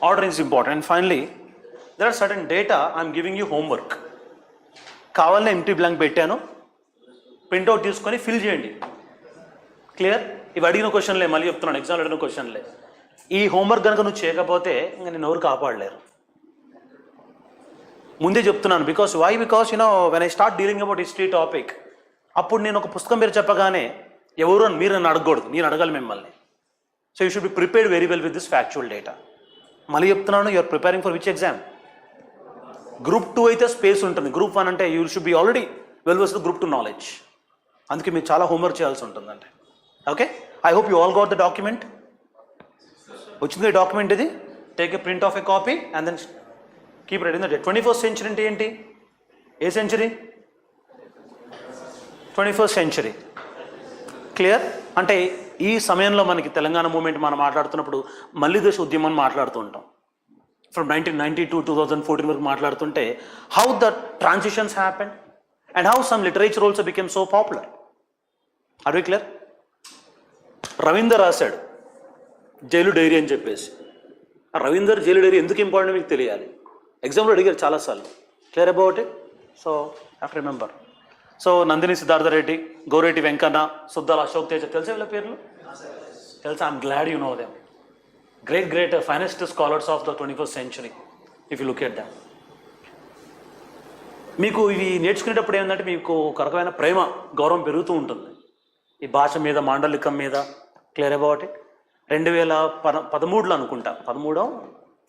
Order is important. And finally there are certain data I'm giving you homework. కావాలని empty blank పెట్టాను, printout తీసుకొని fill చేయండి. Clear? ఇవి అడిగిన క్వశ్చన్లే, మళ్ళీ చెప్తున్నాను, ఎగ్జామ్ అడిగిన క్వశ్చన్లే. ఈ హోంవర్క్ కనుక నువ్వు చేయకపోతే ఇంకా నేను ఎవరు కాపాడలేరు. ముందే చెప్తున్నాను. Because why? Because when I start dealing about history topic, అప్పుడు నేను ఒక పుస్తకం పేరు చెప్పగానే ఎవరు అని మీరు నన్ను అడగకూడదు, నేను అడగాలి మిమ్మల్ని. So you should be prepared very well with this factual data. మళ్ళీ చెప్తున్నాను, you're preparing for which exam? Group 2 అయితే స్పేస్ ఉంటుంది. గ్రూప్ 1 అంటే you should be already well versed group 2 knowledge. అందుకే మీరు చాలా హోంవర్క్ చేయాల్సి ఉంటుందంటే. Okay, I hope you all got the document. వచ్చింది డాక్యుమెంట్ ఇది. Take a print of a copy and then keep ready. 21st century అంటే ఏంటి? A century? 21st century. Clear? అంటే ఈ సమయంలో మనకి తెలంగాణ మూమెంట్ మనం మాట్లాడుతున్నప్పుడు మళ్ళీ దశ ఉద్యమం మాట్లాడుతూ ఉంటాం. ఫ్రమ్ 1990 to 2014 వరకు మాట్లాడుతుంటే how the transitions happen and how some literature also became so popular. Are we clear? Ravinder రాశాడు జైలు డైరీ అని చెప్పేసి. ఆ రవీందర్ జైలు డైరీ ఎందుకు ఇంపార్టెంట్ మీకు తెలియాలి. ఎగ్జామ్లో అడిగారు చాలాసార్లు. Clear about it? So I remember. So Nandini Siddhartha Reddy, Goreddy Venkanna, Suddala Ashok Teja, తెలిసే వీళ్ళ పేర్లు? తెలుసా? I'm glad you know them. Great finest scholars of the 21st century if you look at them. మీకు ఇవి నేర్చుకునేటప్పుడు ఏంటంటే మీకు ఒక రకమైన ప్రేమ, గౌరవం పెరుగుతూ ఉంటుంది ఈ భాష మీద, మాండలికం మీద. Clear about it? 2013లో అనుకుంటా, 13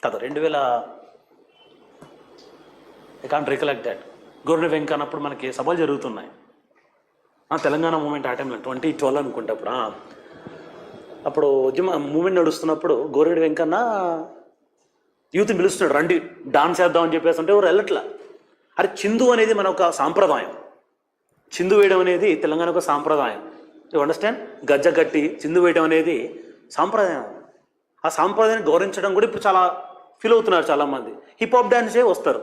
కదా, 2000 I can't recollect that. Gowreddy Venkanna అప్పుడు మనకి సభలు జరుగుతున్నాయి. తెలంగాణ మూమెంట్ ఆ టైంలో 2012 అనుకుంటా. అప్పుడు ఉద్యమ మూమెంట్ నడుస్తున్నప్పుడు గౌరెడ్డి వెంకన్న యూత్ పిలుస్తున్నాడు రండి డాన్స్ చేద్దాం అని చెప్పేసి అంటే ఎవరు వెళ్ళట్లా. అరే చిందు అనేది మన ఒక సాంప్రదాయం. చిందు వేయడం అనేది తెలంగాణ ఒక సాంప్రదాయం. You understand? గజ్జ కట్టి చిందు వేయడం అనేది సాంప్రదాయం. ఆ సాంప్రదాయాన్ని గౌరవించడం కూడా ఇప్పుడు చాలా ఫీల్ అవుతున్నారు చాలామంది. హిప్ హాప్ డ్యాన్సే వస్తారు.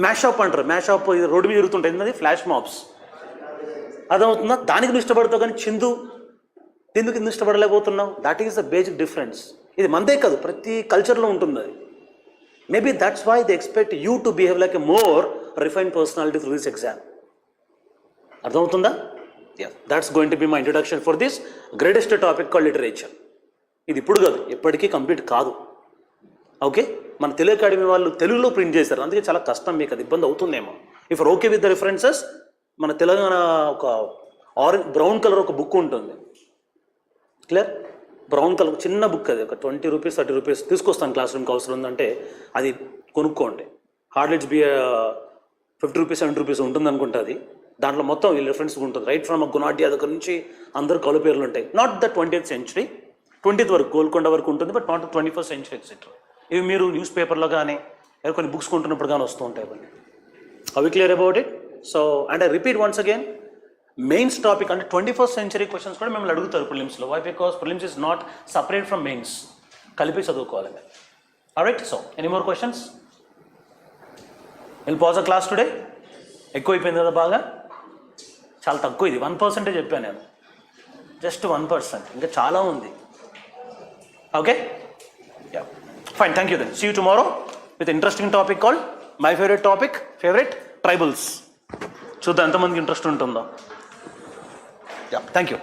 మ్యాషాప్ అంటారు. మ్యాషాప్ రోడ్డు మీద జరుగుతుంటుంది, అది ఫ్లాష్ మాబ్స్. అర్థమవుతుందా? దానికి నువ్వు ఇష్టపడతావు, కానీ చిందు ఎందుకు ఇందుకు ఇష్టపడలేకపోతున్నావు? That is the basic difference. ఇది మందే కాదు, ప్రతి కల్చర్లో ఉంటుంది అది. Maybe that's why they expect you to behave like a more refined personality through this exam. అర్థమవుతుందా? That's going to be my introduction for this greatest topic called literature. ఇది ఇప్పుడు కాదు, ఎప్పటికీ కంప్లీట్ కాదు. ఓకే, మన తెలుగు అకాడమీ వాళ్ళు తెలుగులో print చేశారు, అందుకే చాలా కష్టం, మీకు అది ఇబ్బంది అవుతుందేమో. If okay with the references, మన తెలంగాణ ఒక బ్రౌన్ కలర్ ఒక బుక్ ఉంటుంది, క్లియర్? బ్రౌన్ కలర్ చిన్న బుక్, అది ఒక 20 రూపీస్ 30 రూపీస్ తీసుకొస్తాను క్లాస్ రూమ్కి అవసరం ఉందంటే, అది కొనుక్కోండి. హార్డ్లెట్స్ బి 50 రూపీస్ 70 రూపీస్ ఉంటుంది అనుకుంటుంది. దాంట్లో మొత్తం వీళ్ళ రిఫరెన్స్ ఉంటుంది. రైట్ ఫ్రమ్ గునాటి దగ్గర నుంచి అందరు కౌలు పేర్లు ఉంటాయి. Not the 20th century, 20th వరకు గోల్కొండ వరకు ఉంటుంది, but not the 21st century etcetera. ఇవి మీరు న్యూస్ పేపర్లో కానీ కొన్ని బుక్స్ కొంటున్నప్పుడు కానీ వస్తూ ఉంటాయి అవన్నీ. అవి clear about it? So and I repeat once again, mains topic అంటే 21st century క్వశ్చన్స్ కూడా మిమ్మల్ని అడుగుతారు ప్రిలిమ్స్లో. Why? Because prelims is not separate from mains, కలిపి చదువుకోవాలి. Alright, so any more questions? Will pause a class today. ఎక్కువ అయిపోయింది కదా, బాగా చాలా తక్కువ. ఇది 1% చెప్పాను నేను, జస్ట్ 1%, ఇంకా చాలా ఉంది. Okay, yeah, fine, thank you. Then see you tomorrow with interesting topic called my favourite topic, favourite tribals. చూద్దాం ఎంతమందికి ఇంట్రెస్ట్ ఉంటుందో. Yeah, thank you.